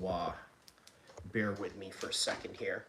uh, bear with me for a second here.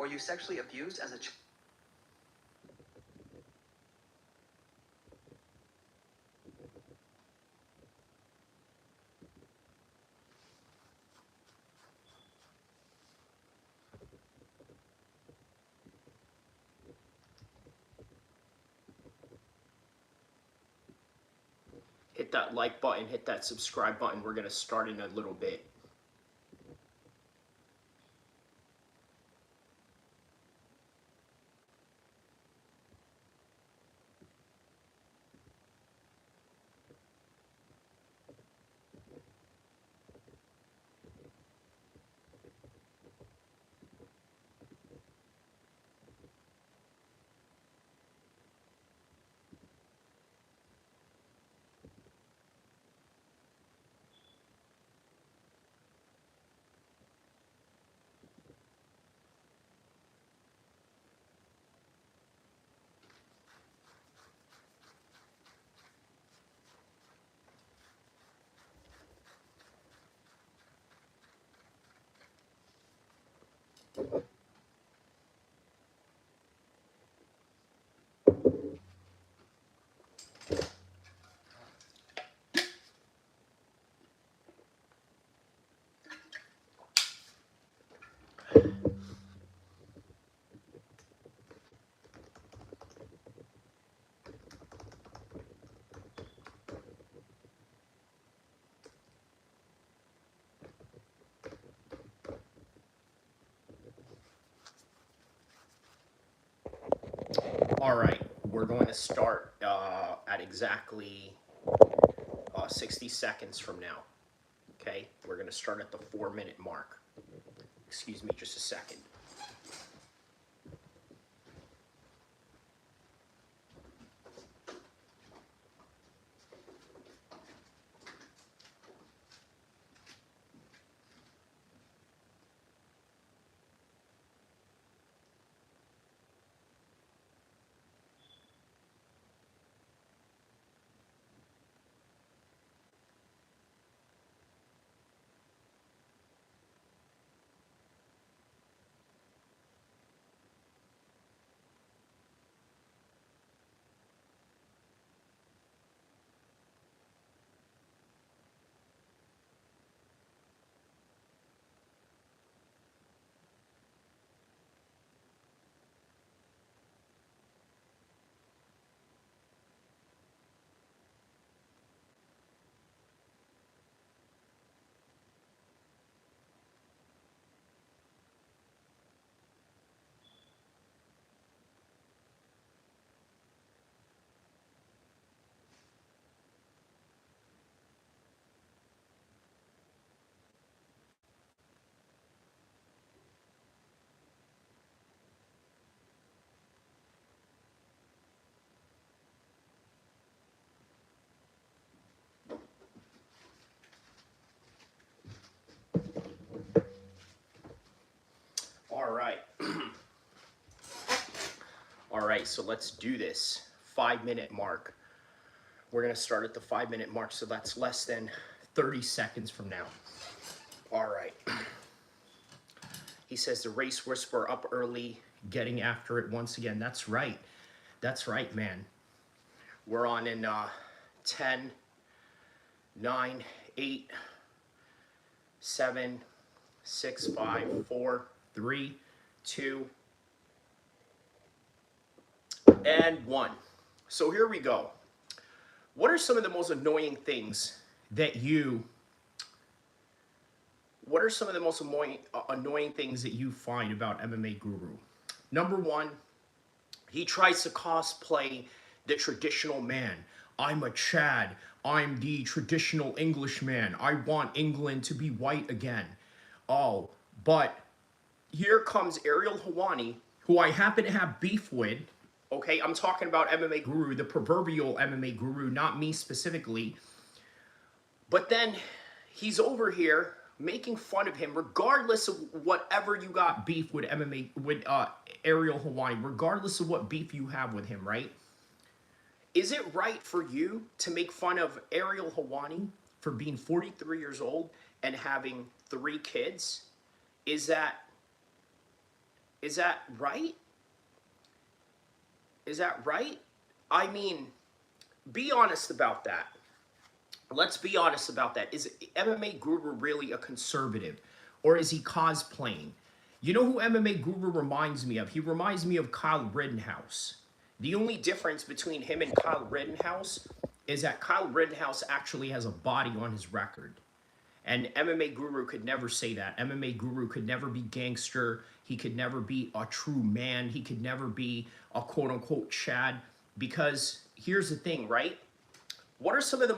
Or you sexually abused as a child? Hit that like button, hit that subscribe button. We're going to start in a little bit. All right, we're going to start at exactly 60 seconds from now. Okay, we're going to start at the 4-minute mark. Excuse me just a second. All right. All right, so let's do this. 5-minute mark. We're going to start at the 5-minute mark, so that's less than 30 seconds from now. All right. He says the race whisperer up early, getting after it once again. That's right. That's right, man. We're on in 10, 9, 8, 7, 6, 5, 4, 3, 2, and 1. So here we go. What are some of the most annoying things that you what are some of the most annoying things that you find about MMA Guru? Number one, he tries to cosplay the traditional man. I'm a Chad. I'm the traditional Englishman. I want England to be white again. Oh, but here comes Ariel Helwani, who I happen to have beef with. Okay, I'm talking about MMA Guru, the proverbial MMA Guru, not me specifically. But then he's over here making fun of him, regardless of whatever you got beef with MMA with Ariel Helwani, regardless of what beef you have with him, right? Is it right for you to make fun of Ariel Helwani for being 43 years old and having 3 kids? Is that right? Is that right? I mean, be honest about that. Let's be honest about that. Is MMA Guru really a conservative? Or is he cosplaying? You know who MMA Guru reminds me of? He reminds me of Kyle Rittenhouse. The only difference between him and Kyle Rittenhouse is that Kyle Rittenhouse actually has a body on his record. And MMA Guru could never say that. MMA Guru could never be gangster. He could never be a true man. He could never be a quote-unquote Chad. Because here's the thing, right? What are some of the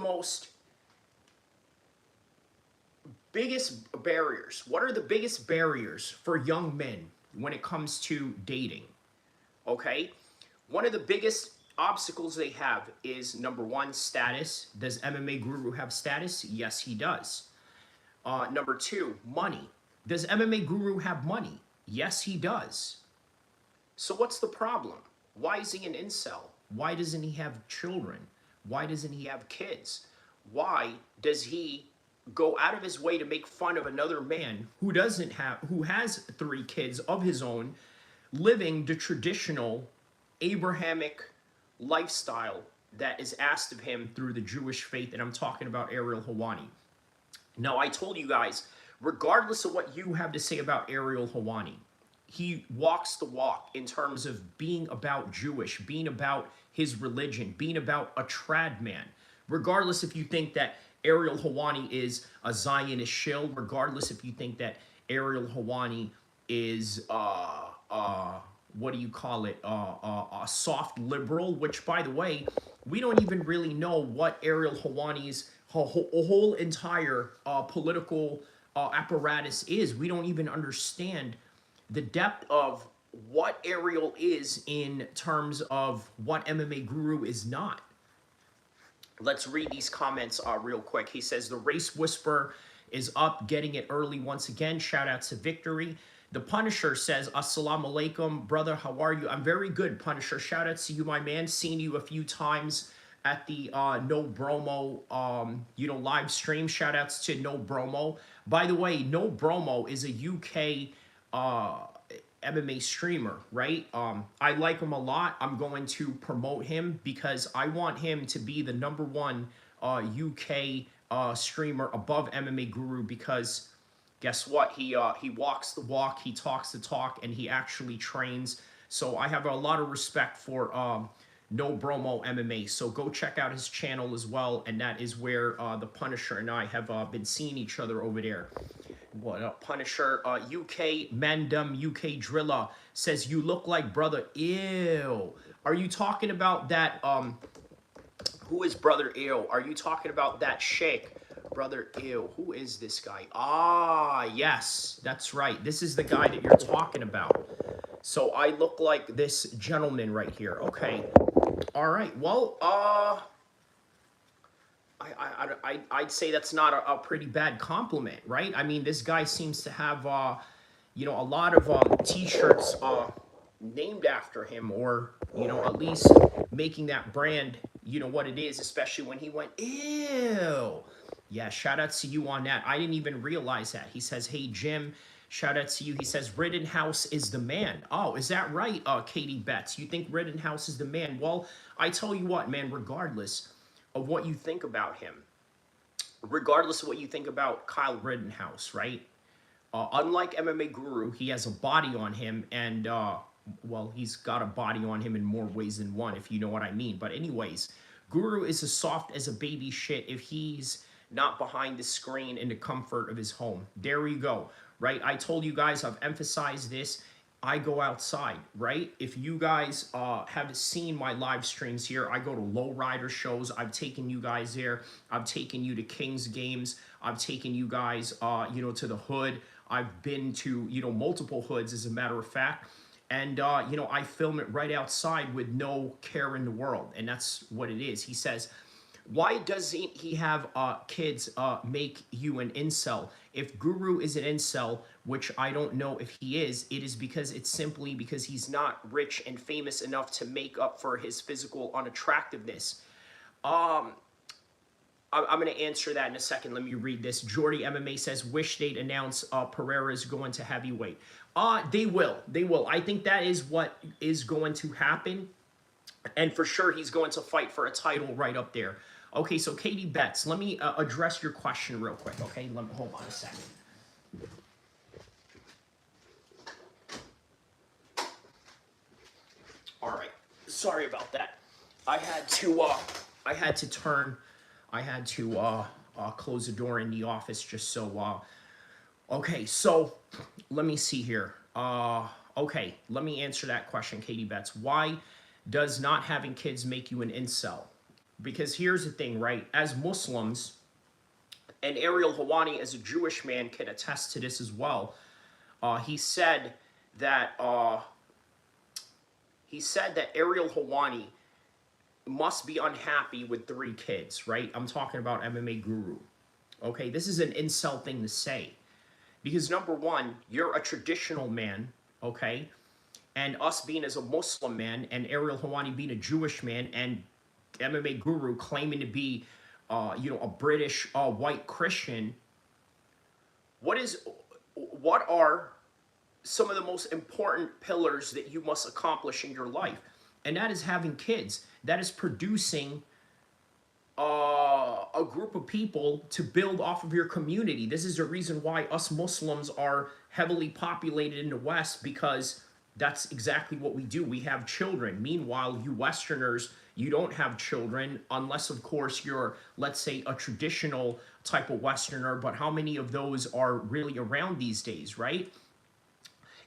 biggest barriers? What are the biggest barriers for young men when it comes to dating? Okay? One of the biggest obstacles they have is, number one, status. Does MMA Guru have status? Yes, he does. Number two, money. Does MMA Guru have money? Yes, he does. So what's the problem? Why is he an incel? Why doesn't he have children? Why doesn't he have kids? Why does he go out of his way to make fun of another man who has 3 kids of his own, living the traditional Abrahamic lifestyle that is asked of him through the Jewish faith? And I'm talking about Ariel Helwani. Now, I told you guys, regardless of what you have to say about Ariel Helwani, he walks the walk in terms of being about Jewish, being about his religion, being about a trad man. Regardless if you think that Ariel Helwani is a Zionist shill, regardless if you think that Ariel Helwani is, what do you call it, a soft liberal, which, by the way, we don't even really know what Ariel Helwani's whole entire political apparatus is. We don't even understand the depth of what Ariel is in terms of what MMA Guru is not. Let's read these comments real quick. He says, the Race Whisperer is up, getting it early once again. Shout out to Victory. The Punisher says, Assalamu alaikum, brother. How are you? I'm very good, Punisher. Shout out to you, my man. Seen you a few times at the No Bromo, live stream. Shout outs to No Bromo. By the way, No Bromo is a UK MMA streamer, right? I like him a lot. I'm going to promote him because I want him to be the #1 UK streamer above MMA Guru, because guess what? He walks the walk, he talks the talk, and he actually trains. So I have a lot of respect for No Bromo MMA. So go check out his channel as well, and that is where the Punisher and I have been seeing each other over there. What up, Punisher? UK Mandem UK Driller says, you look like brother. Ew. Are you talking about that? Who is brother Ew? Are you talking about that Sheikh? Brother Ew. Who is this guy? Ah, yes, that's right. This is the guy that you're talking about. So I look like this gentleman right here. Okay. All right. Well, I'd say that's not a pretty bad compliment, right? I mean, this guy seems to have, a lot of T-shirts named after him, or, at least making that brand, what it is, especially when he went, ew. Yeah, shout out to you on that. I didn't even realize that. He says, hey, Jim, shout out to you. He says, Rittenhouse is the man. Oh, is that right, Katie Betts? You think Rittenhouse is the man? Well, I tell you what, man, regardless of what you think about him, regardless of what you think about Kyle Rittenhouse, right? Unlike MMA Guru, he has a body on him, and, well, he's got a body on him in more ways than one, if you know what I mean. But anyways, Guru is as soft as a baby shit. If he's not behind the screen in the comfort of his home. There you go, right? I told you guys, I've emphasized this. I go outside, right? If you guys have seen my live streams here, I go to lowrider shows. I've taken you guys there. I've taken you to Kings games. I've taken you guys, to the hood. I've been to, multiple hoods, as a matter of fact. And, I film it right outside with no care in the world. And that's what it is. He says, why doesn't he have kids make you an incel? If Guru is an incel, which I don't know if he is, it is because it's simply because he's not rich and famous enough to make up for his physical unattractiveness. I'm going to answer that in a second. Let me read this. Jordy MMA says, wish they'd announce Pereira's going to heavyweight. They will. They will. I think that is what is going to happen. And for sure, he's going to fight for a title right up there. Okay, so Katie Betts, let me address your question real quick, okay? Hold on a second. All right, sorry about that. I had to close the door in the office just so, okay, so let me see here. Okay, let me answer that question, Katie Betts. Why does not having kids make you an incel? Because here's the thing, right? As Muslims, and Ariel Helwani as a Jewish man can attest to this as well, he said that Ariel Helwani must be unhappy with 3 kids, right? I'm talking about MMA Guru. Okay, this is an incel thing to say. Because number one, you're a traditional man, okay? And us being as a Muslim man, and Ariel Helwani being a Jewish man, and MMA Guru claiming to be, a British white Christian. What are some of the most important pillars that you must accomplish in your life? And that is having kids. That is producing a group of people to build off of your community. This is the reason why us Muslims are heavily populated in the West, because that's exactly what we do. We have children. Meanwhile, you Westerners, you don't have children unless, of course, you're, let's say, a traditional type of Westerner. But how many of those are really around these days, right?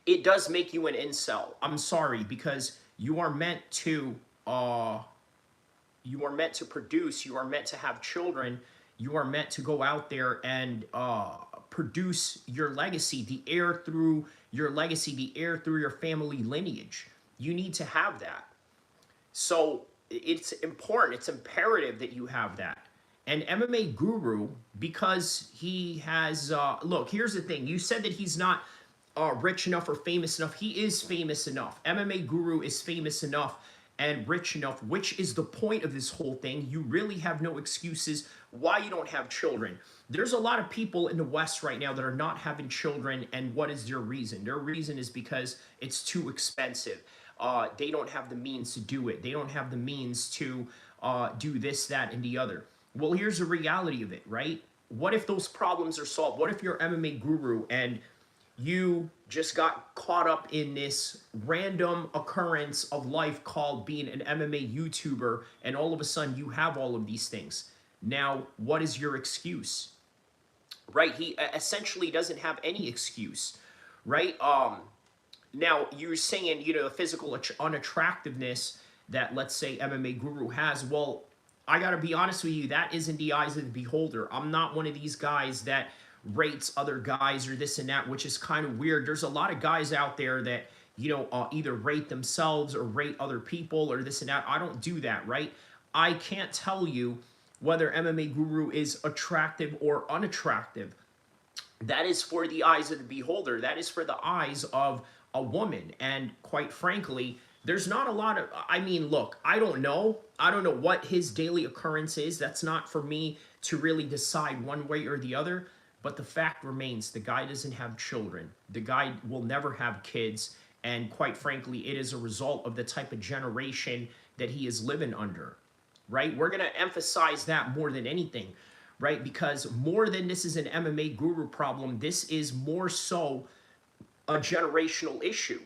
It does make you an incel. I'm sorry, because you are meant to produce. You are meant to have children. You are meant to go out there and produce your legacy, the heir through your legacy, the heir through your family lineage. You need to have that. So it's important, it's imperative that you have that. And MMA Guru, because he has, look, here's the thing. You said that he's not rich enough or famous enough. He is famous enough. MMA Guru is famous enough and rich enough, which is the point of this whole thing. You really have no excuses why you don't have children. There's a lot of people in the West right now that are not having children, and what is their reason? Their reason is because it's too expensive. They don't have the means to do it. They don't have the means to do this, that, and the other. Well, here's the reality of it, right? What if those problems are solved? What if you're MMA Guru and you just got caught up in this random occurrence of life called being an MMA YouTuber, and all of a sudden you have all of these things? Now, what is your excuse? Right? He essentially doesn't have any excuse, right? Now, you're saying, the physical unattractiveness that, let's say, MMA Guru has. Well, I got to be honest with you, that is in the eyes of the beholder. I'm not one of these guys that rates other guys or this and that, which is kind of weird. There's a lot of guys out there that, either rate themselves or rate other people or this and that. I don't do that, right? I can't tell you whether MMA Guru is attractive or unattractive. That is for the eyes of the beholder. That is for the eyes of a woman. And quite frankly, there's not a lot of, look, I don't know what his daily occurrence is. That's not for me to really decide one way or the other. But the fact remains, the guy doesn't have children. The guy will never have kids. And quite frankly, it is a result of the type of generation that he is living under, right? We're going to emphasize that more than anything, right? Because more than this is an MMA Guru problem, this is more so a generational issue.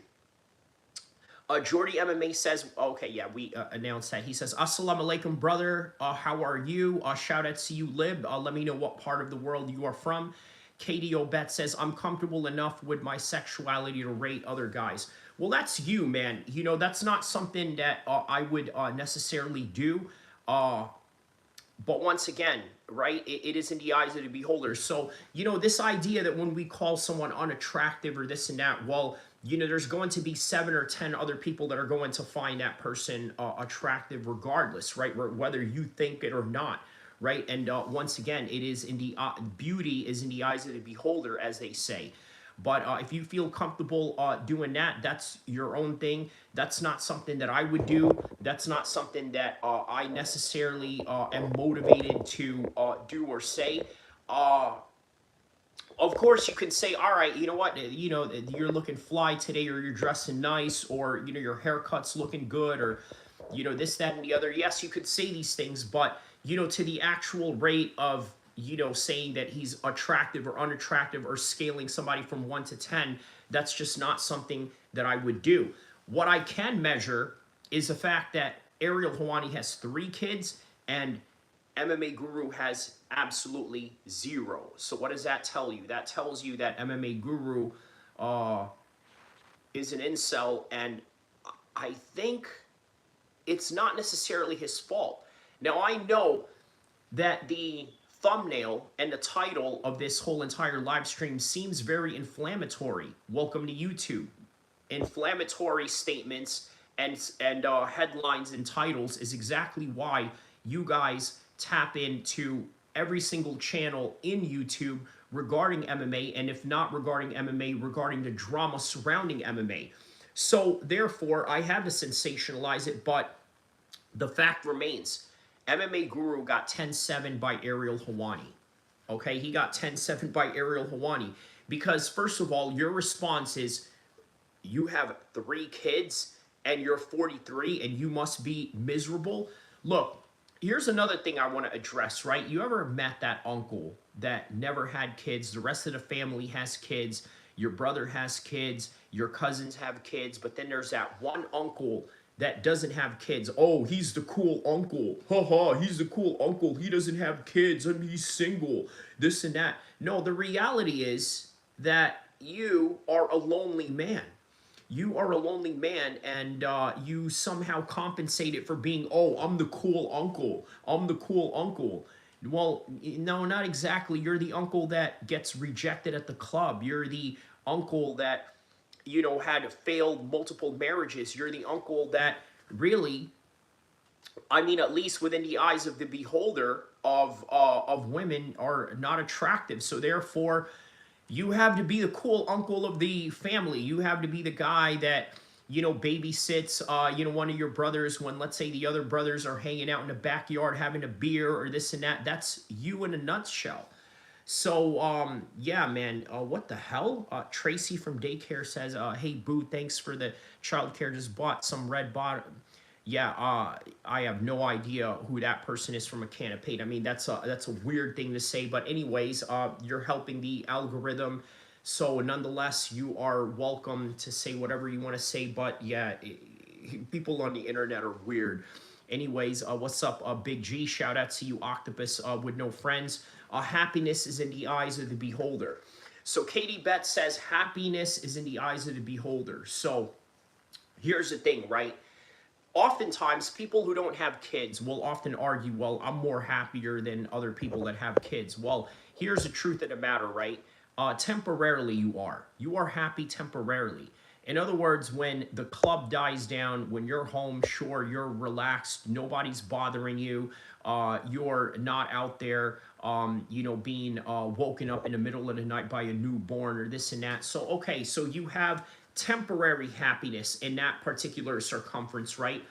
Jordy MMA says, okay, yeah, we announced that. He says, Assalamu alaikum, brother. How are you? Shout out to you, Lib. Let me know what part of the world you are from. Katie Obet says, I'm comfortable enough with my sexuality to rate other guys. Well, that's you, man. You know, that's not something that I would necessarily do. But once again, right, it is in the eyes of the beholder. So, you know, this idea that when we call someone unattractive or this and that, well, you know, there's going to be 7 or 10 other people that are going to find that person attractive regardless, right? Whether you think it or not, right? And once again, it is in the beauty is in the eyes of the beholder, as they say. But if you feel comfortable doing that, that's your own thing. That's not something that I would do. That's not something that I necessarily am motivated to do or say. Of course, you can say, all right, you know what, you know, you're looking fly today, or you're dressing nice, or, you know, your haircut's looking good, or, you know, this, that, and the other. Yes, you could say these things, but, you know, to the actual rate of, you know, saying that he's attractive or unattractive or scaling somebody from 1 to 10, that's just not something that I would do. What I can measure is the fact that Ariel Helwani has 3 kids and MMA Guru has absolutely 0. So what does that tell you? That tells you that MMA Guru is an incel, and I think it's not necessarily his fault. Now, I know that the thumbnail and the title of this whole entire live stream seems very inflammatory. Welcome to YouTube. Inflammatory statements and headlines and titles is exactly why you guys tap into every single channel in YouTube regarding MMA, and if not regarding MMA, regarding the drama surrounding MMA. So therefore, I have to sensationalize it, but the fact remains, MMA Guru got 10-7 by Ariel Helwani. Okay, he got 10-7 by Ariel Helwani. Because first of all, your response is, you have 3 kids and you're 43 and you must be miserable. Look, here's another thing I want to address, right? You ever met that uncle that never had kids? The rest of the family has kids. Your brother has kids. Your cousins have kids. But then there's that one uncle that doesn't have kids. Oh, he's the cool uncle. Haha, he's the cool uncle. He doesn't have kids and he's single. This and that. No, the reality is that you are a lonely man. You are a lonely man, and you somehow compensate it for being, oh, I'm the cool uncle. I'm the cool uncle. Well, no, not exactly. You're the uncle that gets rejected at the club. You're the uncle that, you know, had failed multiple marriages. You're the uncle that really, I mean, at least within the eyes of the beholder of women, are not attractive. So therefore, you have to be the cool uncle of the family. You have to be the guy that, you know, babysits, you know, one of your brothers when, let's say, the other brothers are hanging out in the backyard having a beer or this and that. That's you in a nutshell. So, yeah, man, what the hell? Tracy from daycare says, hey, Boo, thanks for the childcare. Just bought some red bottom. Yeah, I have no idea who that person is from a can of paint. I mean, that's a weird thing to say. But anyways, you're helping the algorithm. So nonetheless, you are welcome to say whatever you want to say. But yeah, people on the internet are weird. Anyways, what's up, Big G? Shout out to you, Octopus with no friends. Happiness is in the eyes of the beholder. So Katie Bet says happiness is in the eyes of the beholder. So here's the thing, right? Oftentimes, people who don't have kids will often argue, well, I'm more happier than other people that have kids. Well, here's the truth of the matter, right? Temporarily, you are. You are happy temporarily. In other words, when the club dies down, when you're home, sure, you're relaxed, nobody's bothering you, you're not out there, you know, being woken up in the middle of the night by a newborn or this and that. So, okay, so you have temporary happiness in that particular circumference, right?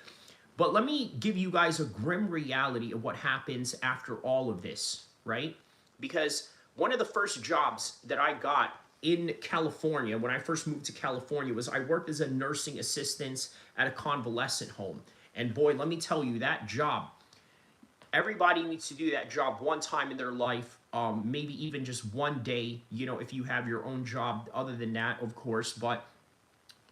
But let me give you guys a grim reality of what happens after all of this, right? Because one of the first jobs that I got in California, when I first moved to California, was I worked as a nursing assistant at a convalescent home. And boy, let me tell you, that job, everybody needs to do that job one time in their life, maybe even just one day, you know, if you have your own job other than that, of course. But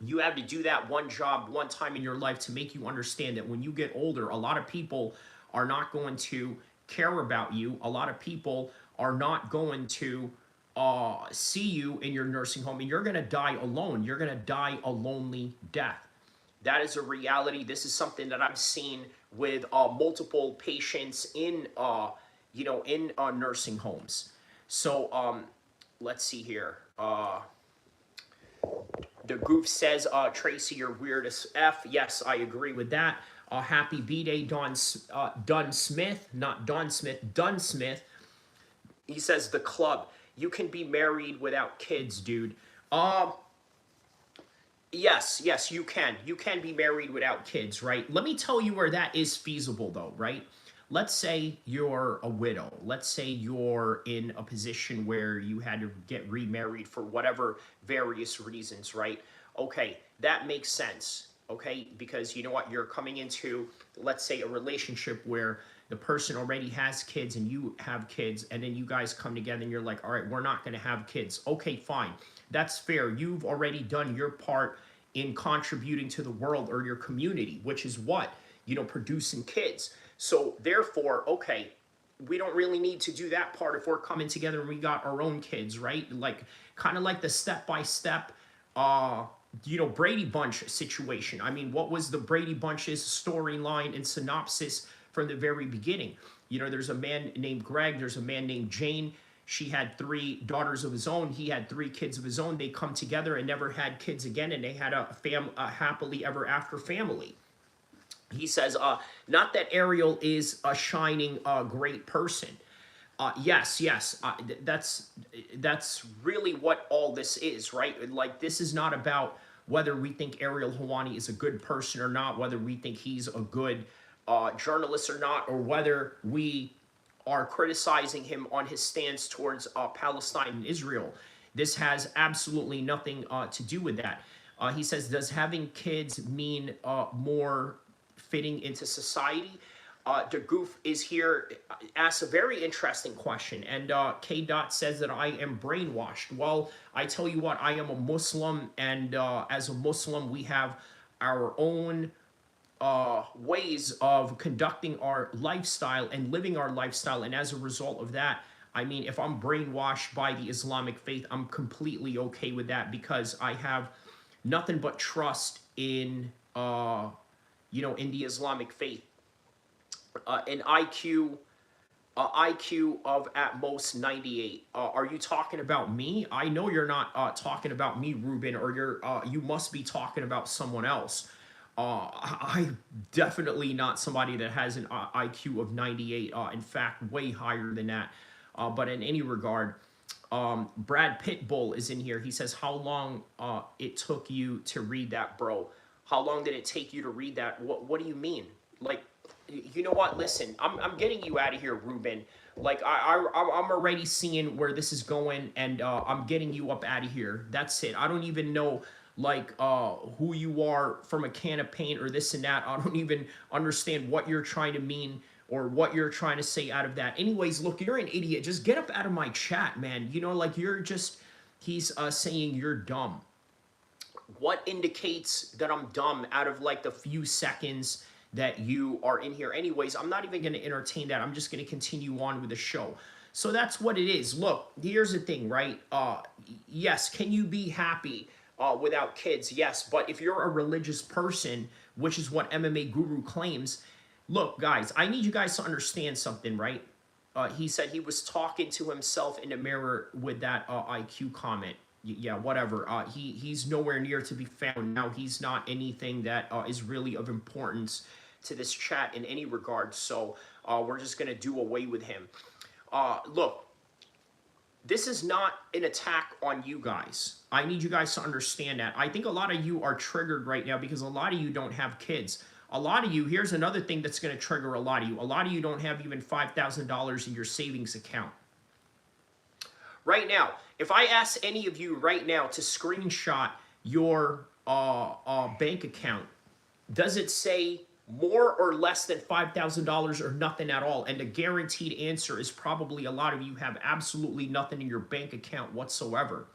You have to do that one job one time in your life to make you understand that when you get older, a lot of people are not going to care about you. A lot of people are not going to see you in your nursing home, and you're going to die alone. You're going to die a lonely death. That is a reality. This is something that I've seen with multiple patients in, in nursing homes. So let's see here. The goof says, Tracy, you're weird as F. Yes, I agree with that. Happy B-Day, Dunn Smith, not Don Smith, Dunn Smith. He says, the club. You can be married without kids, dude. Yes, you can. You can be married without kids, right? Let me tell you where that is feasible, though, right? Let's say you're a widow. Let's say you're in a position where you had to get remarried for whatever various reasons, right? Okay, that makes sense, okay? Because you know what? You're coming into, let's say, a relationship where the person already has kids and you have kids, and then you guys come together and you're like, all right, we're not going to have kids. Okay, fine. That's fair. You've already done your part in contributing to the world or your community, which is what? Producing kids. So therefore, okay, we don't really need to do that part if we're coming together and we got our own kids, right? Like, kind of like the step-by-step, Brady Bunch situation. I mean, what was the Brady Bunch's storyline and synopsis from the very beginning? There's a man named Greg, there's a man named Jane. She had 3 daughters of his own. He had 3 kids of his own. They come together and never had kids again, and they had a happily ever after family. He says, not that Ariel is a shining, great person. Yes, that's really what all this is, right? Like, this is not about whether we think Ariel Helwani is a good person or not, whether we think he's a good journalist or not, or whether we are criticizing him on his stance towards Palestine and Israel. This has absolutely nothing to do with that. He says, does having kids mean more fitting into society? The goof is here, asks a very interesting question, and K. Dot says that I am brainwashed. Well, I tell you what, I am a Muslim, and as a Muslim, we have our own ways of conducting our lifestyle and living our lifestyle, and as a result of that, I mean, if I'm brainwashed by the Islamic faith, I'm completely okay with that, because I have nothing but trust in in the Islamic faith. An IQ of at most 98. Are you talking about me? I know you're not talking about me, Ruben, or you must be talking about someone else. I'm definitely not somebody that has an IQ of 98. In fact, way higher than that. But in any regard, Brad Pitbull is in here. He says, how long it took you to read that, bro? How long did it take you to read that? What do you mean? Like, you know what? Listen, I'm getting you out of here, Ruben. Like, I'm already seeing where this is going, and I'm getting you up out of here. That's it. I don't even know, like, who you are from a can of paint or this and that. I don't even understand what you're trying to mean or what you're trying to say out of that. Anyways, look, you're an idiot. Just get up out of my chat, man. Like, he's saying you're dumb. What indicates that I'm dumb out of, like, the few seconds that you are in here? Anyways, I'm not even going to entertain that. I'm just going to continue on with the show. So that's what it is. Look, here's the thing, right? Yes, can you be happy without kids? Yes, but if you're a religious person, which is what MMA Guru claims, look, guys, I need you guys to understand something, right? He said he was talking to himself in the mirror with that IQ comment. Yeah, whatever. He's nowhere near to be found now. He's not anything that is really of importance to this chat in any regard. So we're just going to do away with him. Look, this is not an attack on you guys. I need you guys to understand that. I think a lot of you are triggered right now because a lot of you don't have kids. A lot of you, here's another thing that's going to trigger a lot of you. A lot of you don't have even $5,000 in your savings account. Right now, if I ask any of you right now to screenshot your bank account, does it say more or less than $5,000 or nothing at all? And the guaranteed answer is probably a lot of you have absolutely nothing in your bank account whatsoever.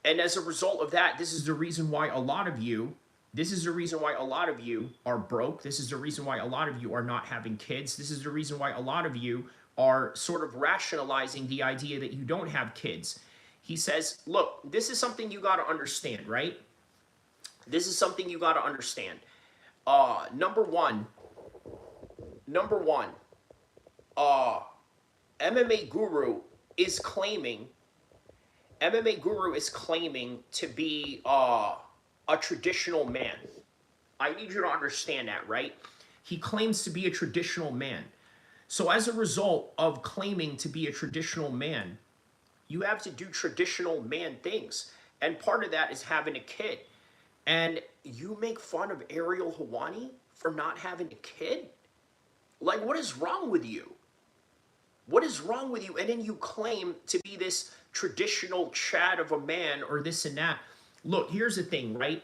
And as a result of that, this is the reason why a lot of you, this is the reason why a lot of you are broke. This is the reason why a lot of you are not having kids. This is the reason why a lot of you are sort of rationalizing the idea that you don't have kids. He says, look, this is something you got to understand, right? This is something you got to understand. Number one, MMA Guru is claiming to be a traditional man. I need you to understand that, right? He claims to be a traditional man. So as a result of claiming to be a traditional man, you have to do traditional man things. And part of that is having a kid. And you make fun of Ariel Helwani for not having a kid? Like, what is wrong with you? What is wrong with you? And then you claim to be this traditional Chad of a man or this and that. Look, here's the thing, right?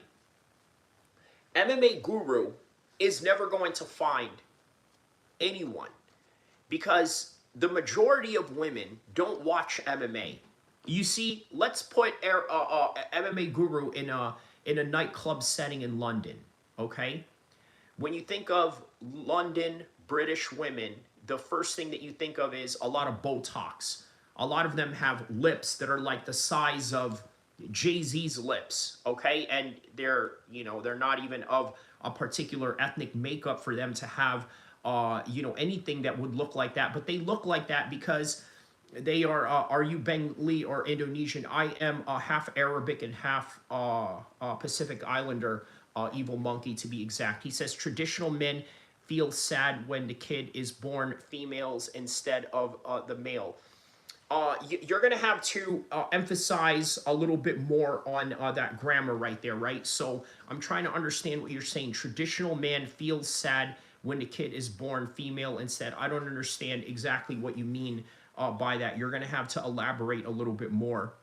MMA Guru is never going to find anyone because the majority of women don't watch MMA. You see, let's put MMA Guru in a nightclub setting in London, okay? When you think of London British women, the first thing that you think of is a lot of Botox. A lot of them have lips that are like the size of Jay-Z's lips, okay? And they're not even of a particular ethnic makeup for them to have, anything that would look like that. But they look like that because they are you Bengali or Indonesian? I am half Arabic and half Pacific Islander, evil monkey to be exact. He says traditional men feel sad when the kid is born females instead of the male. You're going to have to emphasize a little bit more on that grammar right there, right? So I'm trying to understand what you're saying. Traditional man feels sad when the kid is born female instead. I don't understand exactly what you mean by that. You're going to have to elaborate a little bit more.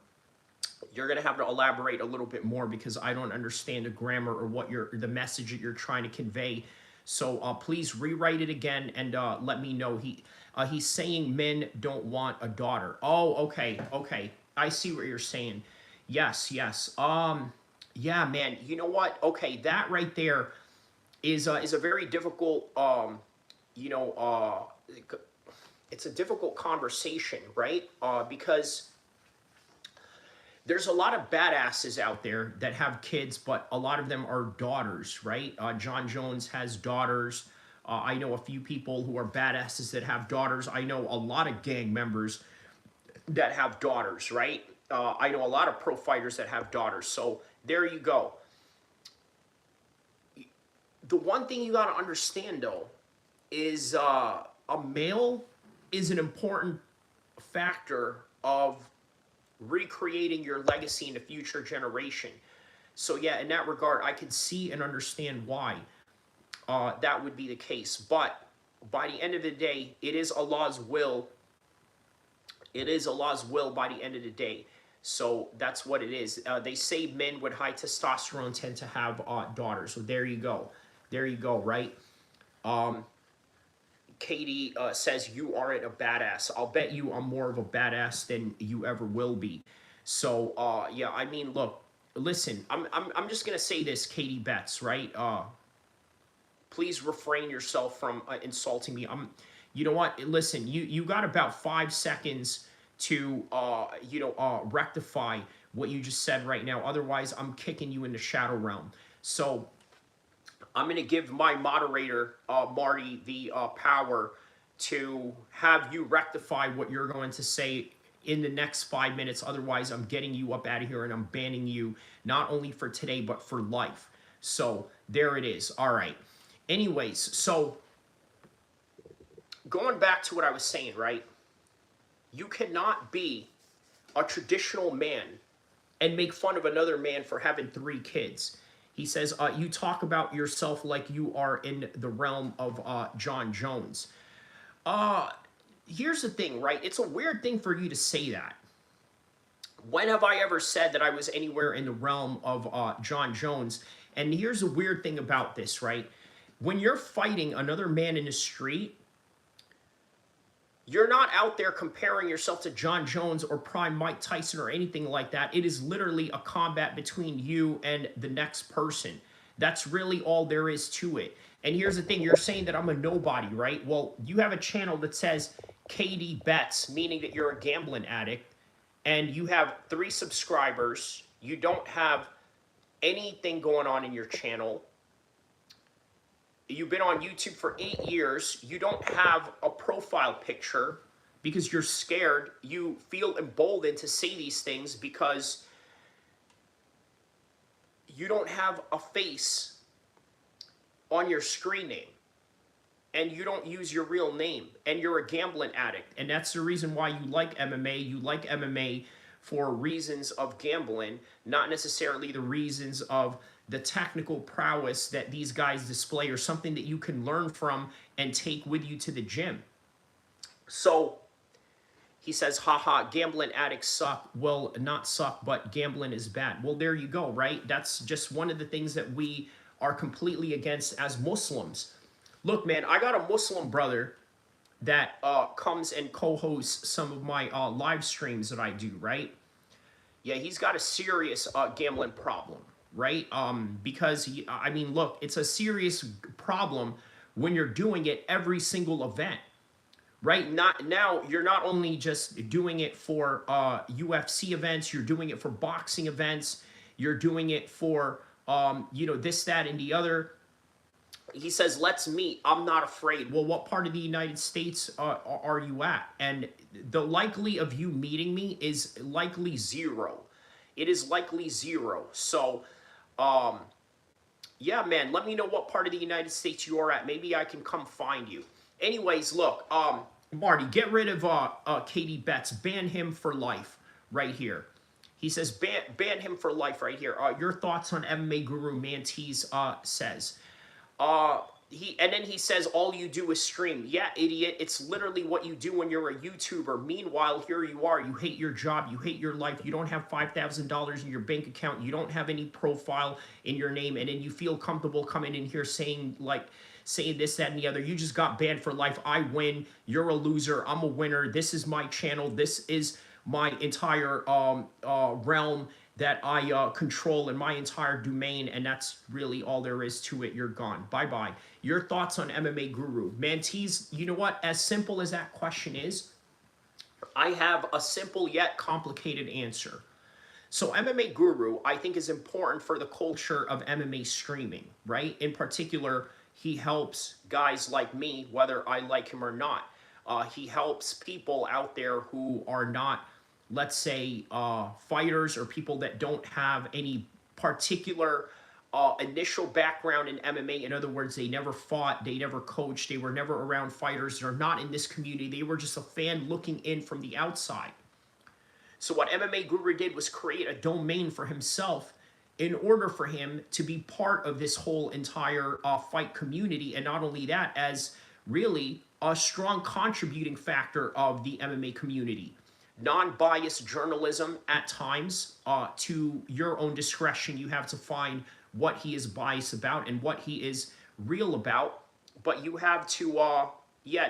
You're going to have to elaborate a little bit more because I don't understand the grammar or what the message that you're trying to convey. So please rewrite it again and let me know. He's saying men don't want a daughter. Oh, okay. I see what you're saying. Yes. Yeah, man. You know what? Okay, that right there is a very difficult. It's a difficult conversation, right? Because there's a lot of badasses out there that have kids, but a lot of them are daughters, right? John Jones has daughters. I know a few people who are badasses that have daughters. I know a lot of gang members that have daughters, right? I know a lot of pro fighters that have daughters. So there you go. The one thing you got to understand, though, is a male is an important factor of recreating your legacy in the future generation. So yeah, in that regard, I can see and understand why that would be the case. But by the end of the day, it is Allah's will. It is Allah's will by the end of the day. So that's what it is. They say men with high testosterone tend to have daughters. So there you go. There you go, right? Katie says you aren't a badass. I'll bet you I'm more of a badass than you ever will be. So yeah, I mean, look, listen, I'm just gonna say this, Katie Betts, right? Please refrain yourself from insulting me. You know what? Listen, you got about 5 seconds to rectify what you just said right now. Otherwise, I'm kicking you in the shadow realm. So I'm going to give my moderator, Marty, the power to have you rectify what you're going to say in the next 5 minutes. Otherwise, I'm getting you up out of here and I'm banning you not only for today, but for life. So there it is. All right. Anyways, so going back to what I was saying, right? You cannot be a traditional man and make fun of another man for having 3 kids. He says, you talk about yourself like you are in the realm of John Jones. Here's the thing, right? It's a weird thing for you to say that. When have I ever said that I was anywhere in the realm of John Jones? And here's the weird thing about this, right? When you're fighting another man in the street, You're not out there comparing yourself to John Jones or Prime Mike Tyson or anything like that. It is literally a combat between you and the next person. That's really all there is to it. And here's the thing, you're saying that I'm a nobody, right? Well, you have a channel that says KD Bets, meaning that you're a gambling addict, and you have 3 subscribers. You don't have anything going on in your channel. You've been on YouTube for 8 years. You don't have a profile picture because you're scared. You feel emboldened to say these things because you don't have a face on your screen name. And you don't use your real name. And you're a gambling addict. And that's the reason why you like MMA. You like MMA for reasons of gambling, not necessarily the reasons of the technical prowess that these guys display or something that you can learn from and take with you to the gym. So he says, haha, gambling addicts suck. Well, not suck, but gambling is bad. Well, there you go, right? That's just one of the things that we are completely against as Muslims. Look, man, I got a Muslim brother that comes and co-hosts some of my live streams that I do, right? Yeah, he's got a serious gambling problem, right? Because, I mean, look, it's a serious problem when you're doing it every single event, right? Now, you're not only just doing it for UFC events, you're doing it for boxing events, you're doing it for, you know, this, that, and the other. He says, let's meet. I'm not afraid. Well, what part of the United States are you at? And the likely of you meeting me is likely 0. It is likely 0. So, yeah, man, let me know what part of the United States you are at. Maybe I can come find you. Anyways, look, Marty, get rid of KD Betts. Ban him for life right here. He says, ban him for life right here. Your thoughts on MMA Guru Mantis says. And then he says, all you do is stream. Yeah, idiot. It's literally what you do when you're a YouTuber. Meanwhile, here you are. You hate your job. You hate your life. You don't have $5,000 in your bank account. You don't have any profile in your name. And then you feel comfortable coming in here saying this, that, and the other. You just got banned for life. I win. You're a loser. I'm a winner. This is my channel. This is my entire realm that I control in my entire domain, and that's really all there is to it. You're gone. Bye-bye. Your thoughts on MMA Guru. Mantis, you know what? As simple as that question is, I have a simple yet complicated answer. So MMA Guru, I think, is important for the culture of MMA streaming, right? In particular, he helps guys like me, whether I like him or not. He helps people out there who are not, let's say, fighters or people that don't have any particular initial background in MMA. In other words, they never fought, they never coached, they were never around fighters, they're not in this community, they were just a fan looking in from the outside. So what MMA Guru did was create a domain for himself in order for him to be part of this whole entire fight community, and not only that, as really a strong contributing factor of the MMA community. Non-biased journalism at times, to your own discretion. You have to find what he is biased about and what he is real about, but you have to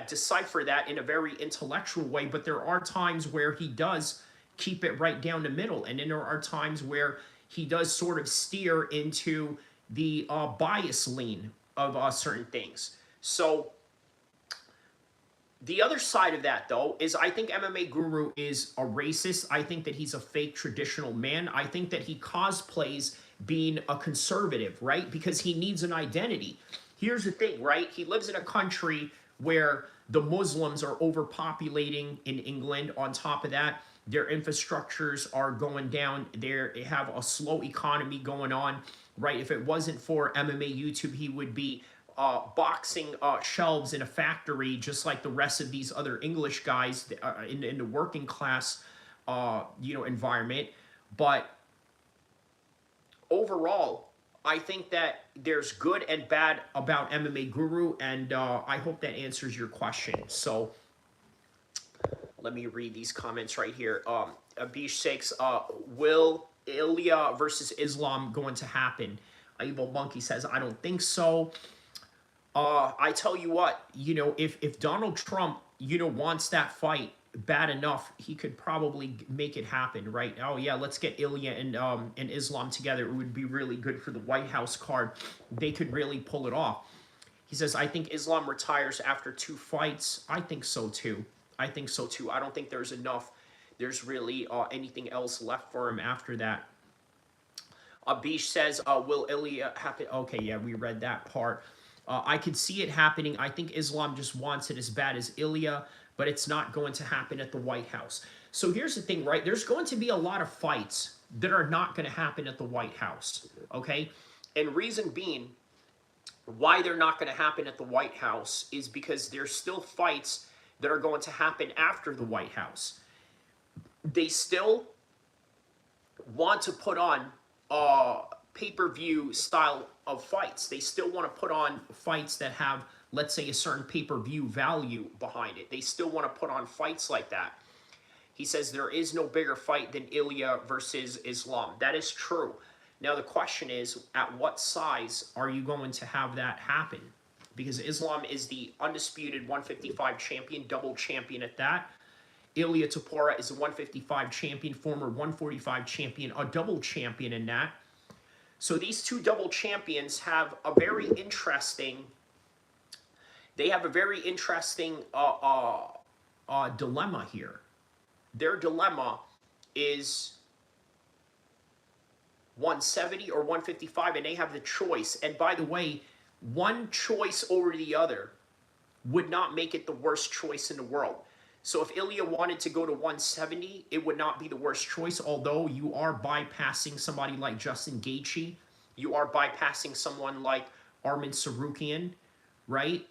decipher that in a very intellectual way. But there are times where he does keep it right down the middle, and then there are times where he does sort of steer into the bias lean of certain things. So the other side of that, though, is I think MMA Guru is a racist. I think that he's a fake traditional man. I think that he cosplays being a conservative, right? Because he needs an identity. Here's the thing, right? He lives in a country where the Muslims are overpopulating in England. On top of that, their infrastructures are going down. They have a slow economy going on, right? If it wasn't for MMA YouTube, he would be boxing shelves in a factory, just like the rest of these other English guys in the working class, environment. But overall, I think that there's good and bad about MMA Guru, and I hope that answers your question. So let me read these comments right here. Abish Shakes, will Ilya versus Islam going to happen? Evil Monkey says, I don't think so. I tell you what, if Donald Trump, you know, wants that fight bad enough, he could probably make it happen, right? Oh yeah, let's get Ilya and Islam together. It would be really good for the White House card. They could really pull it off. He says, I think Islam retires after 2 fights. I think so too. I think so too. I don't think there's enough. There's really anything else left for him after that. Abish says, will Ilya happen? Okay, yeah, we read that part. I could see it happening. I think Islam just wants it as bad as Ilya, but it's not going to happen at the White House. So here's the thing, right? There's going to be a lot of fights that are not going to happen at the White House, okay? And reason being why they're not going to happen at the White House is because there's still fights that are going to happen after the White House. They still want to put on pay-per-view style of fights. They still want to put on fights that have, let's say, a certain pay-per-view value behind it. They still want to put on fights like that. He says there is no bigger fight than Ilya versus Islam. That is true. Now the question is, at what size are you going to have that happen? Because Islam is the undisputed 155 champion, double champion at that. Ilya Topuria is a 155 champion, former 145 champion, a double champion in that. So these two double champions have a very interesting, dilemma here. Their dilemma is 170 or 155, and they have the choice. And by the way, one choice over the other would not make it the worst choice in the world. So if Ilya wanted to go to 170, it would not be the worst choice, although you are bypassing somebody like Justin Gaethje. You are bypassing someone like Arman Tsarukyan, right?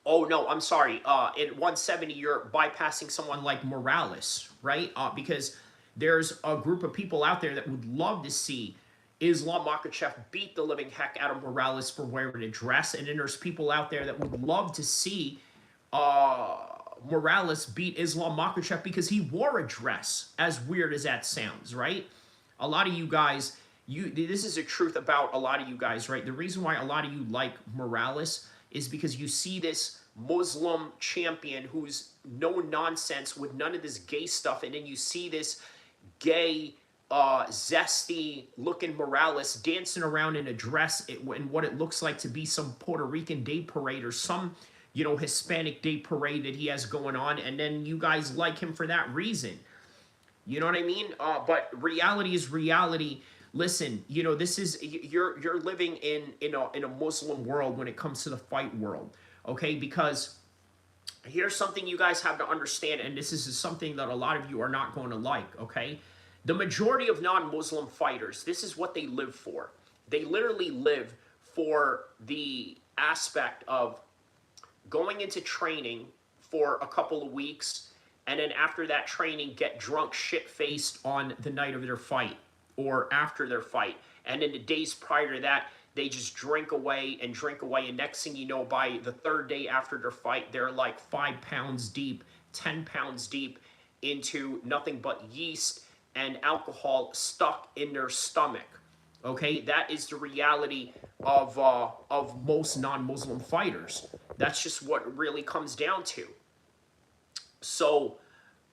Oh, no, I'm sorry. At 170, you're bypassing someone like Morales, right? Because there's a group of people out there that would love to see Islam Makhachev beat the living heck out of Morales for wearing a dress. And then there's people out there that would love to see Morales beat Islam Makhachev because he wore a dress, as weird as that sounds, right? A lot of you guys, this is the truth about a lot of you guys, right? The reason why a lot of you like Morales is because you see this Muslim champion who's no nonsense with none of this gay stuff, and then you see this gay, zesty looking Morales dancing around in a dress in what it looks like to be some Puerto Rican day parade or some, you know, Hispanic day parade that he has going on, and then you guys like him for that reason. You know what I mean? But reality is reality. Listen, you know, this is, you're living in a Muslim world when it comes to the fight world, okay? Because here's something you guys have to understand, and this is something that a lot of you are not going to like, okay? The majority of non-Muslim fighters, this is what they live for. They literally live for the aspect of going into training for a couple of weeks, and then after that training, get drunk shit-faced on the night of their fight or after their fight. And in the days prior to that, they just drink away and drink away. And next thing you know, by the 3rd day after their fight, they're like 5 pounds deep, 10 pounds deep into nothing but yeast and alcohol stuck in their stomach. Okay, that is the reality of most non-Muslim fighters. That's just what it really comes down to. So,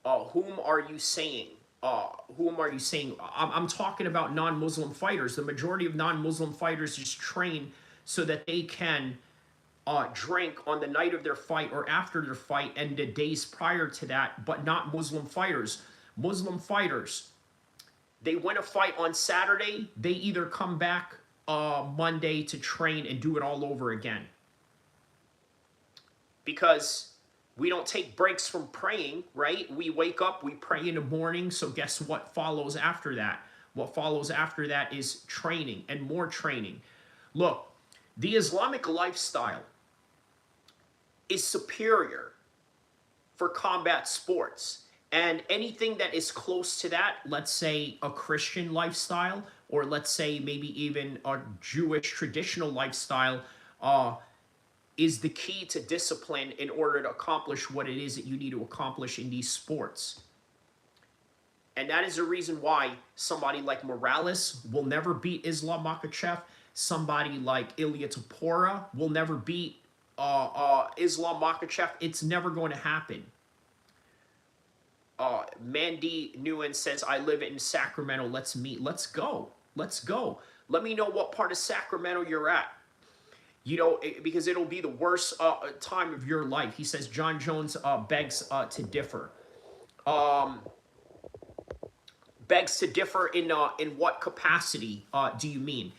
whom are you saying? Whom are you saying? I'm talking about non-Muslim fighters. The majority of non-Muslim fighters just train so that they can drink on the night of their fight or after their fight and the days prior to that, but not Muslim fighters. Muslim fighters, they win a fight on Saturday, they either come back Monday to train and do it all over again. Because we don't take breaks from praying, right? We wake up, we pray in the morning, so guess what follows after that? What follows after that is training and more training. Look, the Islamic lifestyle is superior for combat sports. And anything that is close to that, let's say a Christian lifestyle, or let's say maybe even a Jewish traditional lifestyle, is the key to discipline in order to accomplish what it is that you need to accomplish in these sports. And that is the reason why somebody like Morales will never beat Islam Makhachev. Somebody like Ilya Topuria will never beat Islam Makhachev, it's never going to happen. Mandy Nguyen says, I live in Sacramento. Let's meet. Let's go. Let's go. Let me know what part of Sacramento you're at. You know, because it'll be the worst time of your life. He says, John Jones begs to differ. Begs to differ in what capacity do you mean?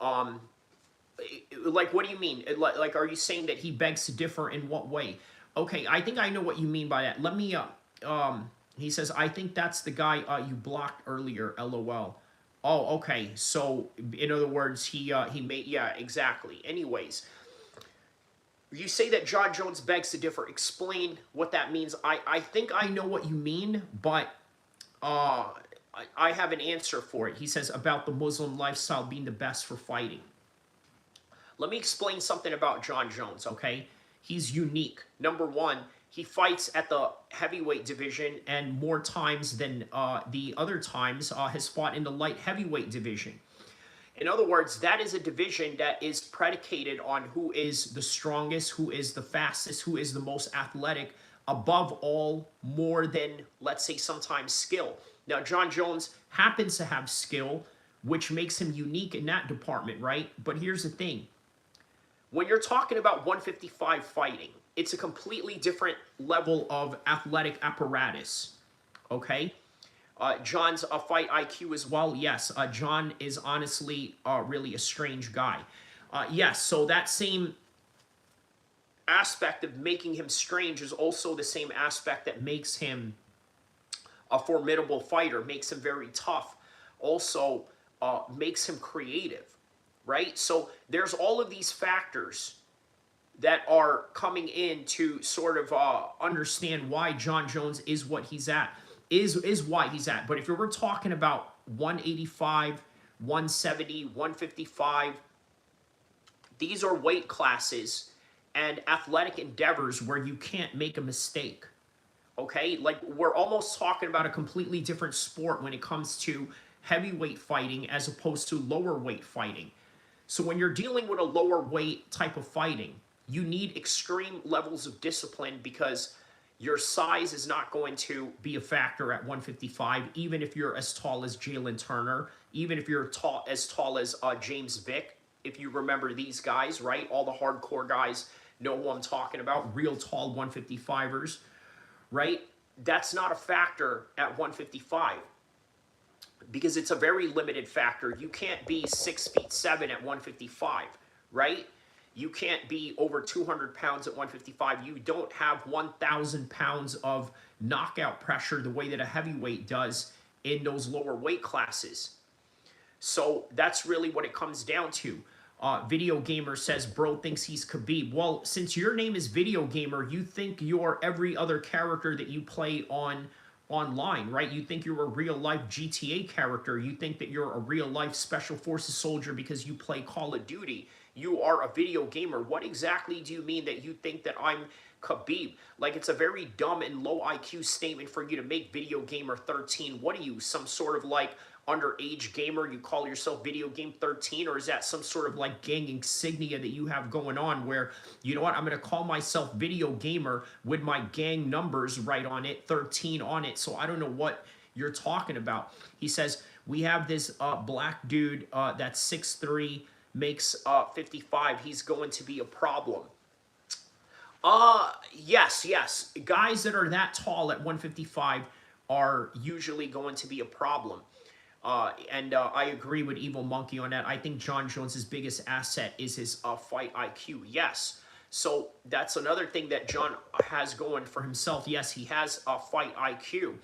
Like, what do you mean? Like, are you saying that he begs to differ in what way? Okay, I think I know what you mean by that. Let me, he says, I think that's the guy you blocked earlier, LOL. Oh, okay. So, in other words, he made, yeah, exactly. Anyways, you say that John Jones begs to differ. Explain what that means. I think I know what you mean, but I have an answer for it. He says, about the Muslim lifestyle being the best for fighting. Let me explain something about John Jones, okay? He's unique. Number one, he fights at the heavyweight division, and more times than the other times has fought in the light heavyweight division. In other words, that is a division that is predicated on who is the strongest, who is the fastest, who is the most athletic, above all, more than, let's say, sometimes skill. Now, John Jones happens to have skill, which makes him unique in that department, right? But here's the thing. When you're talking about 155 fighting, it's a completely different level of athletic apparatus, okay? John's a fight IQ as well. Yes, John is honestly really a strange guy. Yes, so that same aspect of making him strange is also the same aspect that makes him a formidable fighter, makes him very tough, also makes him creative, right? So there's all of these factors that are coming in to sort of understand why John Jones is what he's at, is why he's at. But if we're talking about 185, 170, 155, these are weight classes and athletic endeavors where you can't make a mistake. Okay, like we're almost talking about a completely different sport when it comes to heavyweight fighting as opposed to lower weight fighting. So when you're dealing with a lower weight type of fighting, you need extreme levels of discipline because your size is not going to be a factor at 155, even if you're as tall as Jalen Turner, even if you're as tall as James Vick. If you remember these guys, right? All the hardcore guys know who I'm talking about, real tall 155ers. Right? That's not a factor at 155 because it's a very limited factor. You can't be 6'7" at 155, right? You can't be over 200 pounds at 155. You don't have 1,000 pounds of knockout pressure the way that a heavyweight does in those lower weight classes. So that's really what it comes down to. Video Gamer says, bro thinks he's Khabib. Well, since your name is Video Gamer, you think you're every other character that you play online, right? You think you're a real-life GTA character. You think that you're a real-life Special Forces soldier because you play Call of Duty. You are a video gamer. What exactly do you mean that you think that I'm Khabib? Like, it's a very dumb and low IQ statement for you to make, Video Gamer 13. What are you, some sort of, like, underage gamer? You call yourself Video Game 13, or is that some sort of like gang insignia that you have going on where, you know what, I'm going to call myself Video Gamer with my gang numbers right on it, 13 on it, so I don't know what you're talking about. He says, we have this black dude that's 6'3", makes 55, he's going to be a problem. Yes, guys that are that tall at 155 are usually going to be a problem. I agree with Evil Monkey on that. I think John Jones's biggest asset is his fight IQ. Yes. So that's another thing that John has going for himself. Yes, he has a fight IQ,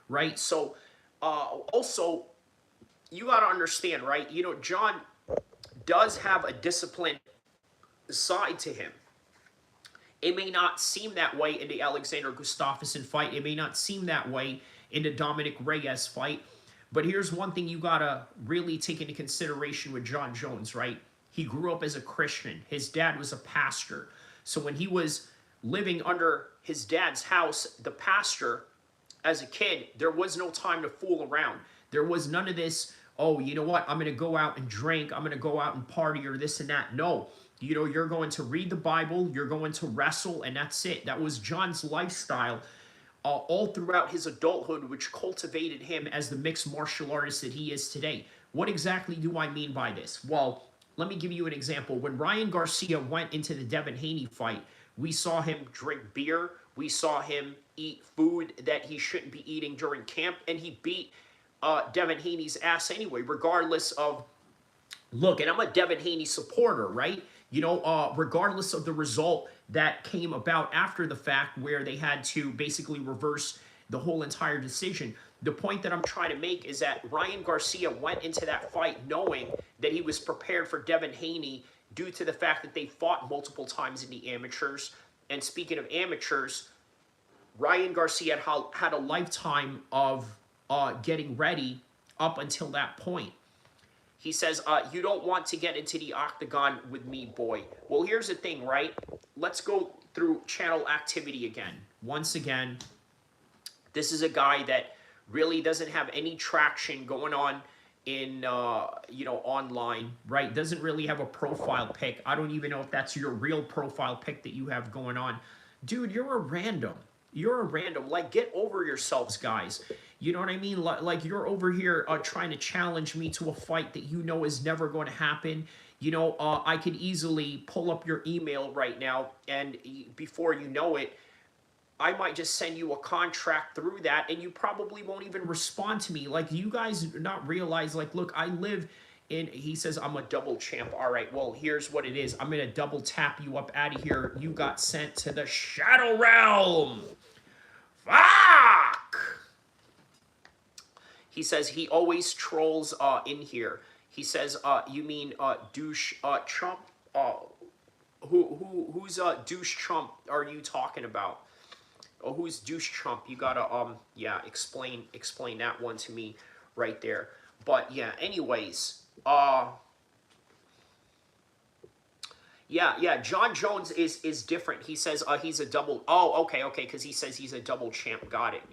right? So also, you got to understand, right? You know, John does have a disciplined side to him. It may not seem that way in the Alexander Gustafsson fight. It may not seem that way in the Dominic Reyes fight. But here's one thing you gotta really take into consideration with John Jones, right? He grew up as a Christian. His dad was a pastor. So when he was living under his dad's house, the pastor, as a kid, there was no time to fool around. There was none of this, oh, you know what, I'm gonna go out and drink, I'm gonna go out and party or this and that. No, You know, you're going to read the Bible, you're going to wrestle, and that's it. That was John's lifestyle all throughout his adulthood, which cultivated him as the mixed martial artist that he is today. What exactly do I mean by this? Well, let me give you an example. When Ryan Garcia went into the Devin Haney fight, we saw him drink beer. We saw him eat food that he shouldn't be eating during camp, and he beat Devin Haney's ass anyway, regardless of, look, and I'm a Devin Haney supporter, right? You know, regardless of the result that came about after the fact where they had to basically reverse the whole entire decision. The point that I'm trying to make is that Ryan Garcia went into that fight knowing that he was prepared for Devin Haney due to the fact that they fought multiple times in the amateurs. And speaking of amateurs, Ryan Garcia had a lifetime of getting ready up until that point. He says, you don't want to get into the octagon with me, boy. Well, here's the thing, right? Let's go through channel activity again. Once again, this is a guy that really doesn't have any traction going on in, you know, online, right? Doesn't really have a profile pic. I don't even know if that's your real profile pic that you have going on. Dude, you're a random. You're a random. Like, get over yourselves, guys. You know what I mean? Like you're over here trying to challenge me to a fight that you know is never going to happen. You know, I could easily pull up your email right now, and before you know it, I might just send you a contract through that, and you probably won't even respond to me. Like, you guys do not realize, like, look, I live in, he says, I'm a double champ. All right, well, here's what it is. I'm going to double tap you up out of here. You got sent to the Shadow Realm. Fuck! He says he always trolls in here. He says, you mean douche Trump? Who's douche Trump are you talking about? Oh, who's douche Trump? You gotta yeah, explain that one to me right there. But yeah, anyways, yeah, John Jones is different. He says he's a double. Oh, okay, because he says he's a double champ. Got it.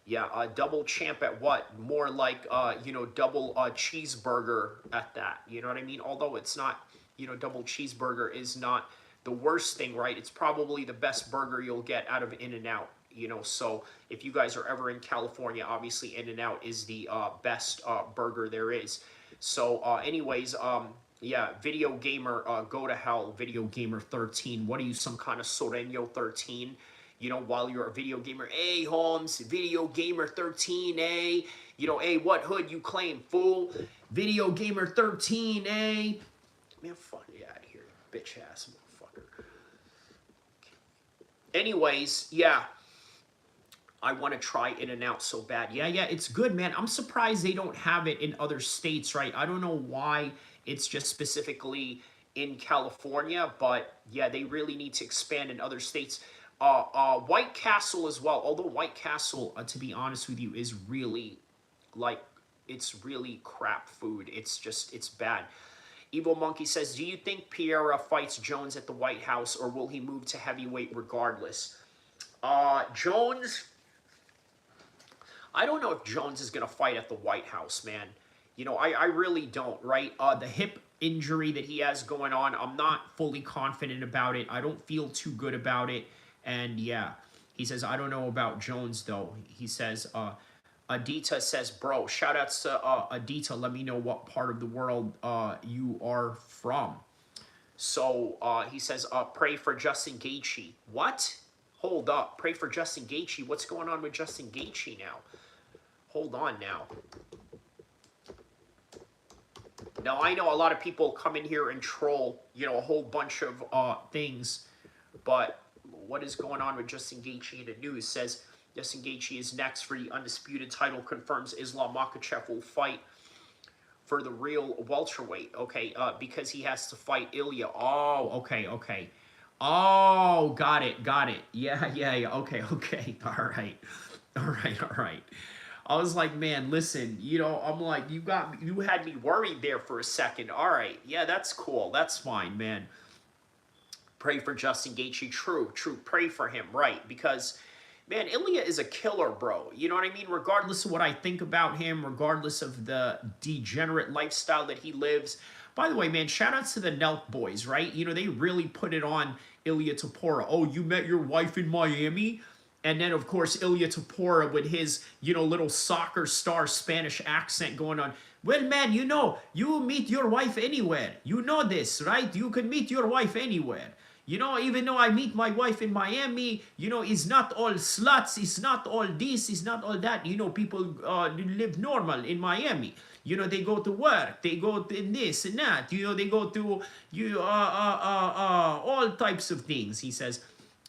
Yeah, a double champ at what? More like you know, double cheeseburger at that. You know what I mean? Although it's not, you know, double cheeseburger is not the worst thing, right? It's probably the best burger you'll get out of In-N-Out. You know, so if you guys are ever in California, obviously In-N-Out is the best burger there is. So anyways, yeah, Video Gamer, go to hell, Video Gamer 13. What are you, some kind of Soreño 13? You know, while you're a video gamer, hey, Holmes, Video Gamer 13, eh? You know, hey, what hood you claim, fool? Video Gamer 13, eh? Man, fuck you out of here, bitch ass motherfucker. Anyways, yeah. I want to try In-N-Out so bad. Yeah, it's good, man. I'm surprised they don't have it in other states, right? I don't know why it's just specifically in California, but yeah, they really need to expand in other states. White Castle as well, although White Castle, to be honest with you, is really, like, it's really crap food. It's just, it's bad. Evil Monkey says, do you think Pereira fights Jones at the White House, or will he move to heavyweight regardless? Jones, I don't know if Jones is going to fight at the White House, man. You know, I really don't, right? The hip injury that he has going on, I'm not fully confident about it. I don't feel too good about it. And yeah, he says, I don't know about Jones, though. He says, Adita says, bro, shout outs to Adita. Let me know what part of the world you are from. So he says, pray for Justin Gaethje. What? Hold up. Pray for Justin Gaethje. What's going on with Justin Gaethje now? Hold on now. Now, I know a lot of people come in here and troll, you know, a whole bunch of things, but what is going on with Justin Gaethje in the news? Says Justin Gaethje is next for the undisputed title, confirms Islam Makhachev will fight for the real welterweight, okay, because he has to fight Ilya. Oh, okay. Oh, got it. Yeah, okay, all right. I was like, man, listen, you know, I'm like, you had me worried there for a second. All right, yeah, that's cool, that's fine, man. Pray for Justin Gaethje. True. Pray for him, right? Because, man, Ilya is a killer, bro. You know what I mean? Regardless of what I think about him, regardless of the degenerate lifestyle that he lives, By the way, man, shout outs to the Nelk boys, right? You know, they really put it on Ilya Tapora. Oh, you met your wife in Miami? And then, of course, Ilya Tapora with his, you know, little soccer star Spanish accent going on. Well, man, you know, you meet your wife anywhere. You know this, right? You can meet your wife anywhere. You know, even though I meet my wife in Miami, you know, it's not all sluts, it's not all this, it's not all that. You know, people live normal in Miami. You know, they go to work, they go to this and that. You know, they go to all types of things. He says,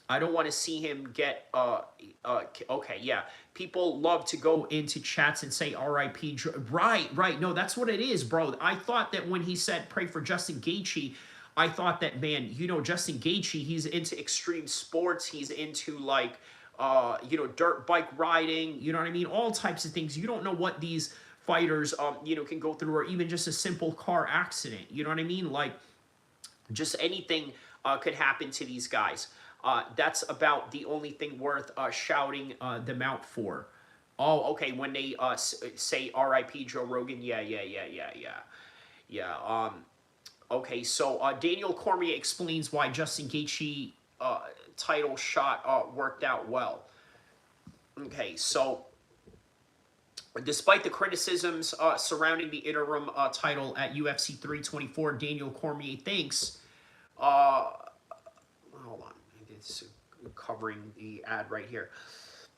I don't want to see him get okay, yeah. People love to go into chats and say R.I.P. Right. No, that's what it is, bro. I thought that when he said pray for Justin Gaethje, I thought that, man, you know, Justin Gaethje, he's into extreme sports. He's into like you know, dirt bike riding, you know what I mean? All types of things. You don't know what these fighters you know, can go through, or even just a simple car accident. You know what I mean? Like just anything could happen to these guys. That's about the only thing worth shouting them out for. Oh, okay, when they say R.I.P. Joe Rogan, yeah. Okay, so Daniel Cormier explains why Justin Gaethje title shot worked out well. Okay, so despite the criticisms surrounding the interim title at UFC 324, Daniel Cormier thinks hold on, it's covering the ad right here.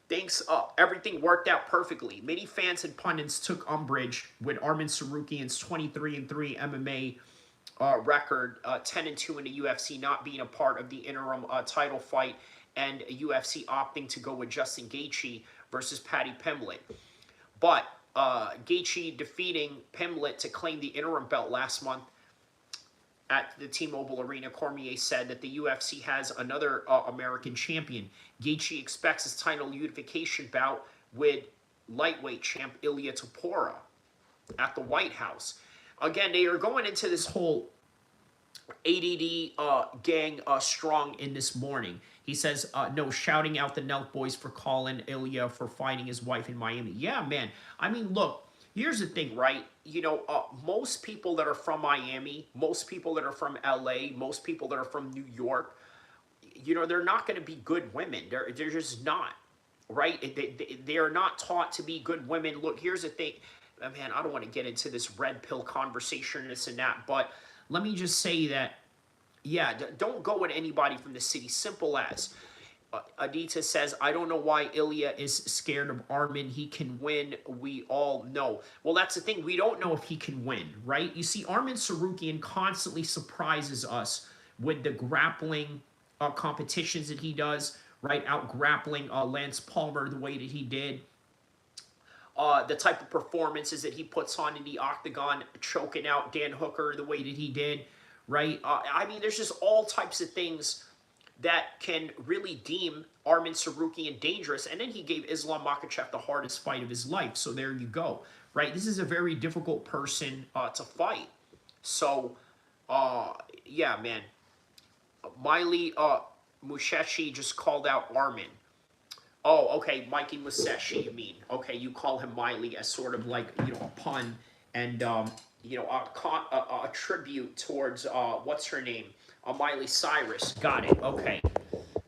Thanks, everything worked out perfectly. Many fans and pundits took umbrage with Arman Tsarukyan's 23-3 MMA record, 10-2 in the UFC, not being a part of the interim title fight, and UFC opting to go with Justin Gaethje versus Paddy Pimblett. But Gaethje defeating Pimblett to claim the interim belt last month at the T-Mobile Arena. Cormier said that the UFC has another American champion. Gaethje expects his title unification bout with lightweight champ Ilya Tapora at the White House. Again, they are going into this whole ADD gang strong in this morning. He says, no, shouting out the Nelk boys for calling Ilya for fighting his wife in Miami. Yeah, man. I mean, look, here's the thing, right? You know, most people that are from Miami, most people that are from LA, most people that are from New York, you know, they're not going to be good women. They're just not, right? They are not taught to be good women. Look, here's the thing. Man, I don't want to get into this red pill conversation, this and that, but let me just say that, yeah, don't go with anybody from the city. Simple as. Adita says, I don't know why Ilya is scared of Arman. He can win. We all know. Well, that's the thing. We don't know if he can win, right? You see, Arman Tsarukyan constantly surprises us with the grappling competitions that he does, right? Out grappling Lance Palmer the way that he did. The type of performances that he puts on in the octagon, choking out Dan Hooker the way that he did, right? I mean, there's just all types of things that can really deem Arman Tsarukyan dangerous. And then he gave Islam Makhachev the hardest fight of his life. So there you go, right? This is a very difficult person to fight. So, yeah, man. Miley Musashi just called out Arman. Oh, okay, Mikey Musashi, you mean. Okay, you call him Miley as sort of like, you know, a pun and, you know, a tribute towards, what's her name? Miley Cyrus. Got it, okay.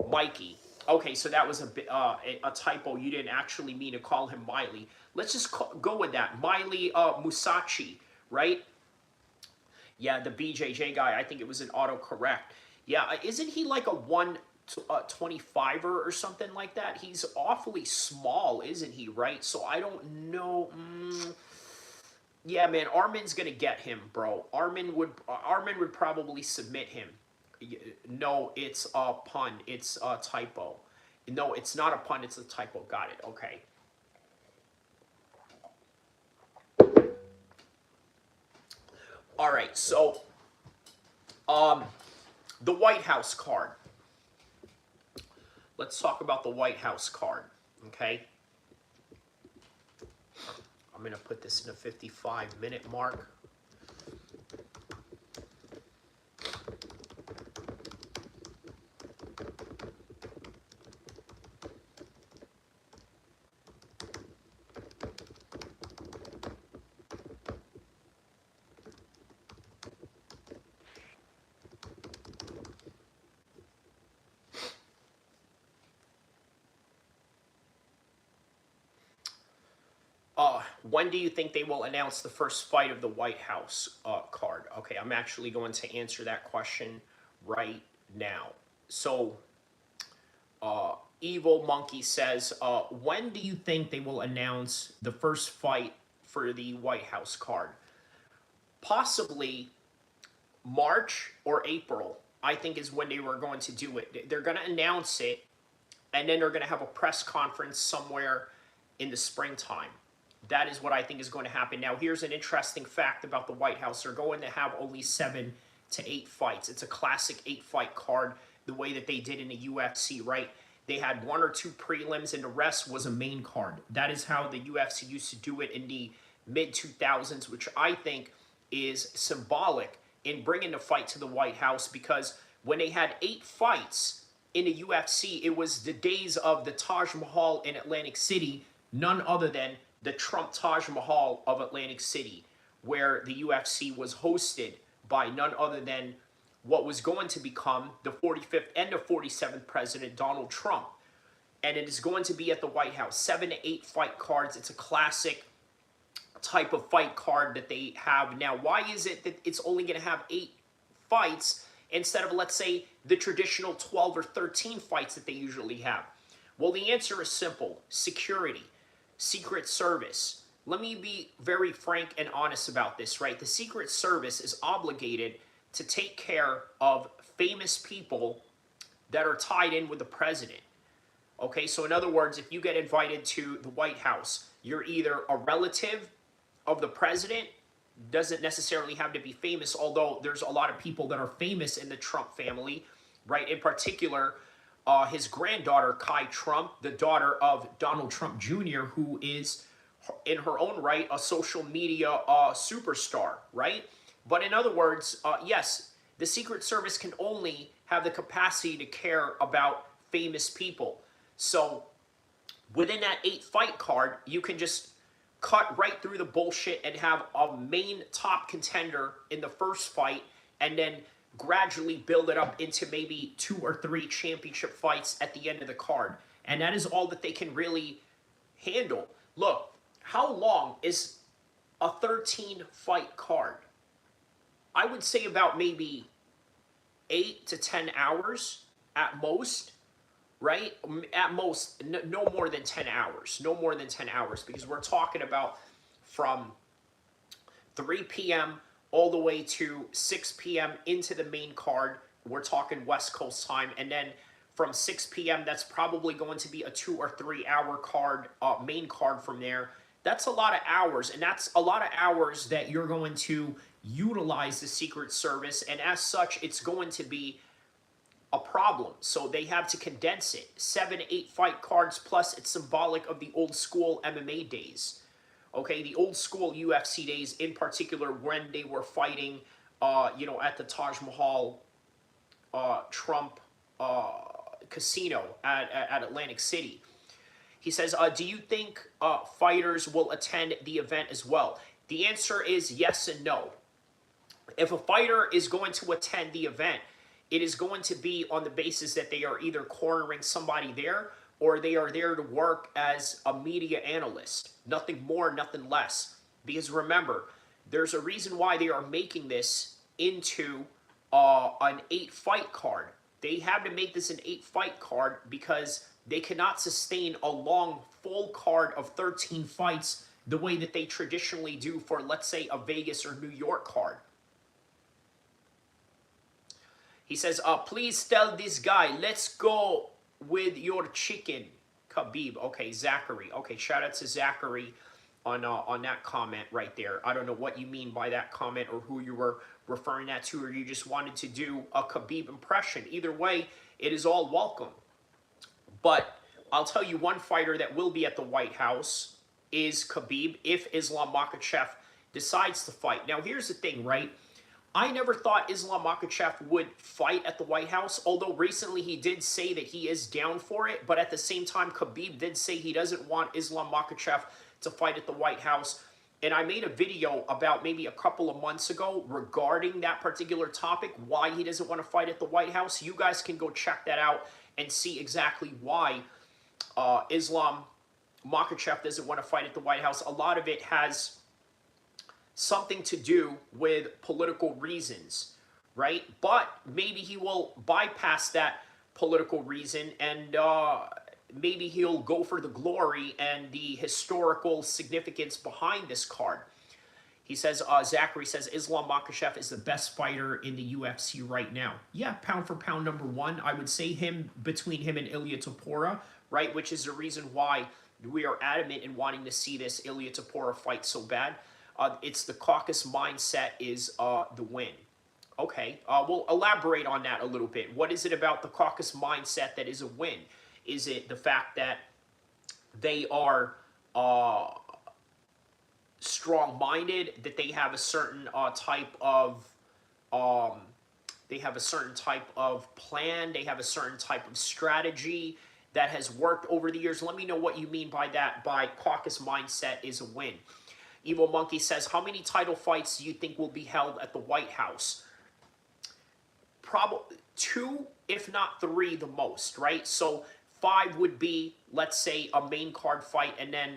Mikey. Okay, so that was a typo. You didn't actually mean to call him Miley. Let's just go with that. Miley Musashi, right? Yeah, the BJJ guy, I think it was an autocorrect. Yeah, isn't he like a 125er or something like that? He's awfully small, isn't he, right? So I don't know. Yeah, man, Arman's gonna get him, bro. Arman would probably submit him. No, it's a pun. It's a typo. No, it's not a pun. It's a typo. Got it. Okay. All right. So, the White House card. Let's talk about the White House card. Okay. I'm gonna put this in a 55-minute mark. When do you think they will announce the first fight of the White House card? Okay, I'm actually going to answer that question right now. So, Evil Monkey says, when do you think they will announce the first fight for the White House card? Possibly March or April, I think, is when they were going to do it. They're going to announce it, and then they're going to have a press conference somewhere in the springtime. That is what I think is going to happen. Now, here's an interesting fact about the White House. They're going to have only 7 to 8 fights. It's a classic 8-fight card, the way that they did in the UFC, right? They had 1 or 2 prelims, and the rest was a main card. That is how the UFC used to do it in the mid-2000s, which I think is symbolic in bringing the fight to the White House, because when they had 8 fights in the UFC, it was the days of the Taj Mahal in Atlantic City, none other than the Trump Taj Mahal of Atlantic City, where the UFC was hosted by none other than what was going to become the 45th and the 47th president, Donald Trump. And it is going to be at the White House. 7 to 8 fight cards. It's a classic type of fight card that they have now. Why is it that it's only going to have 8 fights instead of, let's say, the traditional 12 or 13 fights that they usually have? Well, the answer is simple. Security. Secret Service. Let me be very frank and honest about this, right? The Secret Service is obligated to take care of famous people that are tied in with the president. Okay, so in other words, if you get invited to the White House, you're either a relative of the president, doesn't necessarily have to be famous, although there's a lot of people that are famous in the Trump family, right? In particular, his granddaughter, Kai Trump, the daughter of Donald Trump Jr., who is, in her own right, a social media superstar, right? But in other words, yes, the Secret Service can only have the capacity to care about famous people. So within that 8-fight card, you can just cut right through the bullshit and have a main top contender in the first fight, and then gradually build it up into maybe 2 or 3 championship fights at the end of the card. And that is all that they can really handle. Look, how long is a 13-fight card? I would say about maybe 8 to 10 hours at most, right? At most, no more than 10 hours. No more than 10 hours, because we're talking about from 3 p.m. all the way to 6 p.m. into the main card. We're talking West Coast time. And then from 6 p.m., that's probably going to be a 2 or 3 hour card, main card from there. That's a lot of hours, and that's a lot of hours that you're going to utilize the Secret Service, and as such, it's going to be a problem. So they have to condense it. 7 to 8 fight cards, plus it's symbolic of the old school MMA days. Okay, the old school UFC days, in particular, when they were fighting, at the Taj Mahal Trump casino at Atlantic City. He says, do you think fighters will attend the event as well? The answer is yes and no. If a fighter is going to attend the event, it is going to be on the basis that they are either cornering somebody there, or they are there to work as a media analyst. Nothing more, nothing less. Because remember, there's a reason why they are making this into an 8-fight card. They have to make this an 8-fight card because they cannot sustain a long, full card of 13 fights the way that they traditionally do for, let's say, a Vegas or New York card. He says, please tell this guy, let's go with your chicken, Khabib. Okay, Zachary. Okay, shout out to Zachary on that comment right there. I don't know what you mean by that comment, or who you were referring that to, or you just wanted to do a Khabib impression. Either way, it is all welcome. But I'll tell you, one fighter that will be at the White House is Khabib, if Islam Makhachev decides to fight. Now, here's the thing, right? I never thought Islam Makhachev would fight at the White House, although recently he did say that he is down for it. But at the same time, Khabib did say he doesn't want Islam Makhachev to fight at the White House. And I made a video about maybe a couple of months ago regarding that particular topic, why he doesn't want to fight at the White House. You guys can go check that out and see exactly why Islam Makhachev doesn't want to fight at the White House, a lot of it has something to do with political reasons, right? But maybe he will bypass that political reason and maybe he'll go for the glory and the historical significance behind this card. He says, Zachary says, Islam Makhachev is the best fighter in the UFC right now. Yeah, pound for pound number one. I would say between him and Ilia Topuria, right? Which is the reason why we are adamant in wanting to see this Ilia Topuria fight so bad. It's the caucus mindset is the win. Okay, we'll elaborate on that a little bit. What is it about the caucus mindset that is a win? Is it the fact that they are strong-minded, that they have a certain type of plan, they have a certain type of strategy that has worked over the years? Let me know what you mean by that, by caucus mindset is a win. Evil Monkey says, how many title fights do you think will be held at the White House? Probably 2, if not 3 the most, right? So 5 would be, let's say, a main card fight, and then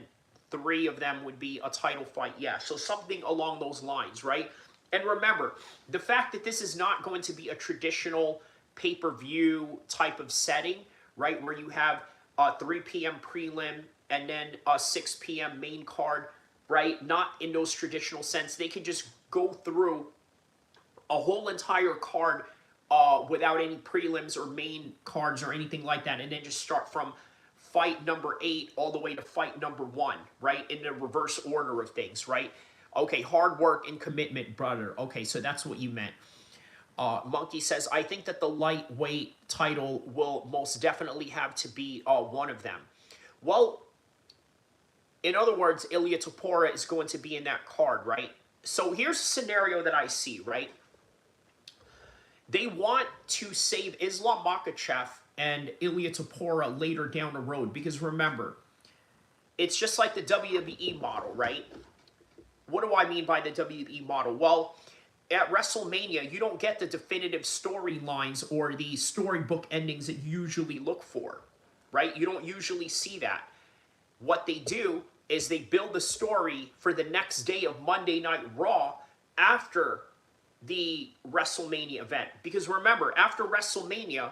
3 of them would be a title fight. Yeah, so something along those lines, right? And remember, the fact that this is not going to be a traditional pay-per-view type of setting, right, where you have a 3 p.m. prelim and then a 6 p.m. main card, right? Not in those traditional sense. They can just go through a whole entire card without any prelims or main cards or anything like that, and then just start from fight number 8 all the way to fight number 1, right? In the reverse order of things, right? Okay, hard work and commitment, brother. Okay, so that's what you meant. Monkey says, I think that the lightweight title will most definitely have to be one of them. Well, in other words, Ilia Topuria is going to be in that card, right? So here's a scenario that I see, right? They want to save Islam Makhachev and Ilia Topuria later down the road, because remember, it's just like the WWE model, right? What do I mean by the WWE model? Well, at WrestleMania, you don't get the definitive storylines or the storybook endings that you usually look for, right? You don't usually see that. What they do is they build the story for the next day of Monday Night Raw after the WrestleMania event. Because remember, after WrestleMania,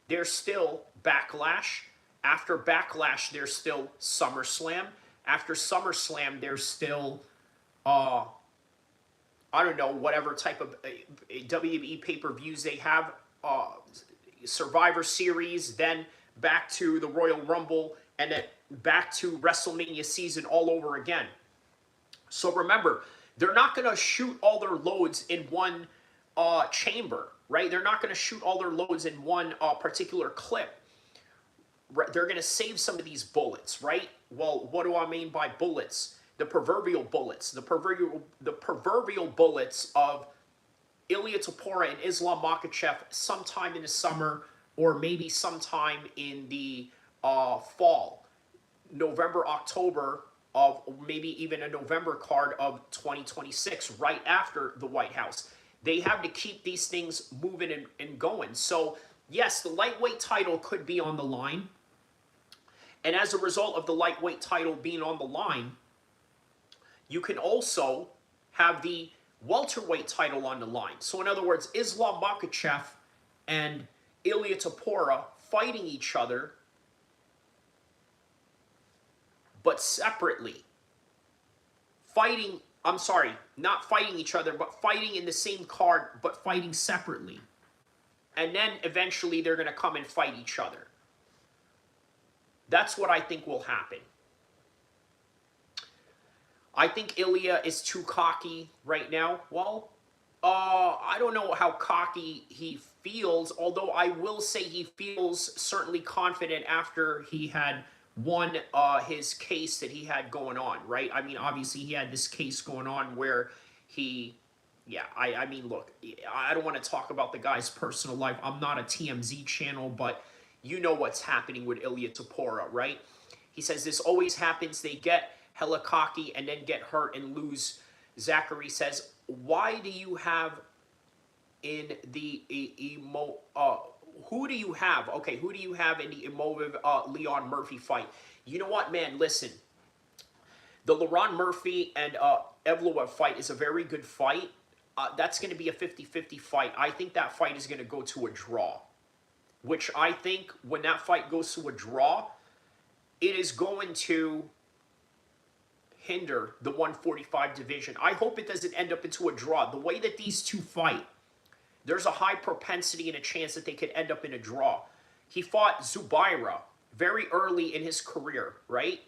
there's still Backlash. After Backlash, there's still SummerSlam. After SummerSlam, there's still, I don't know, whatever type of WWE pay-per-views they have. Survivor Series, then back to the Royal Rumble, and then back to WrestleMania season all over again. So remember, they're not going to shoot all their loads in one chamber, right? They're not going to shoot all their loads in one particular clip. Right? They're going to save some of these bullets, right? Well, what do I mean by bullets? The proverbial bullets. The proverbial bullets of Ilia Topuria and Islam Makhachev sometime in the summer or maybe sometime in the fall. November, October, of maybe even a November card of 2026, right after the White House. They have to keep these things moving and going. So, yes, the lightweight title could be on the line. And as a result of the lightweight title being on the line, you can also have the welterweight title on the line. So, in other words, Islam Makhachev and Ilia Topuria fighting each other, but separately. Not fighting each other, but fighting in the same card, but fighting separately. And then eventually they're going to come and fight each other. That's what I think will happen. I think Ilia is too cocky right now. Well, I don't know how cocky he feels, although I will say he feels certainly confident after he had won his case that he had going on, right? I mean, obviously he had this case going on where he, I mean, look, I don't want to talk about the guy's personal life. I'm not a TMZ channel, but you know what's happening with Ilia Topuria, right? He says this always happens. They get hella cocky and then get hurt and lose. Zachary says, why do you have in the who do you have? Okay, who do you have in the Immovable Leon Murphy fight? You know what, man? Listen, the Laron Murphy and Evloev fight is a very good fight. That's going to be a 50-50 fight. I think that fight is going to go to a draw, which I think when that fight goes to a draw, it is going to hinder the 145 division. I hope it doesn't end up into a draw. The way that these two fight, there's a high propensity and a chance that they could end up in a draw. He fought Zubaira very early in his career, right?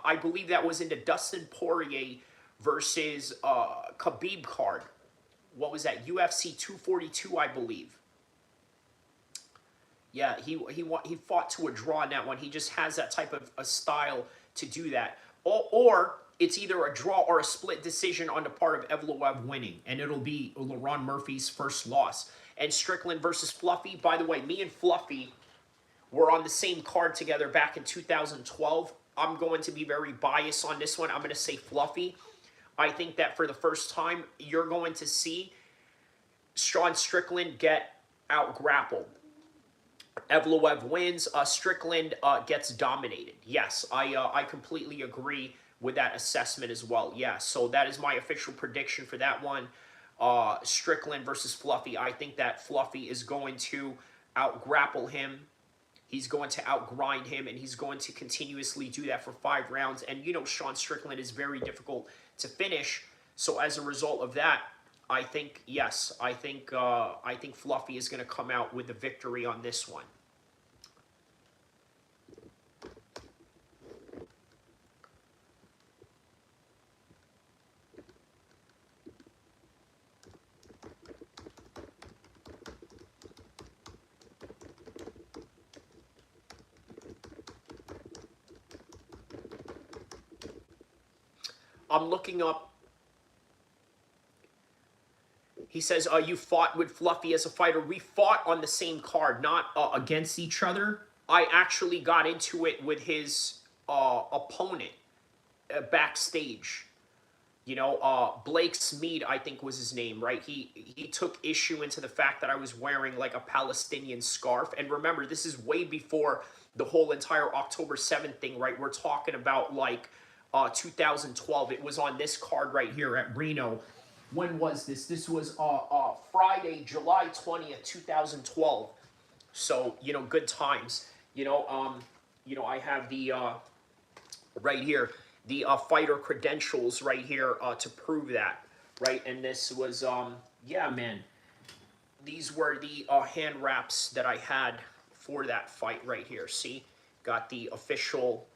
I believe that was in the Dustin Poirier versus Khabib card. What was that? UFC 242, I believe. Yeah, he fought to a draw in that one. He just has that type of a style to do that. Or it's either a draw or a split decision on the part of Evloev winning, and it'll be Laron Murphy's first loss. And Strickland versus Fluffy. By the way, me and Fluffy were on the same card together back in 2012. I'm going to be very biased on this one. I'm going to say Fluffy. I think that for the first time, you're going to see Sean Strickland get out-grappled. Evloev wins. Strickland gets dominated. Yes, I completely agree with that assessment as well. Yeah, so that is my official prediction for that one. Strickland versus Fluffy. I think that Fluffy is going to out-grapple him. He's going to outgrind him, and he's going to continuously do that for 5 rounds. And, you know, Sean Strickland is very difficult to finish. So as a result of that, I think, yes, I think Fluffy is going to come out with the victory on this one. I'm looking up. He says, you fought with Fluffy as a fighter. We fought on the same card, not against each other. I actually got into it with his opponent backstage. You know, Blake Smead, I think was his name, right? He took issue into the fact that I was wearing like a Palestinian scarf. And remember, this is way before the whole entire October 7th thing, right? We're talking about like 2012. It was on this card right here at Reno. When was this? This was Friday, July 20th, 2012. So, you know, good times. You know, I have the right here, the fighter credentials right here to prove that, right? And this was yeah, man. These were the hand wraps that I had for that fight right here. See? Got the official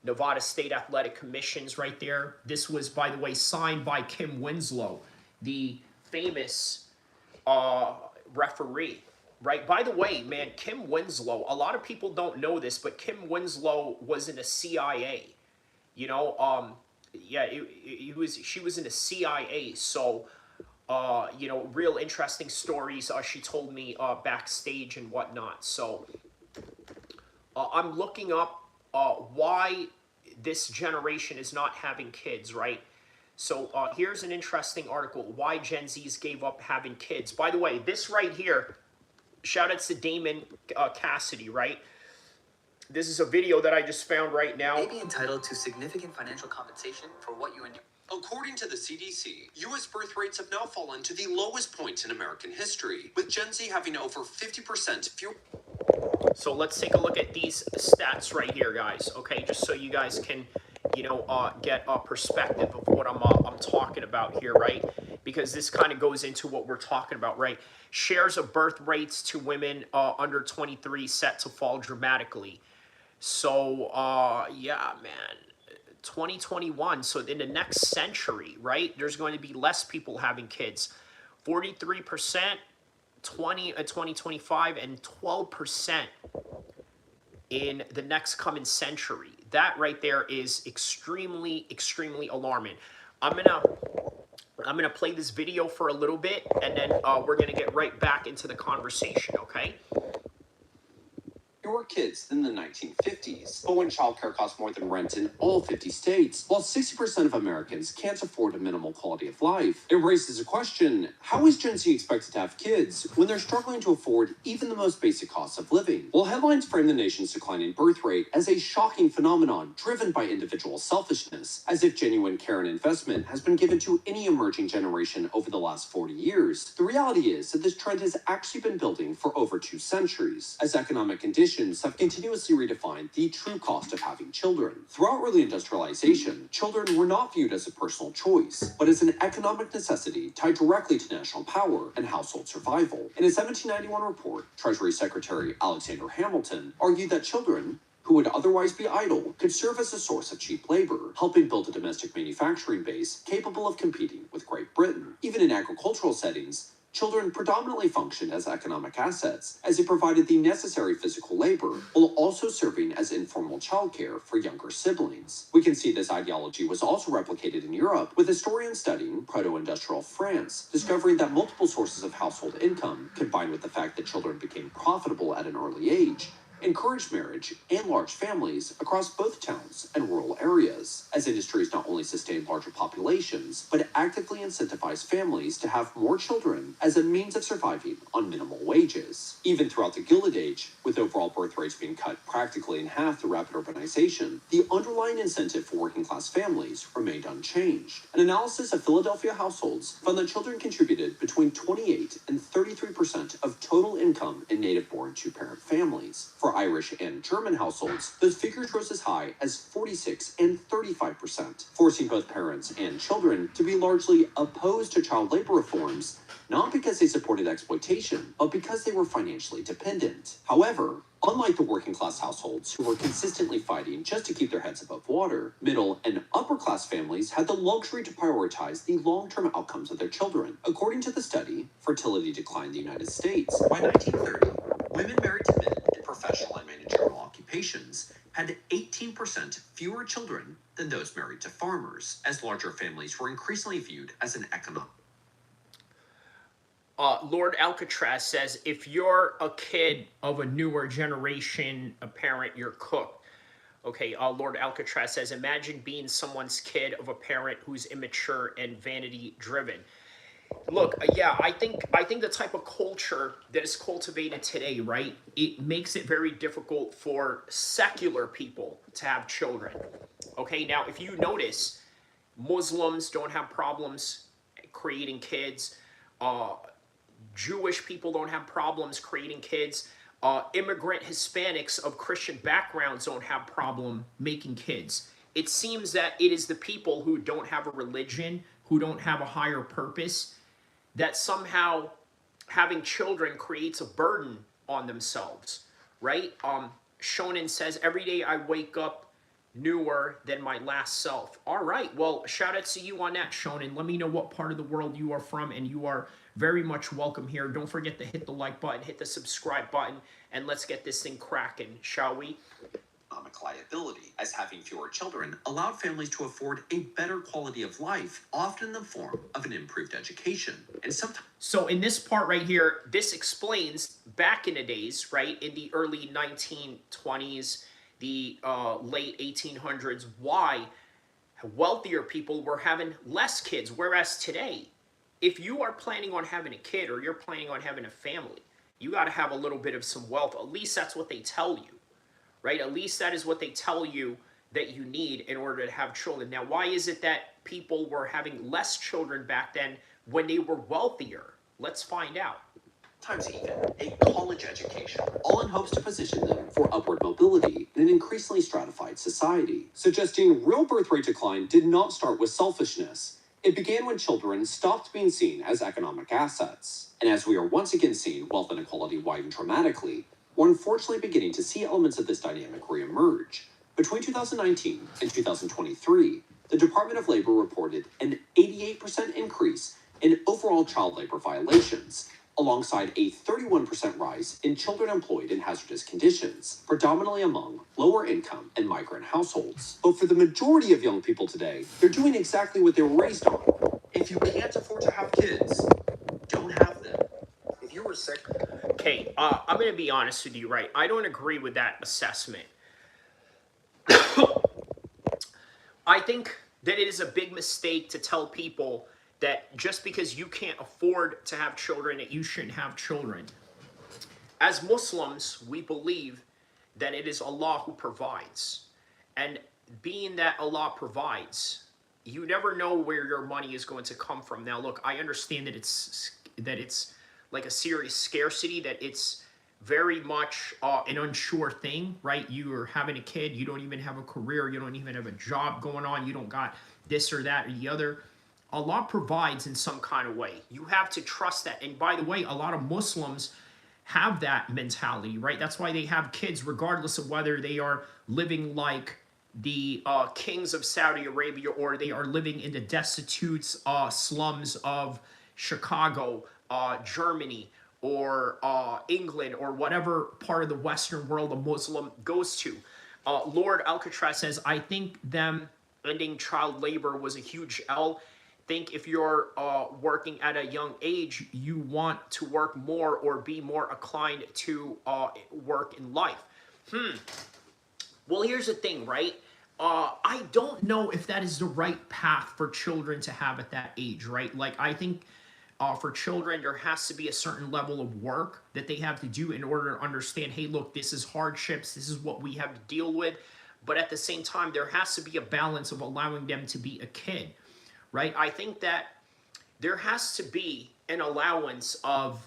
Nevada State Athletic Commissions right there. This was, by the way, signed by Kim Winslow, the famous referee, right? By the way, man, Kim Winslow, a lot of people don't know this, but Kim Winslow was in the CIA. You know, yeah, she was in the CIA, so, you know, real interesting stories she told me backstage and whatnot. So, I'm looking up why this generation is not having kids, right? So here's an interesting article, why Gen Zs gave up having kids. By the way, this right here, shout out to Damon Cassidy, right? This is a video that I just found right now. May be entitled to significant financial compensation for what you endure. According to the CDC, U.S. birth rates have now fallen to the lowest point in American history, with Gen Z having over 50% fewer. So let's take a look at these stats right here, guys. Okay, just so you guys can, you know, get a perspective of what I'm talking about here, right? Because this kind of goes into what we're talking about, right? Shares of birth rates to women under 23 set to fall dramatically. So, yeah, man, 2021. So in the next century, right? There's going to be less people having kids. 43%. 2025 and 12% in the next coming century. That right there is extremely alarming. I'm gonna play this video for a little bit, and then we're gonna get right back into the conversation. Okay. fewer kids than the 1950s. But when childcare costs more than rent in all 50 states, while 60% of Americans can't afford a minimal quality of life, it raises a question: how is Gen Z expected to have kids when they're struggling to afford even the most basic costs of living? Well, headlines frame the nation's declining birth rate as a shocking phenomenon driven by individual selfishness, as if genuine care and investment has been given to any emerging generation over the last 40 years. The reality is that this trend has actually been building for over 2 centuries, as economic conditions have continuously redefined the true cost of having children. Throughout early industrialization, children were not viewed as a personal choice, but as an economic necessity tied directly to national power and household survival. In a 1791 report, Treasury Secretary Alexander Hamilton argued that children who would otherwise be idle could serve as a source of cheap labor, helping build a domestic manufacturing base capable of competing with Great Britain. Even in agricultural settings, children predominantly functioned as economic assets, as they provided the necessary physical labor while also serving as informal childcare for younger siblings. We can see this ideology was also replicated in Europe, with historians studying proto-industrial France discovering that multiple sources of household income, combined with the fact that children became profitable at an early age, encouraged marriage and large families across both towns and rural areas, as industries not only sustained larger populations, but actively incentivized families to have more children as a means of surviving on minimal wages. Even throughout the Gilded Age, with overall birth rates being cut practically in half through rapid urbanization, the underlying incentive for working-class families remained unchanged. An analysis of Philadelphia households found that children contributed between 28 and 33% of total income in native-born two-parent families. For Irish and German households, those figures rose as high as 46 and 35%, forcing both parents and children to be largely opposed to child labor reforms, not because they supported exploitation, but because they were financially dependent. However, unlike the working-class households who were consistently fighting just to keep their heads above water, middle and upper-class families had the luxury to prioritize the long-term outcomes of their children. According to the study, Fertility Decline in the United States, by 1930, women married to men in professional and managerial occupations had 18% fewer children than those married to farmers, as larger families were increasingly viewed as an economic. Lord Alcatraz says, if you're a kid of a newer generation, a parent, you're cooked. Okay, Lord Alcatraz says, imagine being someone's kid of a parent who's immature and vanity-driven. Look, yeah, I think the type of culture that is cultivated today, right, it makes it very difficult for secular people to have children. Okay, now, if you notice, Muslims don't have problems creating kids. Jewish people don't have problems creating kids. Immigrant Hispanics of Christian backgrounds don't have problem making kids. It seems that it is the people who don't have a religion, who don't have a higher purpose, that somehow having children creates a burden on themselves, right? Shonen says, every day I wake up newer than my last self. All right, well, shout out to you on that, Shonen. Let me know what part of the world you are from, and you are very much welcome here. Don't forget to hit the like button, hit the subscribe button, and let's get this thing cracking, shall we? Economic liability, as having fewer children allowed families to afford a better quality of life, often in the form of an improved education. And sometimes. So in this part right here, this explains back in the days, right, in the early 1920s, the late 1800s, why wealthier people were having less kids, whereas today, if you are planning on having a kid or you're planning on having a family, you got to have a little bit of some wealth. At least that's what they tell you, right? At least that is what they tell you that you need in order to have children. Now, why is it that people were having less children back then when they were wealthier? Let's find out. Sometimes even a college education, all in hopes to position them for upward mobility in an increasingly stratified society, suggesting real birth rate decline did not start with selfishness. It began when children stopped being seen as economic assets. And as we are once again seeing wealth inequality widen dramatically, we're unfortunately beginning to see elements of this dynamic reemerge. Between 2019 and 2023, the Department of Labor reported an 88% increase in overall child labor violations, alongside a 31% rise in children employed in hazardous conditions, predominantly among lower income and migrant households. But for the majority of young people today, they're doing exactly what they were raised on. If you can't afford to have kids, don't have them. If you were sick, Okay, I'm going to be honest with you, right? I don't agree with that assessment. I think that it is a big mistake to tell people that just because you can't afford to have children, that you shouldn't have children. As Muslims, we believe that it is Allah who provides. And being that Allah provides, you never know where your money is going to come from. Now, look, I understand that it's like a serious scarcity, that it's very much an unsure thing, right? You are having a kid, you don't even have a career, you don't even have a job going on, you don't got this or that or the other. Allah provides in some kind of way. You have to trust that. And by the way, a lot of Muslims have that mentality, right? That's why they have kids, regardless of whether they are living like the kings of Saudi Arabia or they are living in the destitute slums of Chicago, Germany, or England, or whatever part of the Western world a Muslim goes to. Lord El-Kheer says, I think them ending child labor was a huge L. Think if you're working at a young age, you want to work more or be more inclined to work in life. Well, here's the thing, right? I don't know if that is the right path for children to have at that age, right? Like, I think for children, there has to be a certain level of work that they have to do in order to understand, hey, look, this is hardships, this is what we have to deal with. But at the same time, there has to be a balance of allowing them to be a kid, right? I think that there has to be an allowance of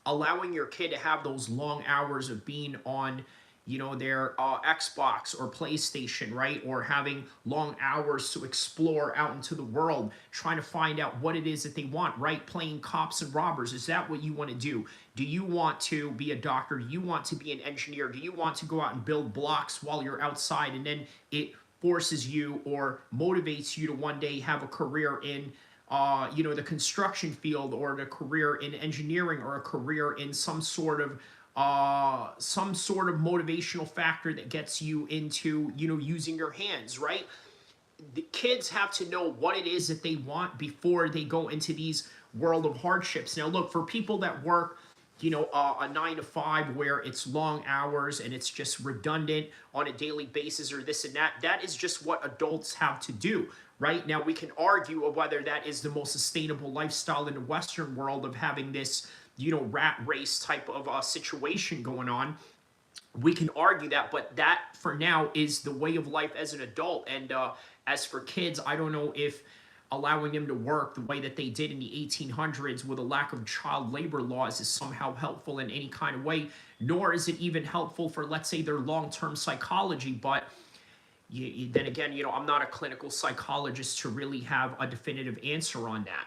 allowing your kid to have those long hours of being on, you know, their Xbox or PlayStation, right? Or having long hours to explore out into the world, trying to find out what it is that they want, right? Playing cops and robbers. Is that what you want to do? Do you want to be a doctor? Do you want to be an engineer? Do you want to go out and build blocks while you're outside, and then it forces you or motivates you to one day have a career in you know, the construction field, or the career in engineering, or a career in some sort of motivational factor that gets you into, you know, using your hands, right? The kids have to know what it is that they want before they go into these world of hardships. Now, look, for people that work, you know, a 9 to 5 where it's long hours and it's just redundant on a daily basis, or this and that, that is just what adults have to do, right? Now, we can argue of whether that is the most sustainable lifestyle in the Western world, of having this, you know, rat race type of situation going on. We can argue that, but that for now is the way of life as an adult. And as for kids, I don't know if allowing them to work the way that they did in the 1800s with a lack of child labor laws is somehow helpful in any kind of way, nor is it even helpful for, let's say, their long-term psychology. But then again, you know, I'm not a clinical psychologist to really have a definitive answer on that.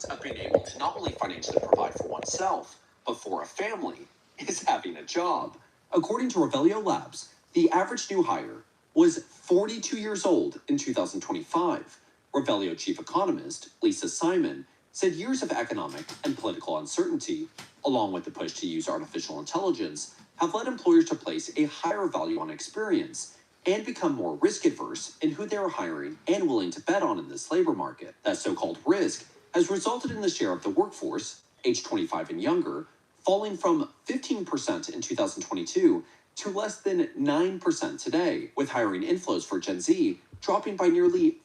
Of being able to not only financially provide for oneself, but for a family, is having a job. According to Revelio Labs, the average new hire was 42 years old in 2025. Revelio chief economist Lisa Simon said years of economic and political uncertainty, along with the push to use artificial intelligence, have led employers to place a higher value on experience and become more risk-averse in who they are hiring and willing to bet on in this labor market. That so-called risk has resulted in the share of the workforce, age 25 and younger, falling from 15% in 2022 to less than 9% today, with hiring inflows for Gen Z dropping by nearly...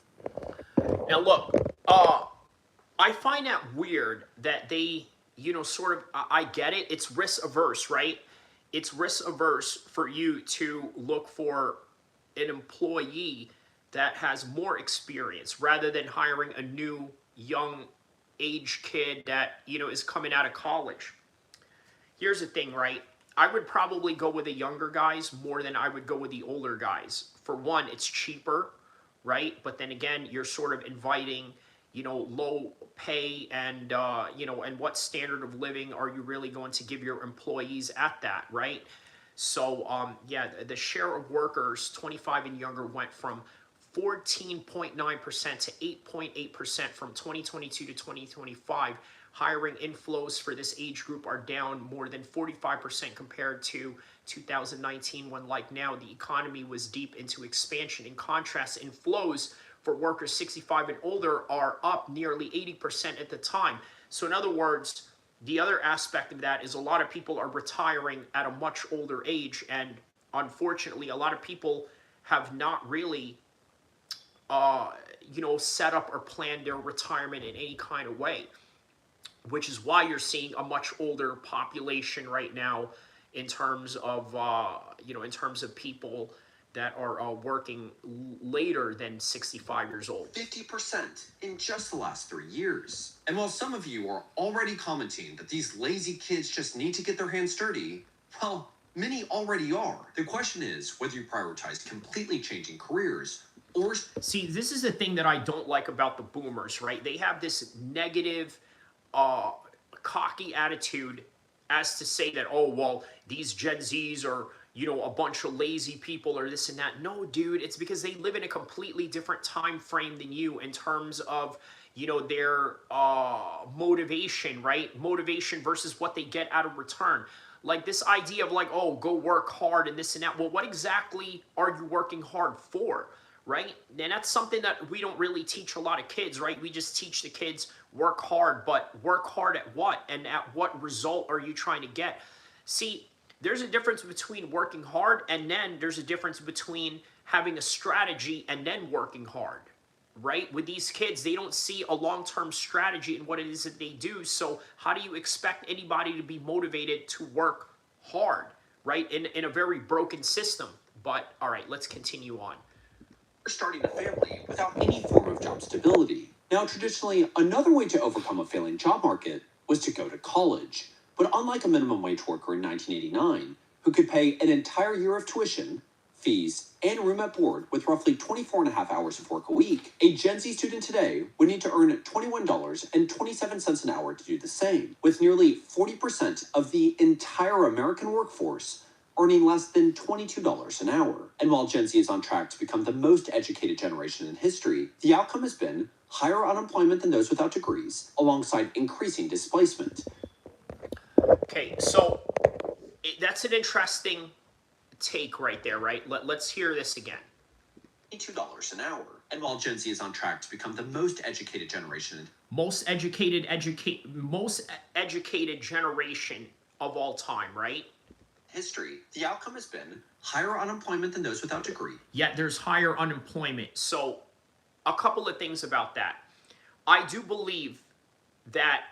Now look, I find that weird that they, you know, sort of, I get it, it's risk averse, right? It's risk averse for you to look for an employee that has more experience rather than hiring a new young age kid that, you know, is coming out of college. Here's the thing, right? I would probably go with the younger guys more than I would go with the older guys. For one, it's cheaper, right? But then again, you're sort of inviting, you know, low pay and, you know, and what standard of living are you really going to give your employees at that, right? So, yeah, the share of workers 25 and younger went from 14.9% to 8.8% from 2022 to 2025. Hiring inflows for this age group are down more than 45% compared to 2019, when, like now, the economy was deep into expansion. In contrast, inflows for workers 65 and older are up nearly 80% at the time. So in other words, the other aspect of that is a lot of people are retiring at a much older age, and unfortunately, a lot of people have not really, set up or planned their retirement in any kind of way, which is why you're seeing a much older population right now in terms of, in terms of people that are working later than 65 years old. 50% in just the last 3 years. And while some of you are already commenting that these lazy kids just need to get their hands dirty, well, many already are. The question is whether you prioritize completely changing careers or... See, this is the thing that I don't like about the boomers, right? They have this negative, cocky attitude as to say that, oh, well, these Gen Zs are, a bunch of lazy people or this and that. No, dude, it's because they live in a completely different time frame than you in terms of, their motivation, right? Motivation versus what they get out of return. Like this idea of like, oh, go work hard and this and that. Well, what exactly are you working hard for? Right? And that's something that we don't really teach a lot of kids, right? We just teach the kids work hard, but work hard at what? And at what result are you trying to get? See, there's a difference between working hard and then there's a difference between having a strategy and then working hard, right? With these kids, they don't see a long-term strategy in what it is that they do. So how do you expect anybody to be motivated to work hard, right? In a very broken system. But all right, let's continue on. Starting a family without any form of job stability. Now, traditionally, another way to overcome a failing job market was to go to college. But unlike a minimum wage worker in 1989, who could pay an entire year of tuition, fees, and room at board with roughly 24 and a half hours of work a week, a Gen Z student today would need to earn $21.27 an hour to do the same, with nearly 40% of the entire American workforce earning less than $22 an hour. And while Gen Z is on track to become the most educated generation in history, the outcome has been higher unemployment than those without degrees, alongside increasing displacement. Okay, so that's an interesting take right there, right? Let's hear this again. $22 an hour. And while Gen Z is on track to become the most educated generation, most educated generation of all time, right? History, the outcome has been higher unemployment than those without degree. Yet there's higher unemployment. So a couple of things about that. I do believe that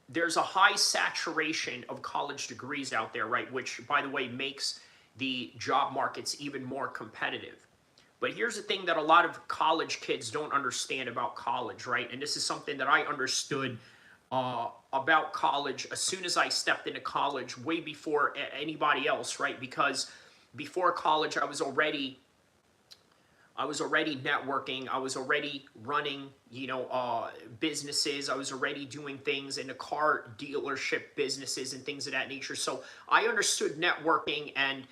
there's a high saturation of college degrees out there, right? Which, by the way, makes the job markets even more competitive. But here's the thing that a lot of college kids don't understand about college, right? And this is something that I understood about college as soon as I stepped into college, way before anybody else, right? Because before college, I was already networking. I was already running, businesses. I was already doing things in the car dealership businesses and things of that nature. So I understood networking and,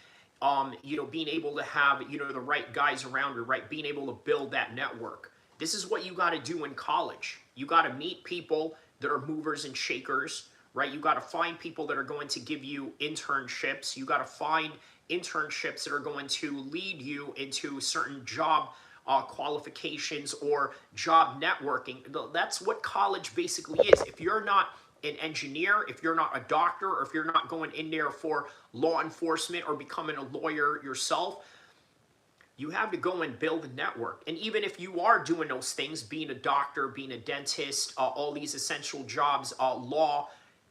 being able to have, the right guys around you, right? Being able to build that network. This is what you got to do in college. You got to meet people that are movers and shakers, right? You got to find people that are going to give you internships. You got to find internships that are going to lead you into certain job qualifications or job networking. That's what college basically is. If you're not an engineer, if you're not a doctor, or if you're not going in there for law enforcement or becoming a lawyer yourself, you have to go and build a network. And even if you are doing those things, being a doctor, being a dentist, all these essential jobs, law,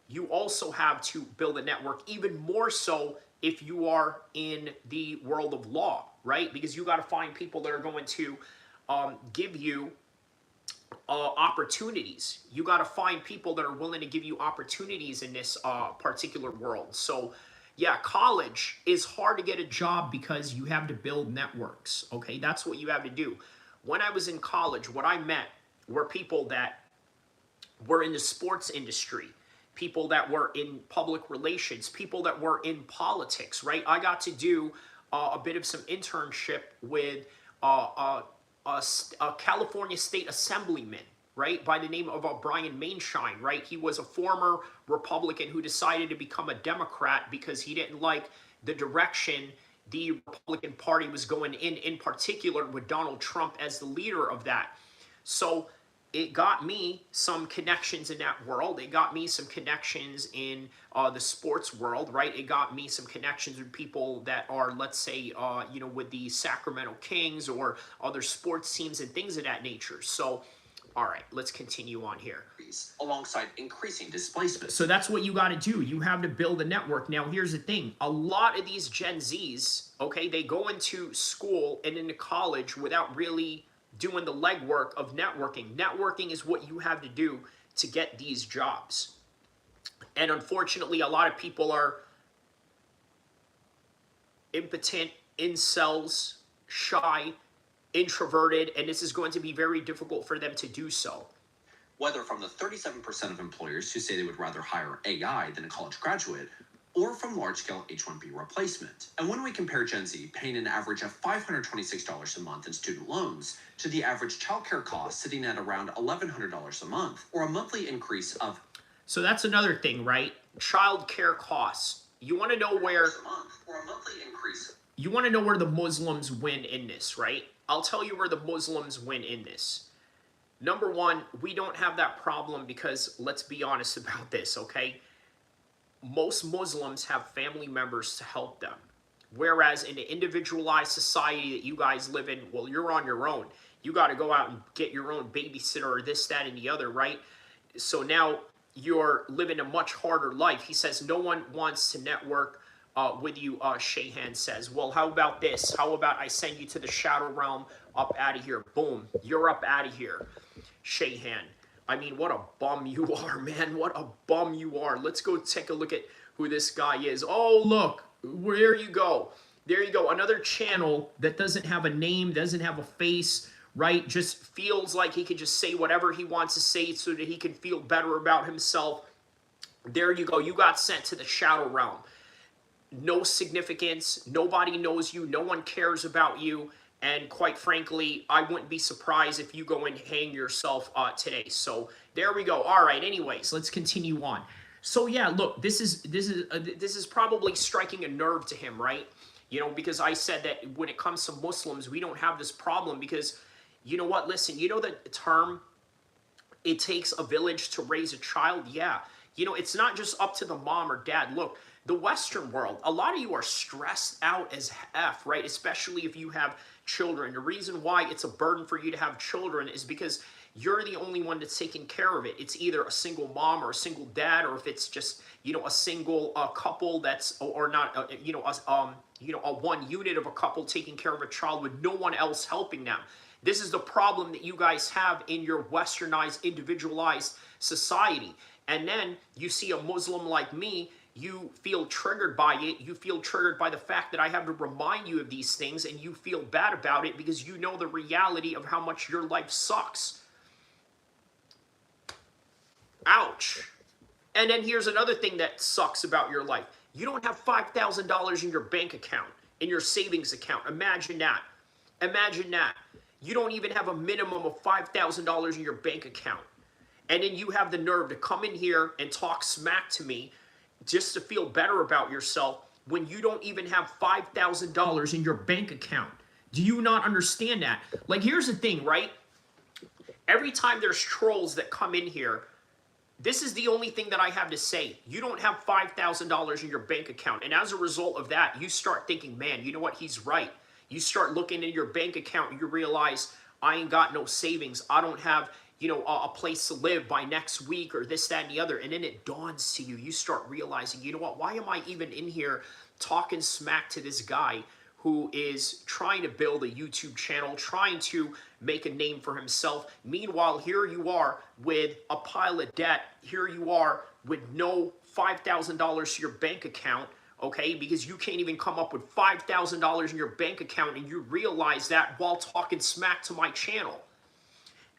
you also have to build a network, even more so if you are in the world of law, right? Because you got to find people that are going to give you opportunities. You got to find people that are willing to give you opportunities in this particular world. So yeah, college is hard to get a job because you have to build networks, okay? That's what you have to do. When I was in college, what I met were people that were in the sports industry, people that were in public relations, people that were in politics, right? I got to do a bit of some internship with a California state assemblyman, right, by the name of Brian Mainshine, right? He was a former Republican who decided to become a Democrat because he didn't like the direction the Republican Party was going in particular with Donald Trump as the leader of that. So it got me some connections in that world. It got me some connections in the sports world, right? It got me some connections with people that are, let's say, you know, with the Sacramento Kings or other sports teams and things of that nature. So, all right, let's continue on here. Alongside increasing displacement. So that's what you got to do. You have to build a network. Now, here's the thing. A lot of these Gen Zs, okay, they go into school and into college without really doing the legwork of networking. Networking is what you have to do to get these jobs. And unfortunately, a lot of people are impotent, incels, shy, introverted, and this is going to be very difficult for them to do so. Whether from the 37% of employers who say they would rather hire AI than a college graduate, or from large-scale H-1B replacement. And when we compare Gen Z paying an average of $526 a month in student loans to the average childcare cost sitting at around $1,100 a month, or a monthly increase of... So that's another thing, right? Childcare costs. You want to know where... a month, or a monthly increase. You want to know where the Muslims win in this, right? I'll tell you where the Muslims win in this. Number one, we don't have that problem because, let's be honest about this, okay? Most Muslims have family members to help them. Whereas in an individualized society that you guys live in, well, you're on your own. You got to go out and get your own babysitter or this, that, and the other, right? So now you're living a much harder life. He says no one wants to network with you, Shahan says. Well, how about this? How about I send you to the shadow realm, up out of here? Boom, you're up out of here, Shahan. I mean, what a bum you are, man. What a bum you are. Let's go take a look at who this guy is. Oh, look, there you go. There you go. Another channel that doesn't have a name, doesn't have a face, right? Just feels like he can just say whatever he wants to say so that he can feel better about himself. There you go. You got sent to the shadow realm. No significance. Nobody knows you. No one cares about you. And quite frankly, I wouldn't be surprised if you go and hang yourself today. So there we go. All right. Anyways, let's continue on. So yeah, look, this is probably striking a nerve to him, right? You know, because I said that when it comes to Muslims, we don't have this problem because, you know what? Listen, you know the term, it takes a village to raise a child. Yeah. You know, it's not just up to the mom or dad. Look, the Western world, a lot of you are stressed out as F, right? Especially if you have children. The reason why it's a burden for you to have children is because you're the only one that's taking care of it. It's either a single mom or a single dad, or if it's just, you know, a single couple that's, or not, you know, a one unit of a couple taking care of a child with no one else helping them. This is the problem that you guys have in your westernized, individualized society. And then you see a Muslim like me, you feel triggered by it. You feel triggered by the fact that I have to remind you of these things, and you feel bad about it because you know the reality of how much your life sucks. Ouch. And then here's another thing that sucks about your life. You don't have $5,000 in your bank account, in your savings account. Imagine that. Imagine that. You don't even have a minimum of $5,000 in your bank account. And then you have the nerve to come in here and talk smack to me just to feel better about yourself when you don't even have $5,000 in your bank account. Do you not understand that? Like, here's the thing, right? Every time there's trolls that come in here, this is the only thing that I have to say. You don't have $5,000 in your bank account. And as a result of that, you start thinking, man, you know what? He's right. You start looking in your bank account and you realize, I ain't got no savings. I don't have, you know, a place to live by next week or this, that, and the other. And then it dawns to you. You start realizing, you know what? Why am I even in here talking smack to this guy who is trying to build a YouTube channel, trying to make a name for himself? Meanwhile, here you are with a pile of debt. Here you are with no $5,000 to your bank account, okay? Because you can't even come up with $5,000 in your bank account, and you realize that while talking smack to my channel.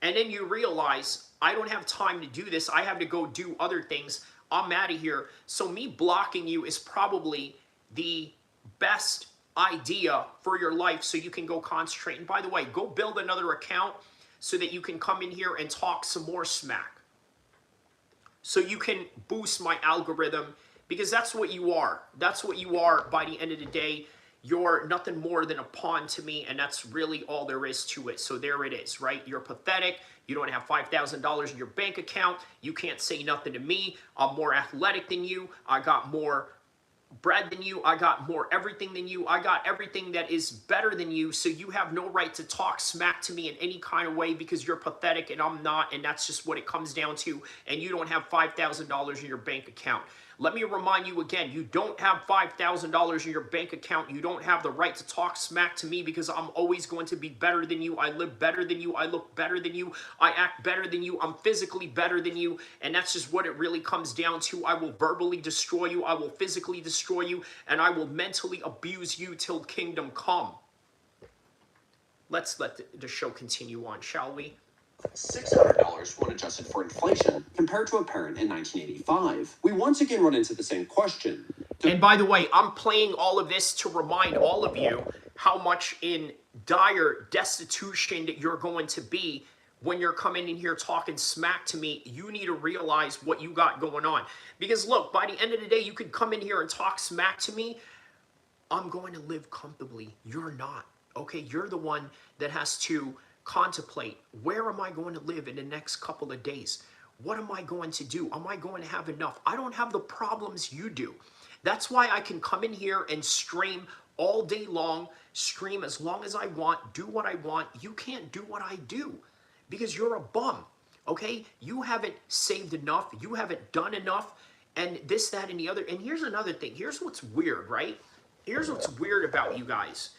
And then you realize, I don't have time to do this. I have to go do other things. I'm out of here. So me blocking you is probably the best idea for your life so you can go concentrate. And by the way, go build another account so that you can come in here and talk some more smack. So you can boost my algorithm, because that's what you are. That's what you are by the end of the day. You're nothing more than a pawn to me, and that's really all there is to it. So there it is, right? You're pathetic. You don't have $5,000 in your bank account. You can't say nothing to me. I'm more athletic than you. I got more bread than you. I got more everything than you. I got everything that is better than you. So you have no right to talk smack to me in any kind of way because you're pathetic and I'm not. And that's just what it comes down to. And you don't have $5,000 in your bank account. Let me remind you again, you don't have $5,000 in your bank account. You don't have the right to talk smack to me because I'm always going to be better than you. I live better than you. I look better than you. I act better than you. I'm physically better than you. And that's just what it really comes down to. I will verbally destroy you. I will physically destroy you. And I will mentally abuse you till kingdom come. Let's let the show continue on, shall we? $600 when adjusted for inflation compared to a parent in 1985. We once again run into the same question. And by the way, I'm playing all of this to remind all of you how much in dire destitution that you're going to be when you're coming in here talking smack to me. You need to realize what you got going on. Because look, by the end of the day, you could come in here and talk smack to me. I'm going to live comfortably. You're not. Okay, you're the one that has to contemplate, where am I going to live in the next couple of days? What am I going to do? Am I going to have enough? I don't have the problems you do. That's why I can come in here and stream all day long, stream as long as I want, do what I want. You can't do what I do because you're a bum, okay? You haven't saved enough. You haven't done enough and this, that, and the other. And here's another thing. Here's what's weird, right? Here's what's weird about you guys.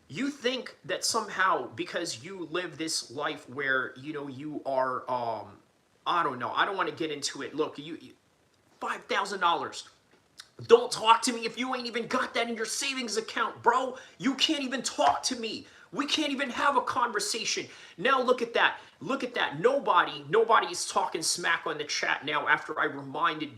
You think that somehow because you live this life where, you know, you are, I don't know. I don't want to get into it. Look, you $5,000. Don't talk to me if you ain't even got that in your savings account, bro. You can't even talk to me. We can't even have a conversation. Now look at that. Look at that. Nobody is talking smack on the chat now after I reminded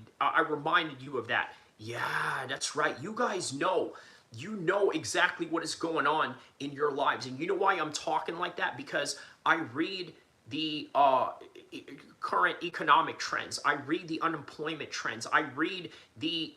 you of that. Yeah, that's right. You guys know. You know exactly what is going on in your lives. And you know why I'm talking like that? Because I read the current economic trends. I read the unemployment trends. I read the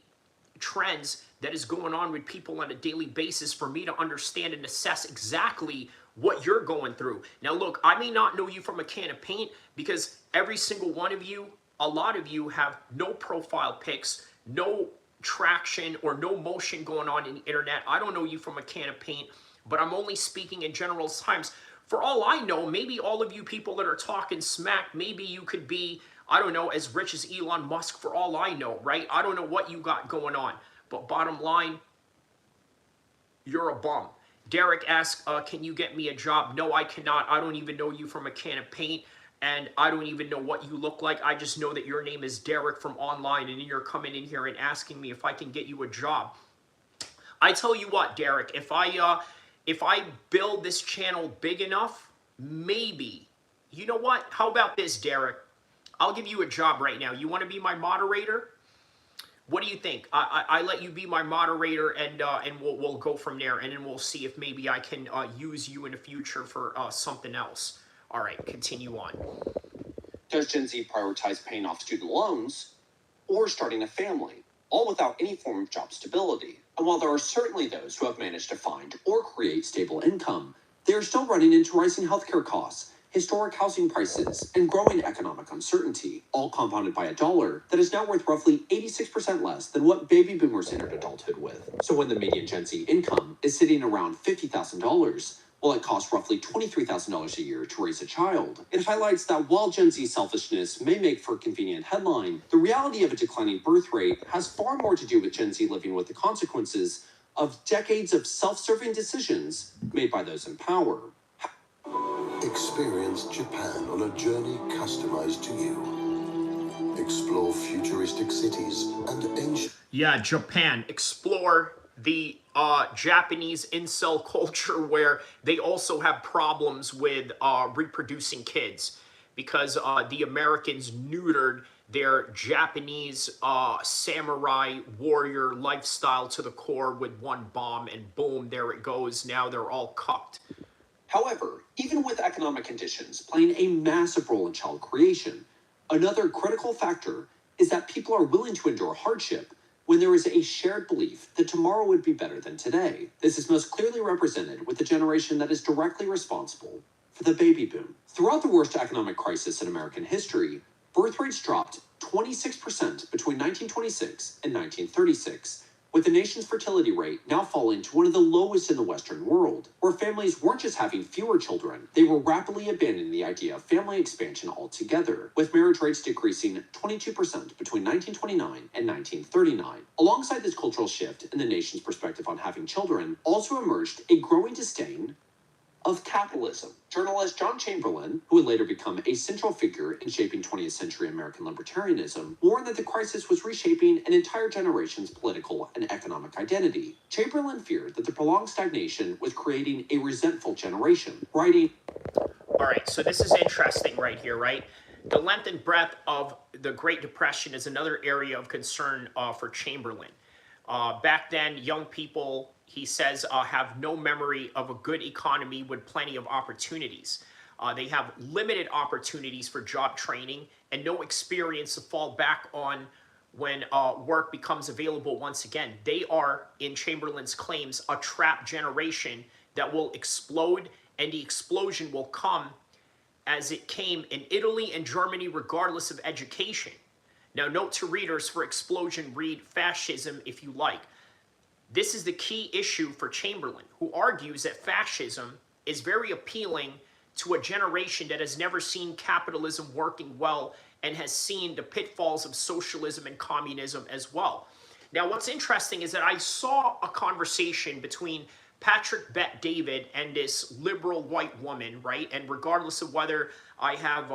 trends that is going on with people on a daily basis for me to understand and assess exactly what you're going through. Now, look, I may not know you from a can of paint because every single one of you, a lot of you have no profile pics, no traction or no motion going on in the internet. I don't know you from a can of paint, but I'm only speaking in general times. For all I know, maybe all of you people that are talking smack, maybe you could be, I don't know, as rich as Elon Musk for all I know, right? I don't know what you got going on, but bottom line, you're a bum. Derek asks, can you get me a job? No, I cannot. I don't even know you from a can of paint. And I don't even know what you look like. I just know that your name is Derek from online and you're coming in here and asking me if I can get you a job. I tell you what, Derek, if I build this channel big enough, maybe. You know what? How about this, Derek? I'll give you a job right now. You want to be my moderator? What do you think? I let you be my moderator and we'll go from there and then we'll see if maybe I can use you in the future for something else. All right, continue on. Does Gen Z prioritize paying off student loans or starting a family, all without any form of job stability? And while there are certainly those who have managed to find or create stable income, they are still running into rising healthcare costs, historic housing prices, and growing economic uncertainty, all compounded by a dollar that is now worth roughly 86% less than what baby boomers entered adulthood with. So when the median Gen Z income is sitting around $50,000, while it costs roughly $23,000 a year to raise a child, it highlights that while Gen Z selfishness may make for a convenient headline, the reality of a declining birth rate has far more to do with Gen Z living with the consequences of decades of self-serving decisions made by those in power. Experience Japan on a journey customized to you. Explore futuristic cities and ancient... Yeah, Japan. Explore the Japanese incel culture where they also have problems with reproducing kids because the Americans neutered their Japanese samurai warrior lifestyle to the core with one bomb and boom, there it goes. Now they're all cucked. However, even with economic conditions playing a massive role in child creation, another critical factor is that people are willing to endure hardship when there is a shared belief that tomorrow would be better than today. This is most clearly represented with the generation that is directly responsible for the baby boom. Throughout the worst economic crisis in American history, birth rates dropped 26% between 1926 and 1936, with the nation's fertility rate now falling to one of the lowest in the Western world, where families weren't just having fewer children, they were rapidly abandoning the idea of family expansion altogether, with marriage rates decreasing 22% between 1929 and 1939. Alongside this cultural shift in the nation's perspective on having children, also emerged a growing disdain of capitalism. Journalist John Chamberlain, who would later become a central figure in shaping 20th century American libertarianism, warned that the crisis was reshaping an entire generation's political and economic identity. Chamberlain feared that the prolonged stagnation was creating a resentful generation, writing, All right, so this is interesting right here, right? The length and breadth of the Great Depression is another area of concern for Chamberlain. Back then, young people, he says, have no memory of a good economy with plenty of opportunities. They have limited opportunities for job training and no experience to fall back on when work becomes available once again. They are, in Chamberlain's claims, a trapped generation that will explode, and the explosion will come as it came in Italy and Germany, regardless of education. Now, note to readers, for explosion, read fascism if you like. This is the key issue for Chamberlain, who argues that fascism is very appealing to a generation that has never seen capitalism working well and has seen the pitfalls of socialism and communism as well. Now, what's interesting is that I saw a conversation between Patrick Bet-David and this liberal white woman, right? And regardless of whether I have,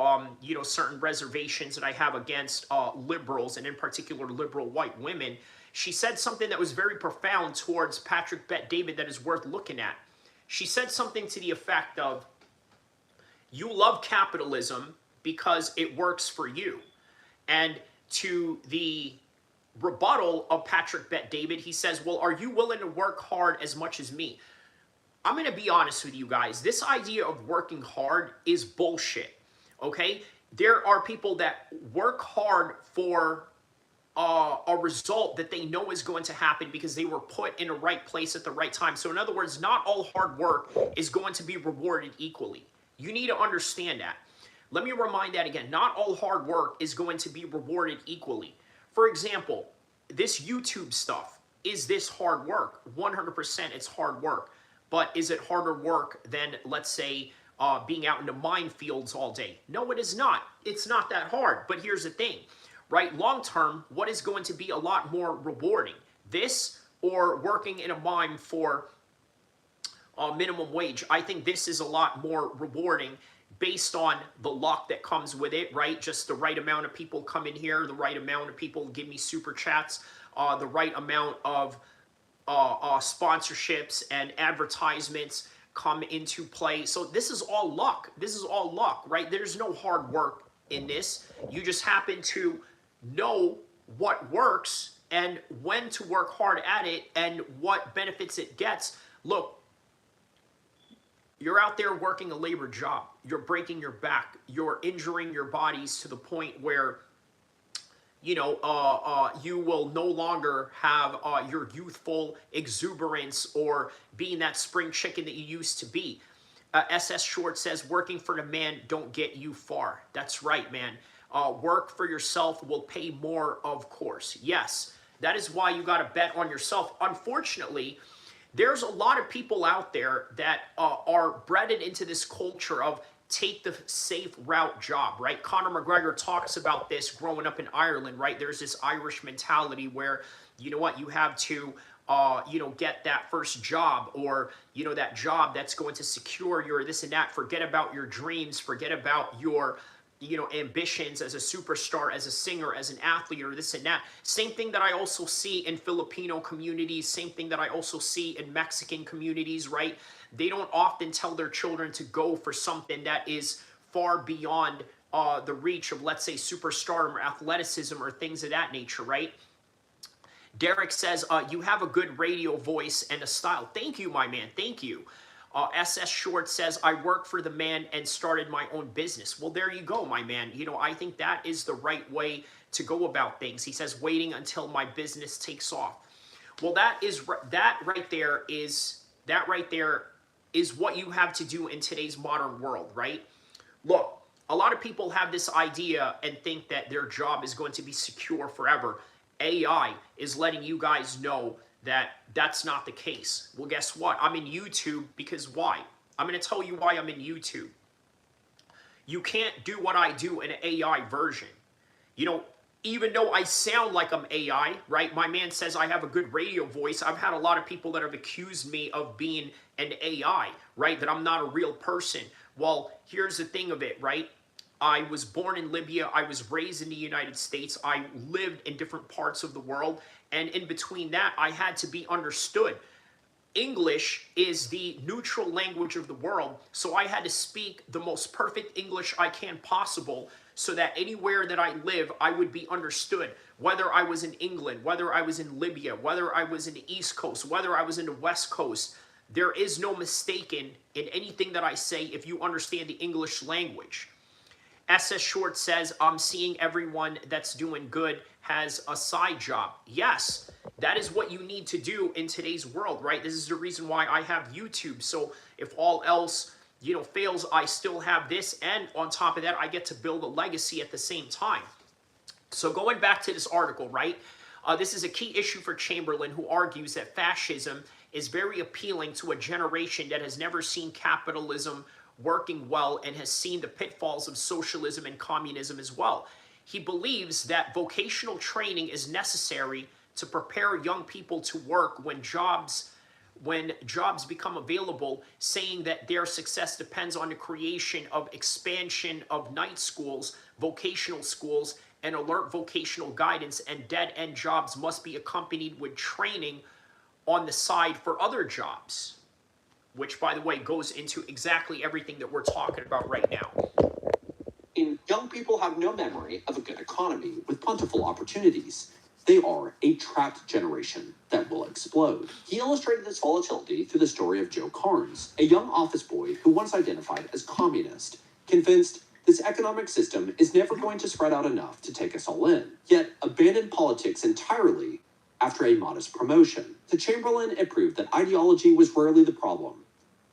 certain reservations that I have against liberals, and in particular liberal white women, she said something that was very profound towards Patrick Bet-David that is worth looking at. She said something to the effect of, you love capitalism because it works for you. And to the rebuttal of Patrick Bet-David, he says, well, are you willing to work hard as much as me? I'm going to be honest with you guys. This idea of working hard is bullshit, okay? There are people that work hard for a result that they know is going to happen because they were put in the right place at the right time. So in other words, not all hard work is going to be rewarded equally. You need to understand that. Let me remind that again. Not all hard work is going to be rewarded equally. For example, this YouTube stuff, is this hard work? 100% it's hard work. But is it harder work than, let's say, being out in the minefields all day? No, it is not. It's not that hard. But here's the thing, right? Long term, what is going to be a lot more rewarding? This or working in a mine for minimum wage? I think this is a lot more rewarding based on the luck that comes with it, right? Just the right amount of people come in here, the right amount of people give me super chats, the right amount of sponsorships and advertisements come into play. So this is all luck. This is all luck, right? There's no hard work in this. You just happen to know what works and when to work hard at it and what benefits it gets. Look, you're out there working a labor job. You're breaking your back. You're injuring your bodies to the point where, you will no longer have your youthful exuberance or being that spring chicken that you used to be. SS Short says, working for the man don't get you far. That's right, man. Work for yourself will pay more, of course. Yes, that is why you got to bet on yourself. Unfortunately, there's a lot of people out there that are bred into this culture of take the safe route job, right? Conor McGregor talks about this growing up in Ireland, right? There's this Irish mentality where, you know what, you have to, get that first job or, that job that's going to secure your this and that. Forget about your dreams. Forget about your, ambitions as a superstar, as a singer, as an athlete, or this and that. Same thing that I also see in Filipino communities. Same thing that I also see in Mexican communities, right? They don't often tell their children to go for something that is far beyond the reach of, let's say, superstardom or athleticism or things of that nature, right? Derek says, you have a good radio voice and a style. Thank you, my man. Thank you. SS Short says, I work for the man and started my own business. Well, there you go, my man. You know, I think that is the right way to go about things. He says, waiting until my business takes off. Well, that right there is what you have to do in today's modern world, right? Look, a lot of people have this idea and think that their job is going to be secure forever. AI is letting you guys know that that's not the case. Well, guess what? I'm in YouTube because why? I'm going to tell you why I'm in YouTube. You can't do what I do in an AI version. You know, even though I sound like I'm AI, right? My man says I have a good radio voice. I've had a lot of people that have accused me of being an AI, right? That I'm not a real person. Well, here's the thing of it, right? I was born in Libya. I was raised in the United States. I lived in different parts of the world. And in between that, I had to be understood. English is the neutral language of the world. So I had to speak the most perfect English I can possible so that anywhere that I live, I would be understood. Whether I was in England, whether I was in Libya, whether I was in the East Coast, whether I was in the West Coast, there is no mistaking in anything that I say if you understand the English language. SS Short says, I'm seeing everyone that's doing good has a side job. Yes, that is what you need to do in today's world, right? This is the reason why I have YouTube. So if all else, you know, fails, I still have this. And on top of that, I get to build a legacy at the same time. So going back to this article, right? This is a key issue for Chamberlain, who argues that fascism is very appealing to a generation that has never seen capitalism working well and has seen the pitfalls of socialism and communism as well. He believes that vocational training is necessary to prepare young people to work when jobs become available, saying that their success depends on the creation of expansion of night schools, vocational schools, and alert vocational guidance, and dead-end jobs must be accompanied with training on the side for other jobs. Which, by the way, goes into exactly everything that we're talking about right now. Young people have no memory of a good economy with plentiful opportunities. They are a trapped generation that will explode. He illustrated this volatility through the story of Joe Carnes, a young office boy who once identified as communist, convinced this economic system is never going to spread out enough to take us all in, yet abandoned politics entirely after a modest promotion. To Chamberlain, it proved that ideology was rarely the problem.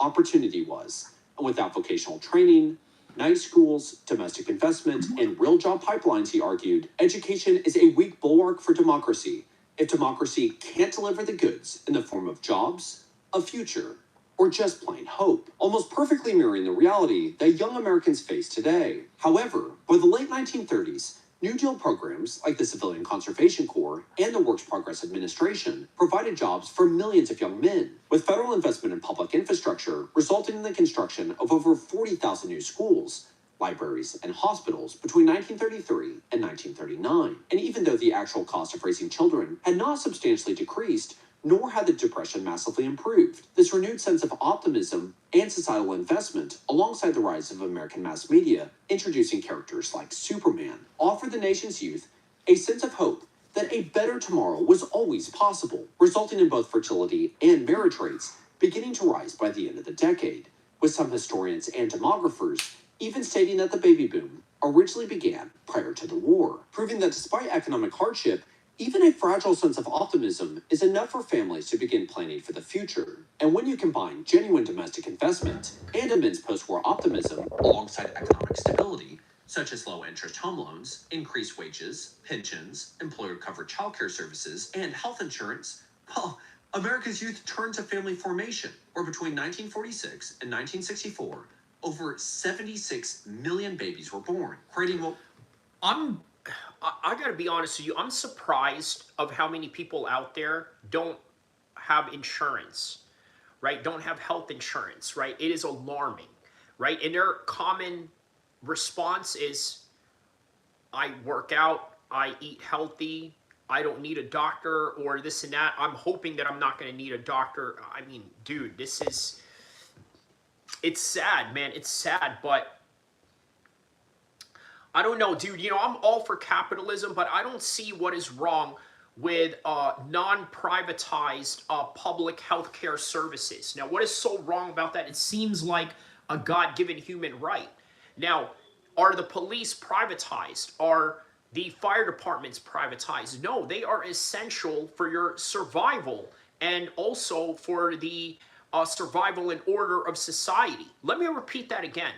Opportunity was. And without vocational training, night schools, domestic investment, and real job pipelines, he argued, education is a weak bulwark for democracy if democracy can't deliver the goods in the form of jobs, a future, or just plain hope, almost perfectly mirroring the reality that young Americans face today. However, by the late 1930s, New Deal programs like the Civilian Conservation Corps and the Works Progress Administration provided jobs for millions of young men, with federal investment in public infrastructure resulting in the construction of over 40,000 new schools, libraries, and hospitals between 1933 and 1939. And even though the actual cost of raising children had not substantially decreased, nor had the Depression massively improved, this renewed sense of optimism and societal investment, alongside the rise of American mass media, introducing characters like Superman, offered the nation's youth a sense of hope that a better tomorrow was always possible, resulting in both fertility and marriage rates beginning to rise by the end of the decade, with some historians and demographers even stating that the baby boom originally began prior to the war, proving that despite economic hardship, even a fragile sense of optimism is enough for families to begin planning for the future. And when you combine genuine domestic investment and immense post-war optimism alongside economic stability, such as low-interest home loans, increased wages, pensions, employer-covered childcare services, and health insurance, well, America's youth turned to family formation, where between 1946 and 1964, over 76 million babies were born, creating what... I gotta be honest with you, I'm surprised of how many people out there don't have insurance, right? Don't have health insurance, right? It is alarming, right? And their common response is, I work out, I eat healthy, I don't need a doctor, or this and that. I'm hoping that I'm not gonna need a doctor. I mean, dude, it's sad, man. It's sad, but I don't know, dude. You know, I'm all for capitalism, but I don't see what is wrong with non-privatized public healthcare services. Now, what is so wrong about that? It seems like a God-given human right. Now, are the police privatized? Are the fire departments privatized? No, they are essential for your survival and also for the survival and order of society. Let me repeat that again.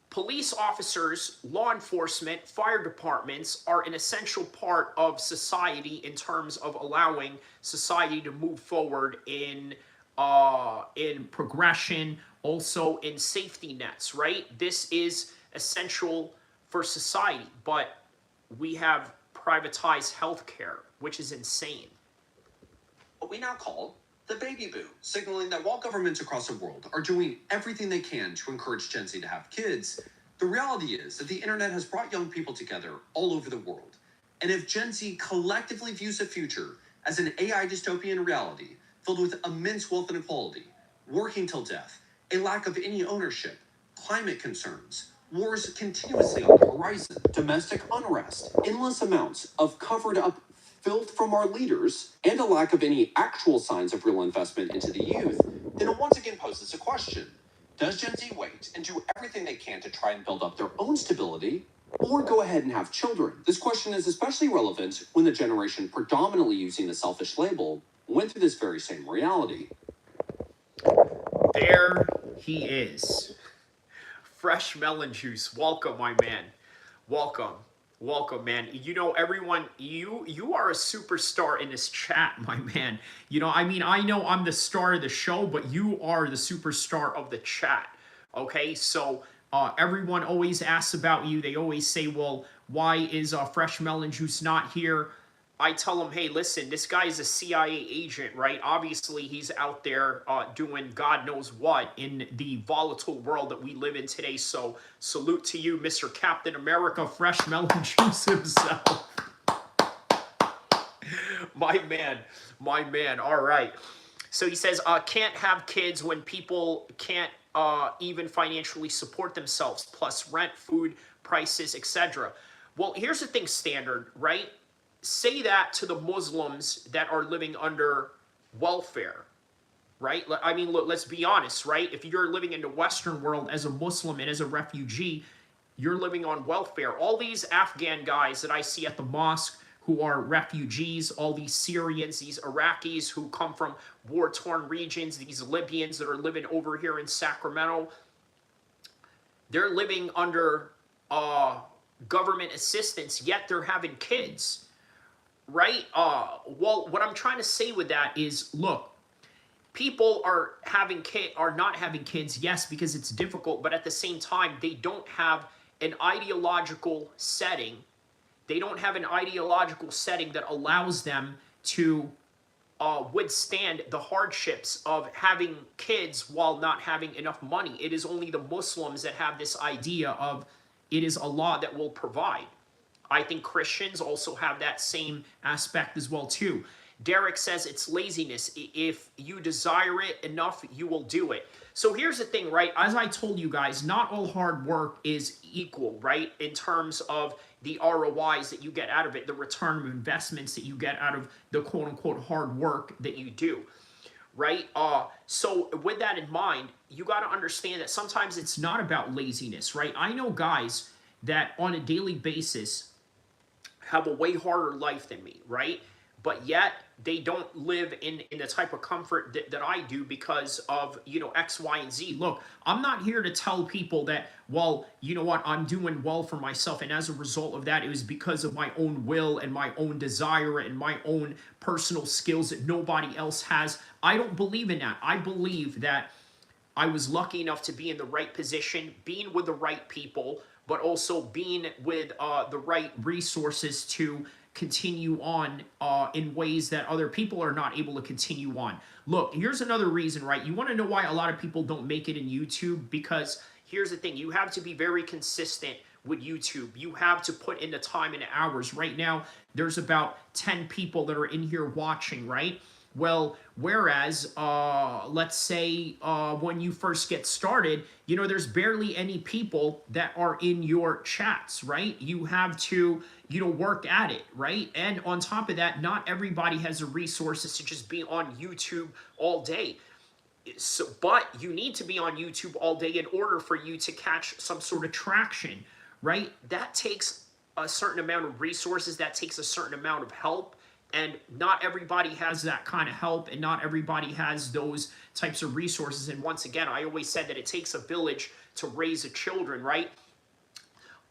Police officers, law enforcement, fire departments are an essential part of society in terms of allowing society to move forward in progression, also in safety nets, right? This is essential for society, but we have privatized healthcare, which is insane. What we now call the baby boom, signaling that while governments across the world are doing everything they can to encourage Gen Z to have kids, the reality is that the internet has brought young people together all over the world. And if Gen Z collectively views the future as an AI dystopian reality filled with immense wealth inequality, working till death, a lack of any ownership, climate concerns, wars continuously on the horizon, domestic unrest, endless amounts of covered up filth from our leaders, and a lack of any actual signs of real investment into the youth, then it once again poses a question. Does Gen Z wait and do everything they can to try and build up their own stability, or go ahead and have children? This question is especially relevant when the generation predominantly using the selfish label went through this very same reality. There he is. Fresh melon juice. Welcome, my man. Welcome. Welcome, man. You know, everyone, you are a superstar in this chat, my man. You know, I mean, I know I'm the star of the show, but you are the superstar of the chat. Okay, so everyone always asks about you. They always say, well, why is Fresh Melon Juice not here? I tell them, hey, listen, this guy is a CIA agent, right? Obviously, he's out there doing God knows what in the volatile world that we live in today. So salute to you, Mr. Captain America, Fresh Melon Juice himself. My man. All right. So he says, can't have kids when people can't even financially support themselves, plus rent, food, prices, etc. Well, here's the thing, Standard, right? Say that to the Muslims that are living under welfare, right? I mean, look, let's be honest, right? If you're living in the Western world as a Muslim and as a refugee, you're living on welfare. All these Afghan guys that I see at the mosque who are refugees, all these Syrians, these Iraqis who come from war-torn regions, these Libyans that are living over here in Sacramento, they're living under government assistance, yet they're having kids. Right? Well, what I'm trying to say with that is, look, people are not having kids, yes, because it's difficult, but at the same time, they don't have an ideological setting. They don't have an ideological setting that allows them to withstand the hardships of having kids while not having enough money. It is only the Muslims that have this idea of it is Allah that will provide. I think Christians also have that same aspect as well too. Derek says it's laziness. If you desire it enough, you will do it. So here's the thing, right? As I told you guys, not all hard work is equal, right? In terms of the ROIs that you get out of it, the return of investments that you get out of the quote-unquote hard work that you do, right? So with that in mind, you got to understand that sometimes it's not about laziness, right? I know guys that on a daily basis have a way harder life than me, right? But yet they don't live in the type of comfort that I do because of, you know, X, Y, and Z. Look, I'm not here to tell people that, well, you know what, I'm doing well for myself, and as a result of that, it was because of my own will and my own desire and my own personal skills that nobody else has. I don't believe in that. I believe that I was lucky enough to be in the right position, being with the right people, but also being with the right resources to continue on in ways that other people are not able to continue on. Look, here's another reason, right? You want to know why a lot of people don't make it in YouTube? Because here's the thing, you have to be very consistent with YouTube. You have to put in the time and hours. Right now, there's about 10 people that are in here watching, right? Well, whereas, let's say when you first get started, there's barely any people that are in your chats, right? You have to, work at it, right? And on top of that, not everybody has the resources to just be on YouTube all day. So, but you need to be on YouTube all day in order for you to catch some sort of traction, right? That takes a certain amount of resources, that takes a certain amount of help, and not everybody has that kind of help, and not everybody has those types of resources. And once again, I always said that it takes a village to raise a children, right?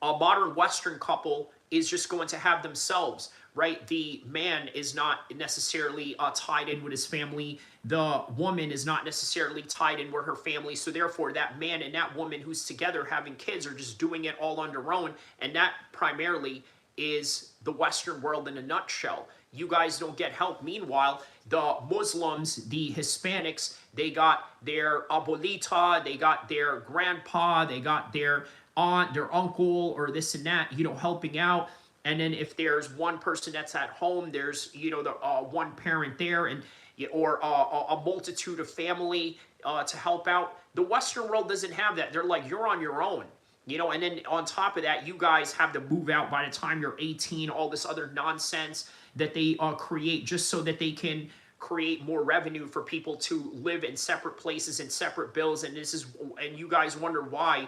A modern Western couple is just going to have themselves, right? The man is not necessarily tied in with his family. The woman is not necessarily tied in with her family. So therefore, that man and that woman who's together having kids are just doing it all on their own. And that primarily is the Western world in a nutshell. You guys don't get help. Meanwhile, the Muslims, the Hispanics, they got their abuelita, they got their grandpa, they got their aunt, their uncle, or this and that, helping out. And then if there's one person that's at home, there's, the one parent there, and or a multitude of family to help out. The Western world doesn't have that. They're like, you're on your own. And then on top of that, you guys have to move out by the time you're 18, all this other nonsense that they create just so that they can create more revenue for people to live in separate places and separate bills. And you guys wonder why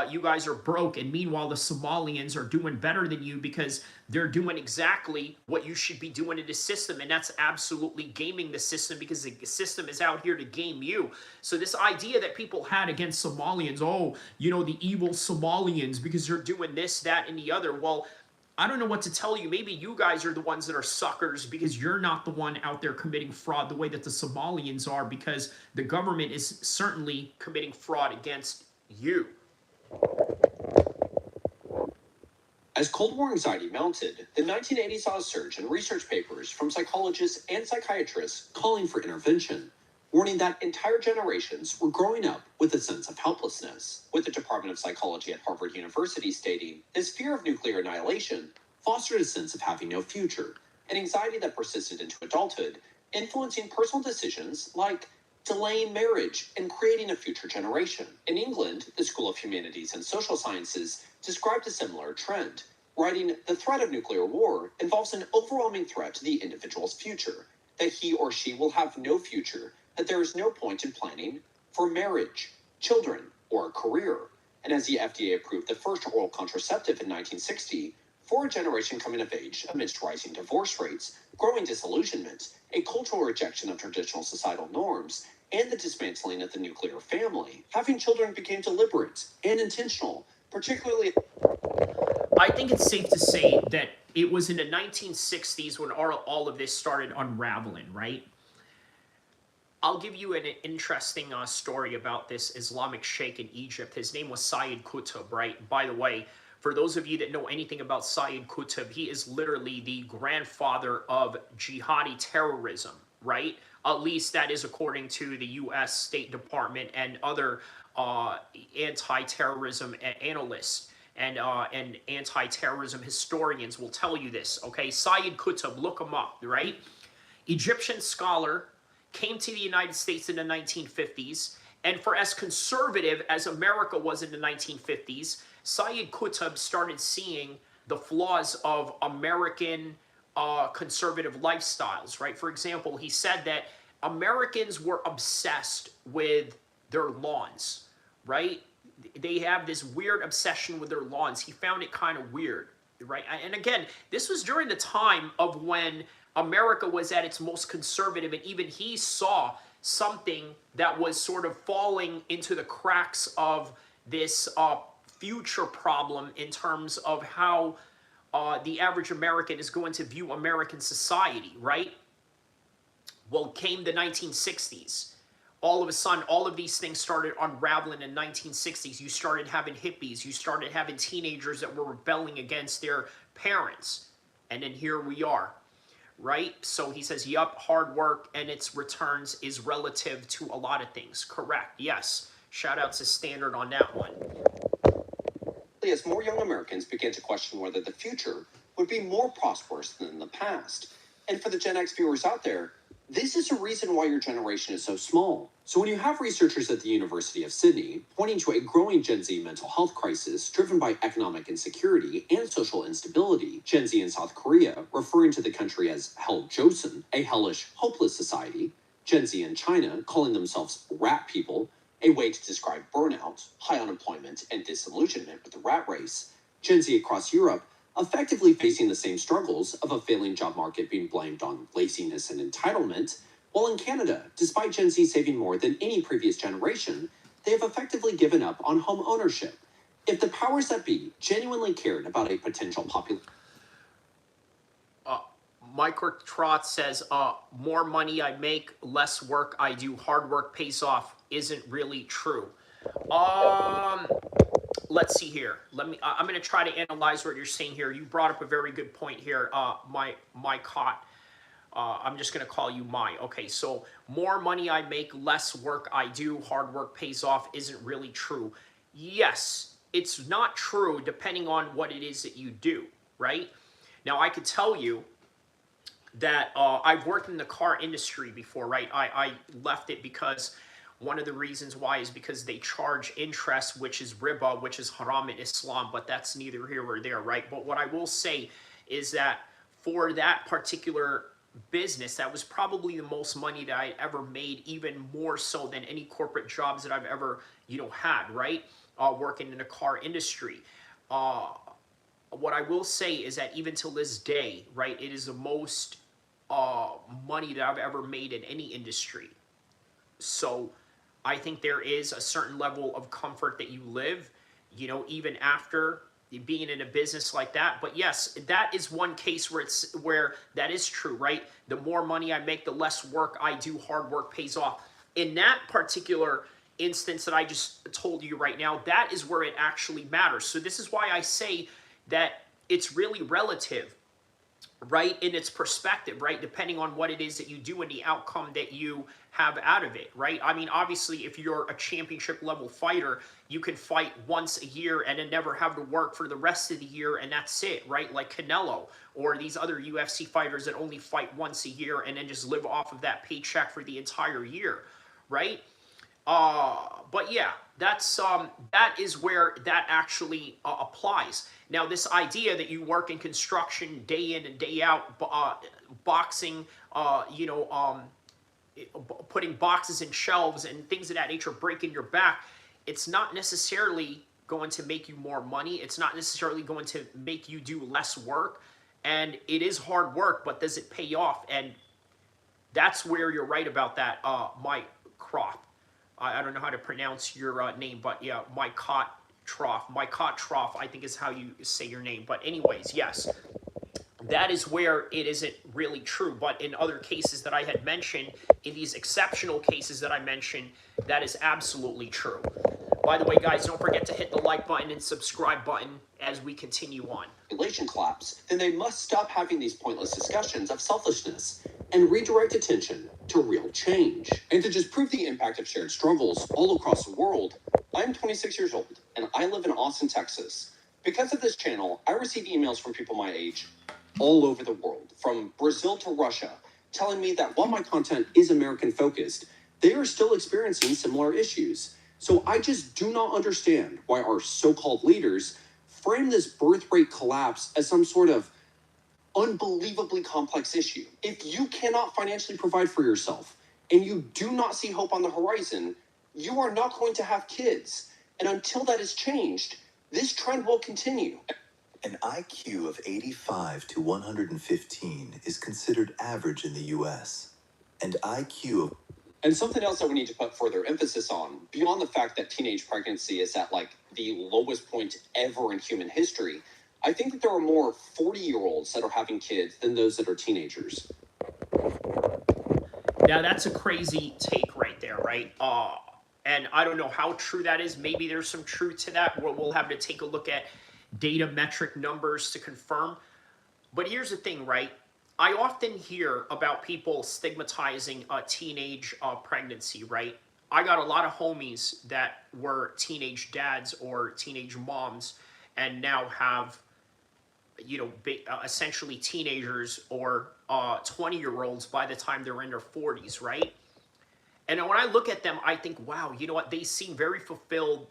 you guys are broke, and meanwhile the Somalians are doing better than you because they're doing exactly what you should be doing in the system, and that's absolutely gaming the system, because the system is out here to game you. So this idea that people had against Somalians, the evil Somalians because they're doing this, that, and the other, well, I don't know what to tell you. Maybe you guys are the ones that are suckers because you're not the one out there committing fraud the way that the Somalians are, because the government is certainly committing fraud against you. As Cold War anxiety mounted, the 1980s saw a surge in research papers from psychologists and psychiatrists calling for intervention, warning that entire generations were growing up with a sense of helplessness, with the Department of Psychology at Harvard University stating this fear of nuclear annihilation fostered a sense of having no future, an anxiety that persisted into adulthood, influencing personal decisions like delaying marriage and creating a future generation. In England, the School of Humanities and Social Sciences described a similar trend, writing, "The threat of nuclear war involves an overwhelming threat to the individual's future, that he or she will have no future, that there is no point in planning for marriage, children, or a career." And as the FDA approved the first oral contraceptive in 1960, for a generation coming of age amidst rising divorce rates, growing disillusionment, a cultural rejection of traditional societal norms, and the dismantling of the nuclear family, having children became deliberate and intentional, particularly... I think it's safe to say that it was in the 1960s when all of this started unraveling, right? I'll give you an interesting story about this Islamic sheikh in Egypt. His name was Sayyid Qutb, right? By the way, for those of you that know anything about Sayyid Qutb, he is literally the grandfather of jihadi terrorism, right? At least that is according to the U.S. State Department and other anti-terrorism analysts and anti-terrorism historians will tell you this, okay? Sayyid Qutb, look him up, right? Egyptian scholar, came to the United States in the 1950s, and for as conservative as America was in the 1950s, Sayyid Qutb started seeing the flaws of American conservative lifestyles, right? For example, he said that Americans were obsessed with their lawns, right? They have this weird obsession with their lawns. He found it kind of weird, right? And again, this was during the time of when America was at its most conservative, and even he saw something that was sort of falling into the cracks of this future problem in terms of how the average American is going to view American society, right? Well, came the 1960s. All of a sudden, all of these things started unraveling in the 1960s. You started having hippies. You started having teenagers that were rebelling against their parents. And then here we are, right? So he says, yup, hard work and its returns is relative to a lot of things. Correct, yes. Shout out to Standard on that one. As more young Americans began to question whether the future would be more prosperous than the past. And for the Gen X viewers out there, This is a reason why your generation is so small. So when you have researchers at the University of Sydney pointing to a growing Gen Z mental health crisis driven by economic insecurity and social instability, Gen Z in South Korea referring to the country as Hell Joseon, a hellish, hopeless society, Gen Z in China calling themselves rat people, a way to describe burnout, high unemployment, and disillusionment with the rat race, Gen Z across Europe effectively facing the same struggles of a failing job market being blamed on laziness and entitlement, while in Canada, despite Gen Z saving more than any previous generation, they have effectively given up on home ownership. If the powers that be genuinely cared about a potential population... Michael Trot says, more money I make, less work I do, hard work pays off, isn't really true. Let's see here. I'm going to try to analyze what you're saying here. You brought up a very good point here, my cot. I'm just going to call you my. Okay, so more money I make, less work I do, hard work pays off, isn't really true. Yes, it's not true depending on what it is that you do, right? Now, I could tell you that I've worked in the car industry before, right? I left it because one of the reasons why is because they charge interest, which is riba, which is haram in Islam, but that's neither here or there, right? But what I will say is that for that particular business, that was probably the most money that I ever made, even more so than any corporate jobs that I've ever, had, right? Working in the car industry. What I will say is that even till this day, right, it is the most money that I've ever made in any industry. So I think there is a certain level of comfort that you live, even after being in a business like that. But yes, that is one case where that is true, right? The more money I make, the less work I do, hard work pays off. In that particular instance that I just told you right now, that is where it actually matters. So this is why I say that it's really relative, right, in its perspective, right, depending on what it is that you do and the outcome that you have out of it, right? I mean, obviously, if you're a championship level fighter, you can fight once a year and then never have to work for the rest of the year, and that's it, right? Like Canelo or these other UFC fighters that only fight once a year and then just live off of that paycheck for the entire year, right? But yeah, that is where that actually applies. Now, this idea that you work in construction day in and day out, boxing, putting boxes in shelves and things of that nature, breaking your back, it's not necessarily going to make you more money. It's not necessarily going to make you do less work. And it is hard work, but does it pay off? And that's where you're right about that, Mike Croft. I don't know how to pronounce your name, but yeah, Mykot Trough, I think is how you say your name. But anyways, yes, that is where it isn't really true. But in other cases that I had mentioned, in these exceptional cases that I mentioned, that is absolutely true. By the way, guys, don't forget to hit the like button and subscribe button as we continue on. Population collapse, then they must stop having these pointless discussions of selfishness and redirect attention to real change. And to just prove the impact of shared struggles all across the world, I'm 26 years old and I live in Austin, Texas. Because of this channel, I receive emails from people my age all over the world, from Brazil to Russia, telling me that while my content is American focused, they are still experiencing similar issues. So I just do not understand why our so-called leaders frame this birth rate collapse as some sort of unbelievably complex issue. If you cannot financially provide for yourself and you do not see hope on the horizon, you are not going to have kids. And until that is changed, this trend will continue. An IQ of 85 to 115 is considered average in the US. And And something else that we need to put further emphasis on, beyond the fact that teenage pregnancy is at like the lowest point ever in human history, I think that there are more 40-year-olds that are having kids than those that are teenagers. Now, that's a crazy take right there, right? And I don't know how true that is. Maybe there's some truth to that. We'll have to take a look at data metric numbers to confirm. But here's the thing, right? I often hear about people stigmatizing a teenage pregnancy, right? I got a lot of homies that were teenage dads or teenage moms and now have, essentially teenagers or 20-year-olds by the time they're in their 40s, right? And when I look at them, I think, wow, you know what? They seem very fulfilled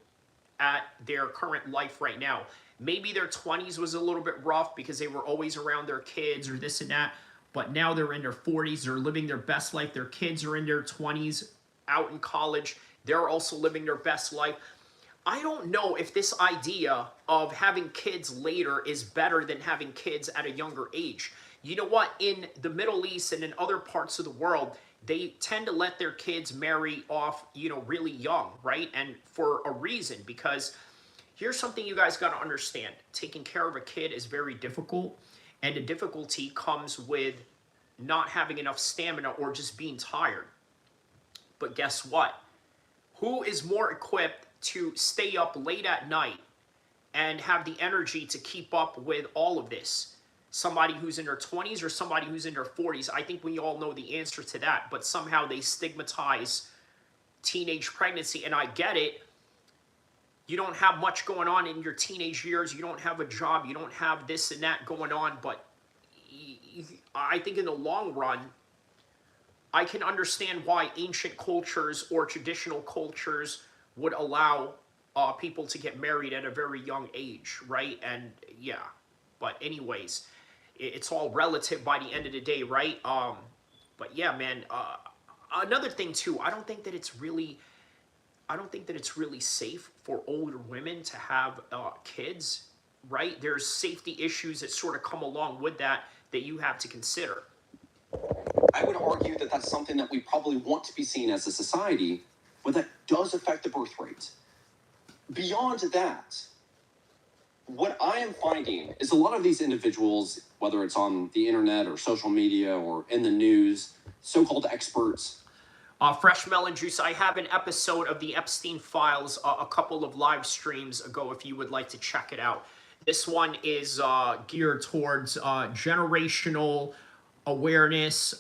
at their current life right now. Maybe their 20s was a little bit rough because they were always around their kids or this and that. But now they're in their 40s. They're living their best life. Their kids are in their 20s, out in college. They're also living their best life. I don't know if this idea of having kids later is better than having kids at a younger age. You know what? In the Middle East and in other parts of the world, they tend to let their kids marry off, you know, really young, right? And for a reason, because here's something you guys got to understand. Taking care of a kid is very difficult, and the difficulty comes with not having enough stamina or just being tired. But guess what? Who is more equipped to stay up late at night and have the energy to keep up with all of this? Somebody who's in their 20s or somebody who's in their 40s? I think we all know the answer to that, but somehow they stigmatize teenage pregnancy, and I get it. You don't have much going on in your teenage years. You don't have a job. You don't have this and that going on, but I think in the long run, I can understand why ancient cultures or traditional cultures would allow people to get married at a very young age, right? And yeah, but anyways, it's all relative by the end of the day, right? But yeah, man, another thing too, I don't think that it's really safe for older women to have kids, right? There's safety issues that sort of come along with that you have to consider. I would argue that that's something that we probably want to be seen as a society, but that does affect the birth rate. Beyond that, what I am finding is a lot of these individuals, whether it's on the internet or social media or in the news, so-called experts. Fresh Melon Juice, I have an episode of the Epstein Files a couple of live streams ago if you would like to check it out. This one is geared towards generational awareness,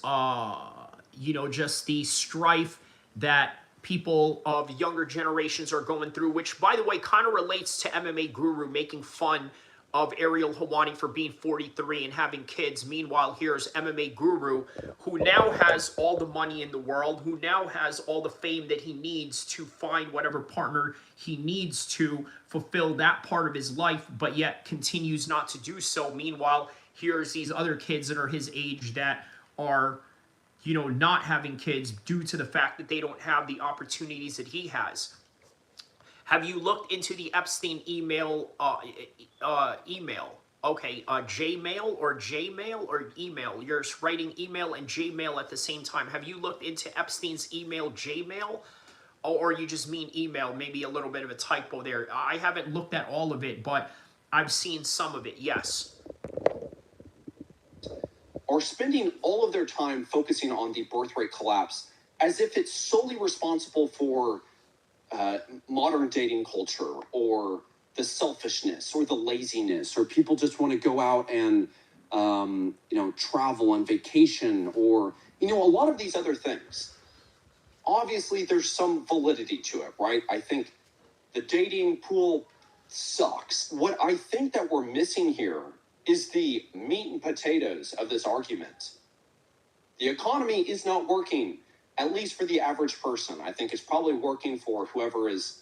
you know, just the strife that people of younger generations are going through, which, by the way, kind of relates to MMA Guru making fun of Ariel Helwani for being 43 and having kids. Meanwhile, here's MMA Guru, who now has all the money in the world, who now has all the fame that he needs to find whatever partner he needs to fulfill that part of his life, but yet continues not to do so. Meanwhile, here's these other kids that are his age that are, you know, not having kids due to the fact that they don't have the opportunities that he has. Have you looked into the Epstein email? Okay, Jmail or Jmail or email? You're writing email and Jmail at the same time. Have you looked into Epstein's email, Jmail? Or you just mean email? Maybe a little bit of a typo there. I haven't looked at all of it, but I've seen some of it, yes. Are spending all of their time focusing on the birth rate collapse as if it's solely responsible for modern dating culture or the selfishness or the laziness, or people just want to go out and travel and vacation, or a lot of these other things. Obviously there's some validity to it, right? I think the dating pool sucks. What I think that we're missing here is the meat and potatoes of this argument. The economy is not working, at least for the average person. I think it's probably working for whoever it's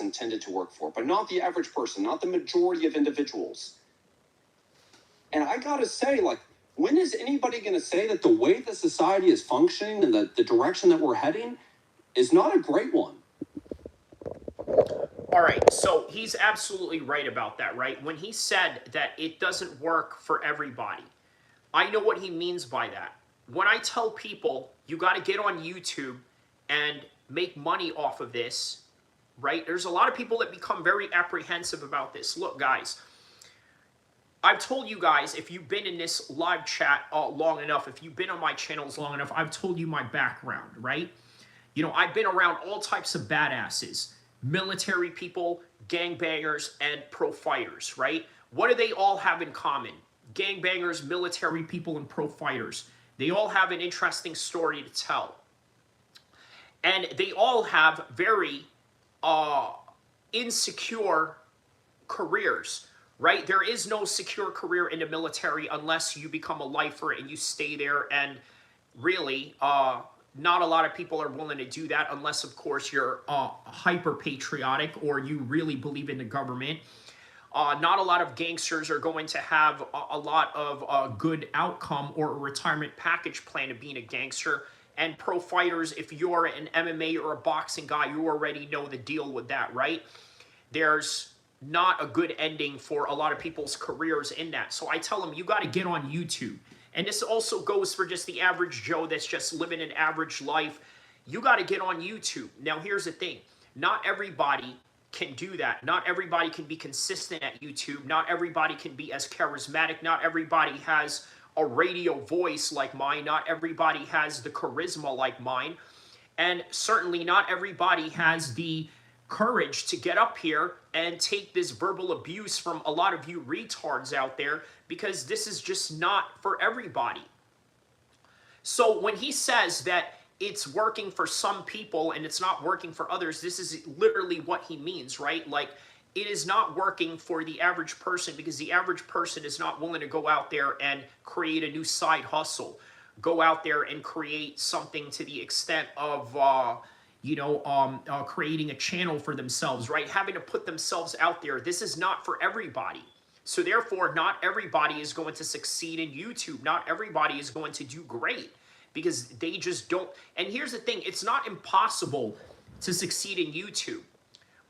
intended to work for, but not the average person, not the majority of individuals. And I gotta say, when is anybody gonna say that the way that society is functioning and the direction that we're heading is not a great one? All right, so he's absolutely right about that, right? When he said that it doesn't work for everybody, I know what he means by that. When I tell people you got to get on YouTube and make money off of this, right? There's a lot of people that become very apprehensive about this. Look, guys, I've told you guys, if you've been in this live chat long enough, if you've been on my channels long enough, I've told you my background, right? I've been around all types of badasses. Military people, gangbangers, and pro fighters, right? What do they all have in common? Gangbangers, military people, and pro fighters. They all have an interesting story to tell. And they all have very insecure careers, right? There is no secure career in the military unless you become a lifer and you stay there. And really, not a lot of people are willing to do that unless, of course, you're hyper patriotic or you really believe in the government. Not a lot of gangsters are going to have a lot of good outcome or a retirement package plan of being a gangster. And pro fighters, if you're an MMA or a boxing guy, you already know the deal with that, right? There's not a good ending for a lot of people's careers in that. So I tell them, you got to get on YouTube. And this also goes for just the average Joe that's just living an average life. You got to get on YouTube. Now, here's the thing. Not everybody can do that. Not everybody can be consistent at YouTube. Not everybody can be as charismatic. Not everybody has a radio voice like mine. Not everybody has the charisma like mine. And certainly not everybody has the courage to get up here and take this verbal abuse from a lot of you retards out there, because this is just not for everybody. So when he says that it's working for some people and it's not working for others, this is literally what he means, right? Like, it is not working for the average person because the average person is not willing to go out there and create a new side hustle, go out there and create something to the extent of creating a channel for themselves, right? Having to put themselves out there. This is not for everybody. So therefore, not everybody is going to succeed in YouTube. Not everybody is going to do great because they just don't. And here's the thing. It's not impossible to succeed in YouTube,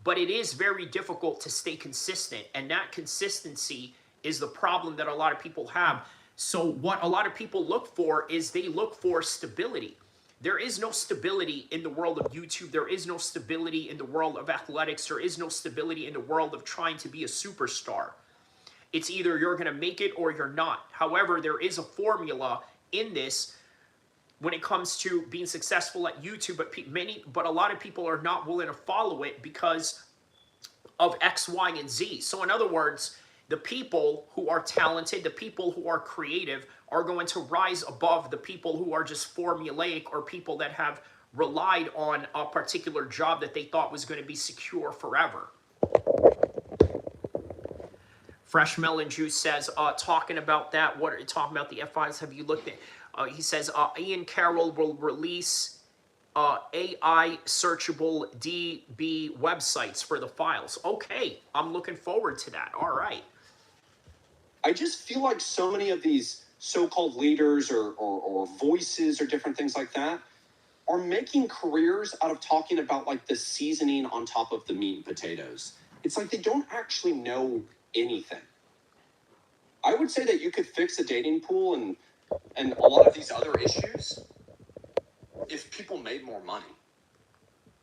but it is very difficult to stay consistent. And that consistency is the problem that a lot of people have. So what a lot of people look for is they look for stability. There is no stability in the world of YouTube. There is no stability in the world of athletics. There is no stability in the world of trying to be a superstar. It's either you're going to make it or you're not. However, there is a formula in this when it comes to being successful at YouTube, but a lot of people are not willing to follow it because of X, Y, and Z. So in other words, the people who are talented, the people who are creative are going to rise above the people who are just formulaic or people that have relied on a particular job that they thought was going to be secure forever. Fresh Melon Juice says, talking about that, what are you talking about, the FIs, have you looked at? He says, Ian Carroll will release AI searchable DB websites for the files. Okay, I'm looking forward to that. All right. I just feel like so many of these so-called leaders or voices or different things like that are making careers out of talking about like the seasoning on top of the meat and potatoes. It's like they don't actually know anything. I would say that you could fix a dating pool and a lot of these other issues if people made more money.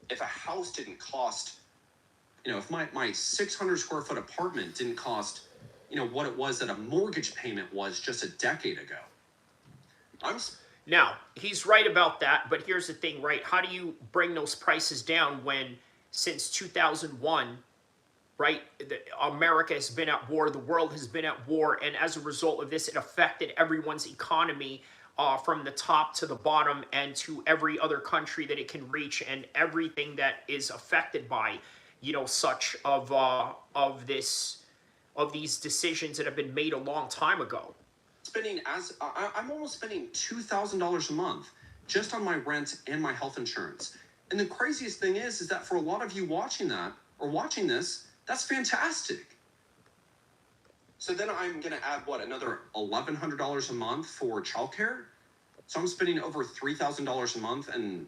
If a house didn't cost, if my 600 square foot apartment didn't cost, what it was that a mortgage payment was just a decade ago. Now, he's right about that, but here's the thing, right? How do you bring those prices down when since 2001, right, America has been at war, the world has been at war, and as a result of this, it affected everyone's economy from the top to the bottom and to every other country that it can reach, and everything that is affected by, such of these decisions that have been made a long time ago. I'm almost spending $2,000 a month just on my rent and my health insurance. And the craziest thing is that for a lot of you watching this, that's fantastic. So then I'm going to add another $1,100 a month for childcare. So I'm spending over $3,000 a month, and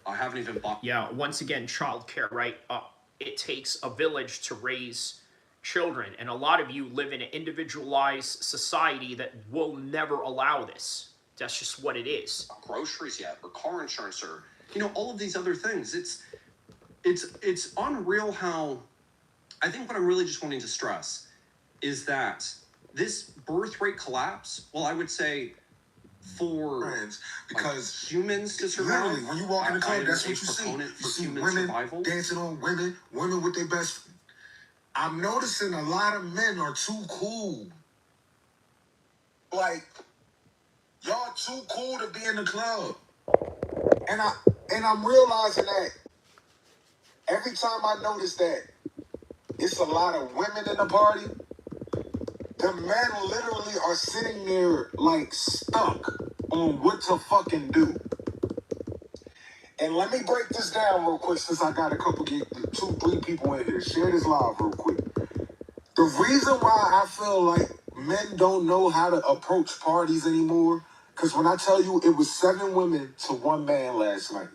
I haven't even bought. Yeah, once again, childcare, right? It takes a village to raise children, and a lot of you live in an individualized society that will never allow this. That's just what it is. Groceries yet, or car insurance, or all of these other things. It's unreal how. I think what I'm really just wanting to stress is that this birth rate collapse. Well, I would say for because humans to survive. Literally, when you walk in the club, that's what you see. You see women survival. Dancing on women with their best. I'm noticing a lot of men are too cool. Like, y'all too cool to be in the club. And I'm realizing that every time I notice that it's a lot of women in the party, The men literally are sitting there like stuck on what to fucking do. And let me break this down real quick since I got a couple, 2-3 people in here. Share this live real quick. The reason why I feel like men don't know how to approach parties anymore, because when I tell you it was 7 women to 1 man last night,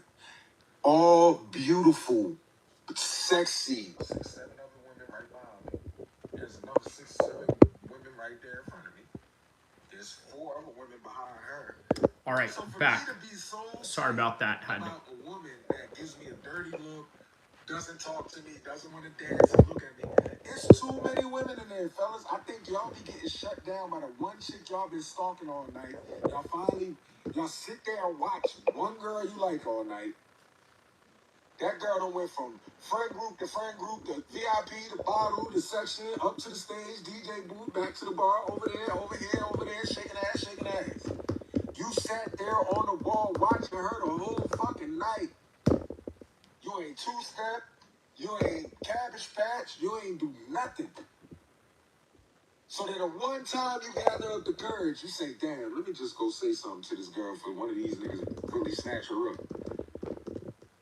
all beautiful, sexy. 6, 7 other women right behind me. There's another 6, 7 women right there in front of me. There's 4 other women behind her. All right, So for back. me to be so Sorry about that. about a woman that gives me a dirty look, doesn't talk to me, doesn't want to dance and look at me. It's too many women in there, fellas. I think y'all be getting shut down by the one chick y'all been stalking all night. Y'all sit there and watch one girl you like all night. That girl done went from friend group to VIP, the bottle, the section, up to the stage, DJ booth, back to the bar, over there, over here, over there, shaking ass, shaking ass. You sat there on the wall watching her the whole fucking night. You ain't two-step, you ain't Cabbage Patch, you ain't do nothing. So then the one time you gather up the courage, you say, damn, let me just go say something to this girl for one of these niggas really snatch her up.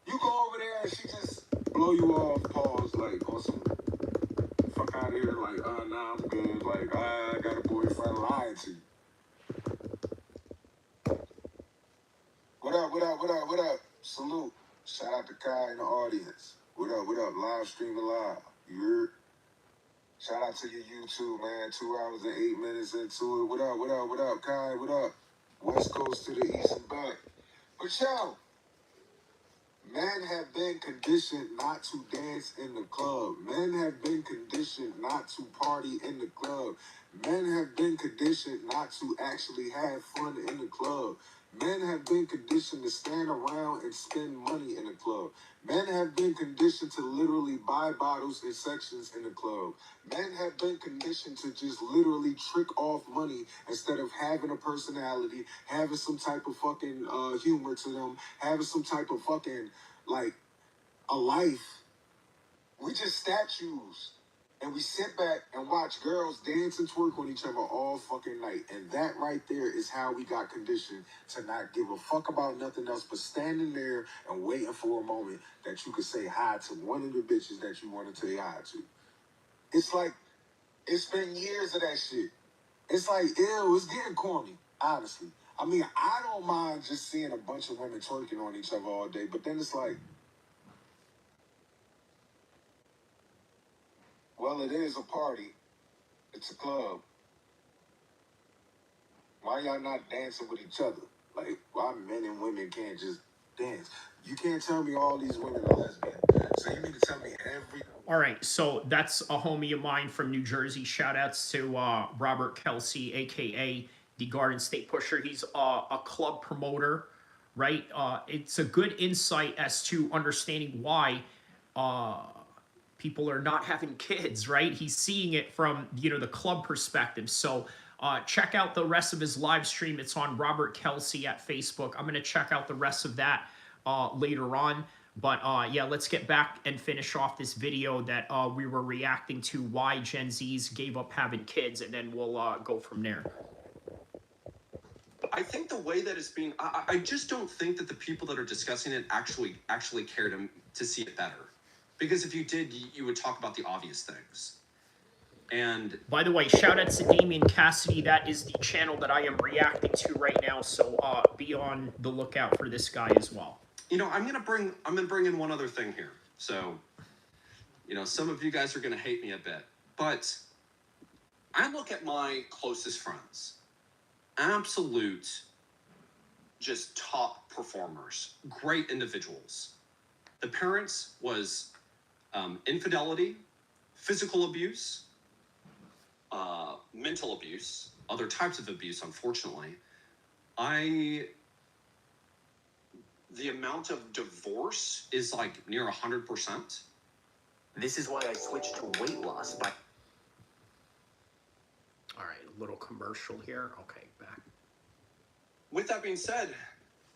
You go over there and she just blow you off, pause, like, on some fuck out of here, like, nah, I'm good, like, I got a boyfriend lying to you. What up, what up, what up, what up? Salute. Shout out to Kai in the audience. What up, what up? Live streaming live. You heard? Shout out to your YouTube, man. 2 hours and 8 minutes into it. What up, what up, what up, Kai? What up? West Coast to the east and back. But yo, men have been conditioned not to dance in the club. Men have been conditioned not to party in the club. Men have been conditioned not to actually have fun in the club. Men have been conditioned to stand around and spend money in the club. Men have been conditioned to literally buy bottles in sections in the club. Men have been conditioned to just literally trick off money instead of having a personality, having some type of fucking humor to them, having some type of fucking, like, a life. We just statues. And we sit back and watch girls dance and twerk on each other all fucking night. And that right there is how we got conditioned to not give a fuck about nothing else but standing there and waiting for a moment that you could say hi to one of the bitches that you want to say hi to. It's like, it's been years of that shit. It's like, ew, it's getting corny, honestly. I mean, I don't mind just seeing a bunch of women twerking on each other all day, but then it's like, well, it is a party. It's a club. Why y'all not dancing with each other? Like, why men and women can't just dance? You can't tell me all these women are lesbian. So you mean to tell me every... All right, so that's a homie of mine from New Jersey. Shout outs to Robert Kelsey, a.k.a. the Garden State Pusher. He's a club promoter, right? It's a good insight as to understanding why people are not having kids, right? He's seeing it from, you know, the club perspective. So check out the rest of his live stream. It's on Robert Kelsey at Facebook. I'm going to check out the rest of that later on. But yeah, let's get back and finish off this video that we were reacting to why Gen Zs gave up having kids, and then we'll go from there. I think the way that it's being, I just don't think that the people that are discussing it actually care to see it better. Because if you did, you would talk about the obvious things. And by the way, shout out to Damian Cassidy. That is the channel that I am reacting to right now. So be on the lookout for this guy as well. You know, I'm gonna bring in one other thing here. So, you know, some of you guys are gonna hate me a bit, but I look at my closest friends, absolute, just top performers, great individuals. The parents was infidelity, physical abuse, mental abuse, other types of abuse, unfortunately. The amount of divorce is like near 100%. This is why I switched to weight loss by... All right, a little commercial here. Okay, back. With that being said,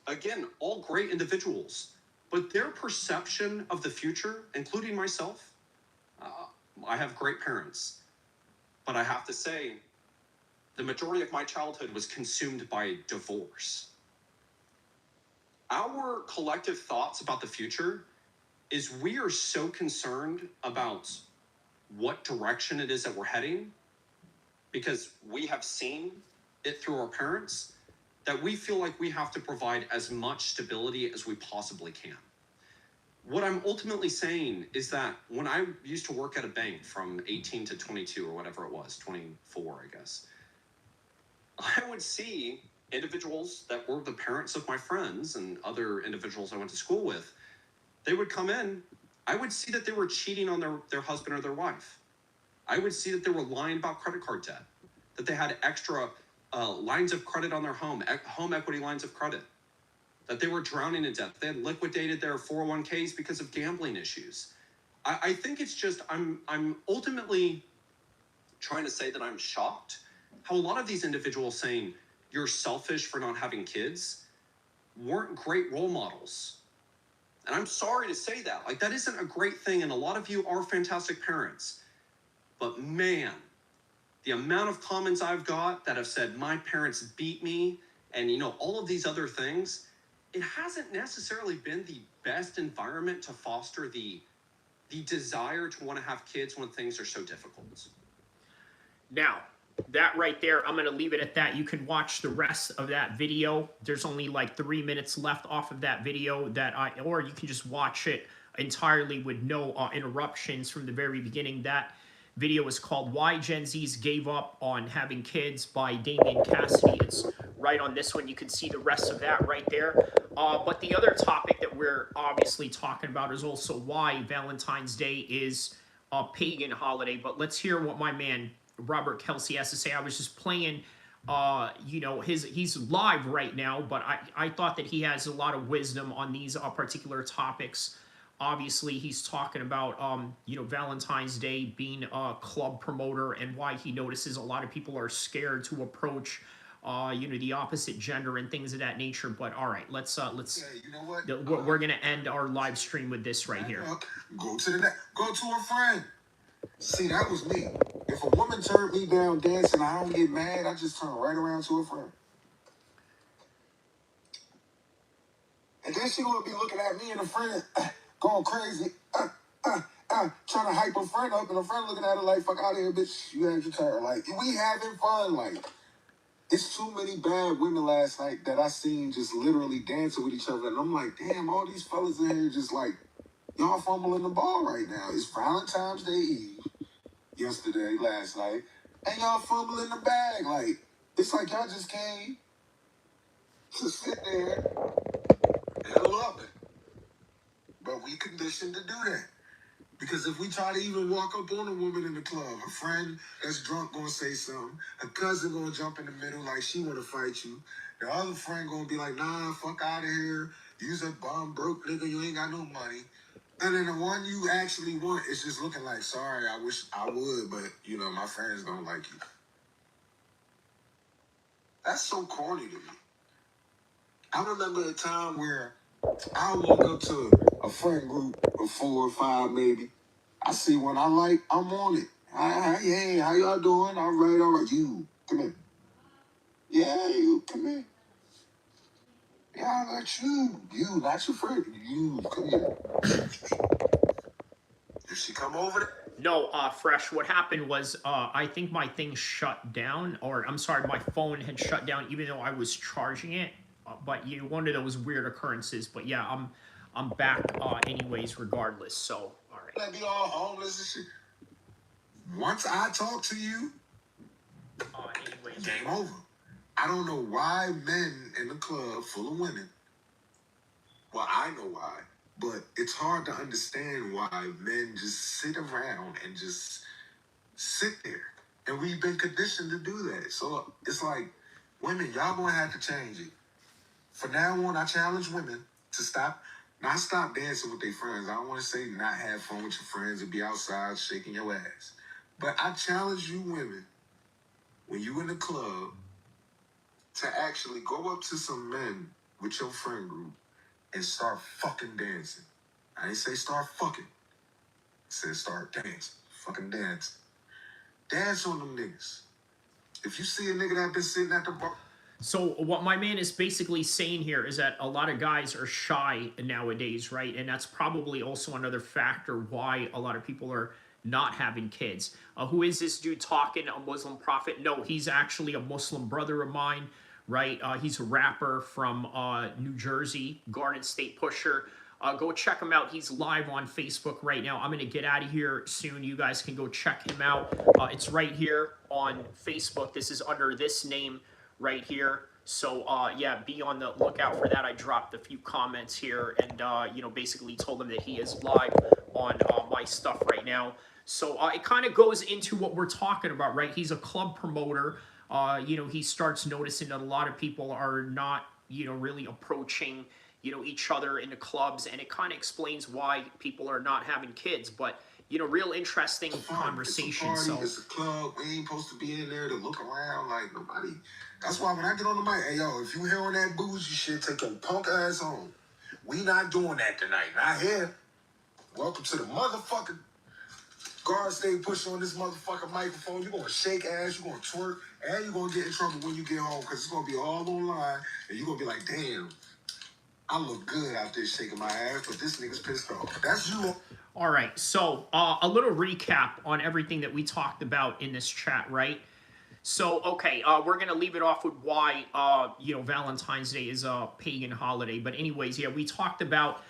again, all great individuals, but their perception of the future, including myself, I have great parents, but I have to say, the majority of my childhood was consumed by divorce. Our collective thoughts about the future is we are so concerned about what direction it is that we're heading because we have seen it through our parents that we feel like we have to provide as much stability as we possibly can. What I'm ultimately saying is that when I used to work at a bank from 18 to 22 or whatever it was, 24, I guess, I would see individuals that were the parents of my friends and other individuals I went to school with. They would come in. I would see that they were cheating on their husband or their wife. I would see that they were lying about credit card debt, that they had extra lines of credit on their home equity lines of credit, that they were drowning in debt. They had liquidated their 401ks because of gambling issues. I think it's just, I'm ultimately trying to say that I'm shocked how a lot of these individuals saying you're selfish for not having kids weren't great role models. And I'm sorry to say that. Like, that isn't a great thing, and a lot of you are fantastic parents. But man, the amount of comments I've got that have said my parents beat me and, all of these other things, it hasn't necessarily been the best environment to foster the desire to want to have kids when things are so difficult. Now, that right there, I'm going to leave it at that. You can watch the rest of that video. There's only like 3 minutes left off of that video or you can just watch it entirely with no interruptions from the very beginning. That video is called Why Gen Zs Gave Up on Having Kids by Damian Cassidy. It's right on this one. You can see the rest of that right there. But the other topic that we're obviously talking about is also why Valentine's Day is a pagan holiday. But let's hear what my man Robert Kelsey has to say. I was just playing, he's live right now, but I thought that he has a lot of wisdom on these particular topics. Obviously, he's talking about, Valentine's Day being a club promoter and why he notices a lot of people are scared to approach, the opposite gender and things of that nature. But all right, let's Yeah, you know what? we're gonna end our live stream with this right here. Go to a friend. See, that was me. If a woman turned me down dancing, I don't get mad. I just turn right around to a friend. And then she gonna be looking at me and a friend going crazy, trying to hype a friend up, and a friend looking at her like, "Fuck out of here, bitch. You had your turn." Like, we having fun. Like, it's too many bad women last night that I seen just literally dancing with each other, and I'm like, damn, all these fellas in here just like, y'all fumbling the ball right now. It's Valentine's Day Eve. Last night, and y'all fumbling the bag. Like, it's like y'all just came to sit there and love it. But we conditioned to do that. Because if we try to even walk up on a woman in the club, a friend that's drunk gonna say something, a cousin gonna jump in the middle like she wanna fight you, the other friend gonna be like, nah, fuck out of here, you's a bum, broke nigga, you ain't got no money. And then the one you actually want is just looking like, sorry, I wish I would, but, my friends don't like you. That's so corny to me. I remember a time where I walk up to a friend group of 4 or 5 maybe. I see one I like, I'm on it. Hey, how y'all doing? All right. You, come here. Yeah, you, come here. Yeah, I got you. You, not your friend. You, come here. If she come over there. No, Fresh, what happened was, I think my thing shut down, or I'm sorry, my phone had shut down even though I was charging it, but one of those weird occurrences. But yeah, I'm back anyways regardless, so, all right. Let me all homeless and shit. Once I talk to you, Anyways. game over. I don't know why men in the club full of women, well, I know why, but it's hard to understand why men just sit around and just sit there. And we've been conditioned to do that. So it's like, women, y'all gonna have to change it. From now on, I challenge women to not stop dancing with their friends. I don't want to say not have fun with your friends and be outside shaking your ass. But I challenge you women, when you in the club, to actually go up to some men with your friend group and start fucking dancing. I didn't say start fucking. I said start dancing. Fucking dancing. Dance on them niggas. If you see a nigga that been sitting at the bar. So what my man is basically saying here is that a lot of guys are shy nowadays, right? And that's probably also another factor why a lot of people are not having kids. Who is this dude talking? A Muslim prophet? No, he's actually a Muslim brother of mine, right? He's a rapper from New Jersey, Garden State Pusher. Go check him out. He's live on Facebook right now. I'm going to get out of here soon. You guys can go check him out. It's right here on Facebook. This is under this name right here. So yeah, be on the lookout for that. I dropped a few comments here and you know, basically told him that he is live on my stuff right now. So it kind of goes into what we're talking about, right? He's a club promoter. You know, he starts noticing that a lot of people are not, you know, really approaching, you know, each other in the clubs, and it kind of explains why people are not having kids. But you know, real interesting conversation. It's a party, it's a club. We ain't supposed to be in there to look around like nobody. That's why when I get on the mic, hey yo, if you here on that bougie shit, take your punk ass home. We not doing that tonight. Not here. Welcome to the motherfucking guard. Stay pushing on this motherfucking microphone. You gonna shake ass, you gonna twerk, and you gonna get in trouble when you get home because it's gonna be all online, and you gonna be like, damn, I look good out there shaking my ass, but this nigga's pissed off. That's you. All right, so a little recap on everything that we talked about in this chat, right? So, okay, we're going to leave it off with why, you know, Valentine's Day is a pagan holiday. But anyways, yeah, we talked about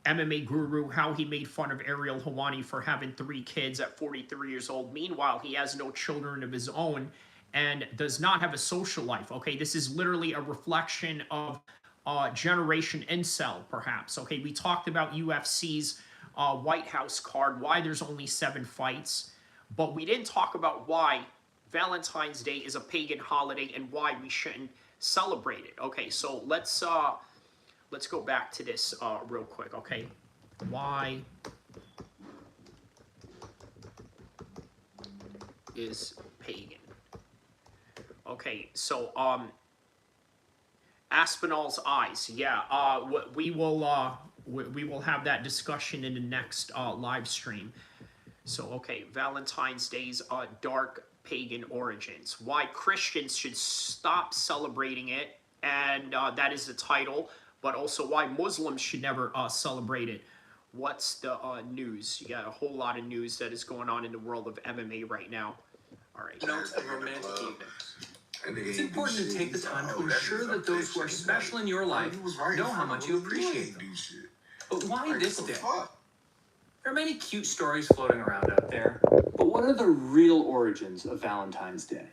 MMA Guru, how he made fun of Ariel Helwani for having 3 kids at 43 years old. Meanwhile, he has no children of his own and does not have a social life. Okay, this is literally a reflection of Generation Incel, perhaps. Okay, we talked about UFC's White House Card, why there's only 7 fights. But we didn't talk about why Valentine's Day is a pagan holiday and why we shouldn't celebrate it. Okay, so let's go back to this real quick. Okay, why is pagan? Okay, so Aspinall's eyes. Yeah, we will have that discussion in the next live stream. So okay, Valentine's Day's dark pagan origins. Why Christians should stop celebrating it, and that is the title. But also why Muslims should never celebrate it. What's the news? You got a whole lot of news that is going on in the world of MMA right now. All right. Notes of romantic evenings. It's important to take the time to ensure that those who are special in your life know how much you appreciate them. But why this day? There are many cute stories floating around out there, but what are the real origins of Valentine's Day?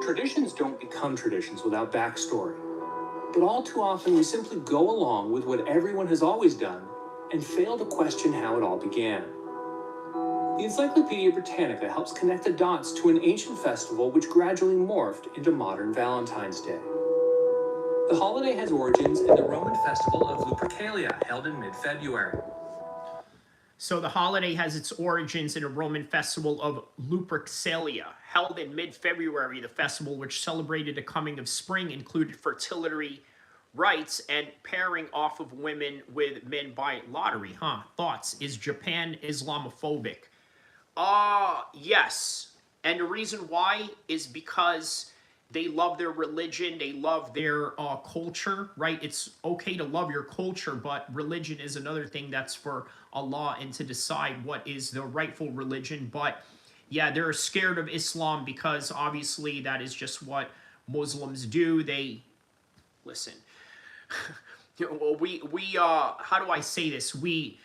Traditions don't become traditions without backstory, but all too often we simply go along with what everyone has always done and fail to question how it all began. The Encyclopedia Britannica helps connect the dots to an ancient festival which gradually morphed into modern Valentine's Day. The holiday has origins in the Roman festival of Lupercalia, held in mid-February. So the holiday has its origins in a Roman festival of Lupercalia, held in mid-February. The festival, which celebrated the coming of spring, included fertility rites and pairing off of women with men by lottery. Thoughts? Is Japan Islamophobic? Yes. And the reason why is because they love their religion, they love their culture, right? It's okay to love your culture, but religion is another thing that's for Allah and to decide what is the rightful religion. But yeah, they're scared of Islam because obviously that is just what Muslims do. They, listen, we how do I say this? We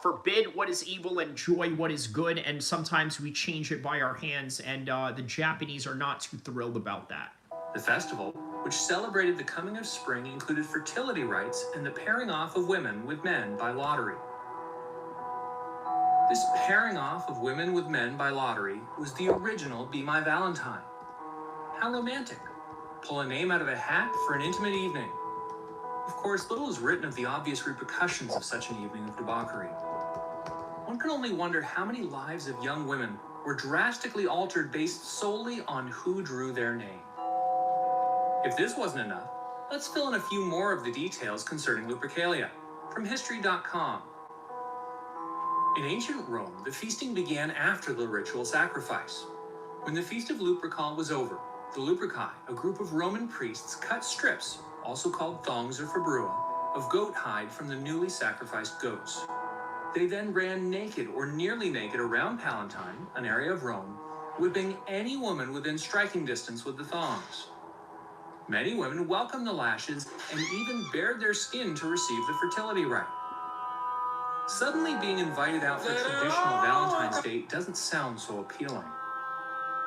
forbid what is evil and enjoy what is good, and sometimes we change it by our hands, and the Japanese are not too thrilled about that. The festival, which celebrated the coming of spring, included fertility rites and the pairing off of women with men by lottery. This pairing off of women with men by lottery was the original Be My Valentine. How romantic. Pull a name out of a hat for an intimate evening. Of course, little is written of the obvious repercussions of such an evening of debauchery. One can only wonder how many lives of young women were drastically altered based solely on who drew their name. If this wasn't enough, let's fill in a few more of the details concerning Lupercalia. From History.com. In ancient Rome, the feasting began after the ritual sacrifice. When the Feast of Lupercal was over, the Luperci, a group of Roman priests, cut strips, also called thongs or fabrua, of goat hide from the newly sacrificed goats. They then ran naked or nearly naked around Palatine, an area of Rome, whipping any woman within striking distance with the thongs. Many women welcomed the lashes and even bared their skin to receive the fertility rite. Suddenly being invited out for traditional Valentine's Day doesn't sound so appealing.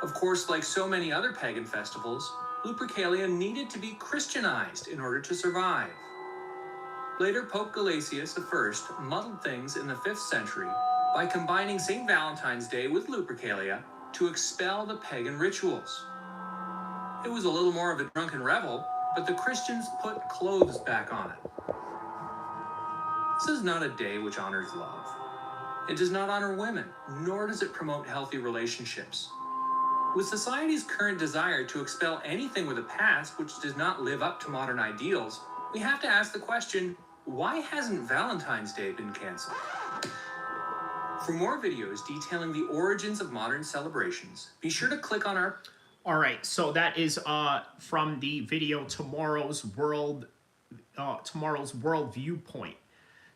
Of course, like so many other pagan festivals, Lupercalia needed to be Christianized in order to survive. Later, Pope Gelasius I muddled things in the 5th century by combining St. Valentine's Day with Lupercalia to expel the pagan rituals. It was a little more of a drunken revel, but the Christians put clothes back on it. This is not a day which honors love. It does not honor women, nor does it promote healthy relationships. With society's current desire to expel anything with a past which does not live up to modern ideals, we have to ask the question, why hasn't Valentine's Day been canceled? For more videos detailing the origins of modern celebrations, be sure to click on our... All right, so that is from the video Tomorrow's World Viewpoint.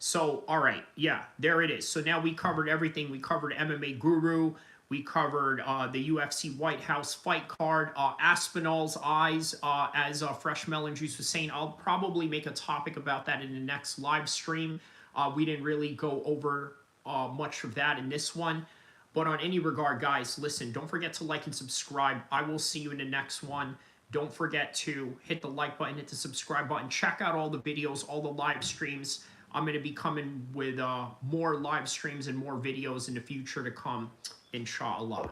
So, all right, yeah, there it is. So now we covered everything. We covered MMA Guru. We covered the UFC White House fight card, Aspinall's eyes, as Fresh Melon Juice was saying. I'll probably make a topic about that in the next live stream. We didn't really go over much of that in this one. But on any regard, guys, listen, don't forget to like and subscribe. I will see you in the next one. Don't forget to hit the like button, hit the subscribe button. Check out all the videos, all the live streams. I'm going to be coming with more live streams and more videos in the future to come, inshallah.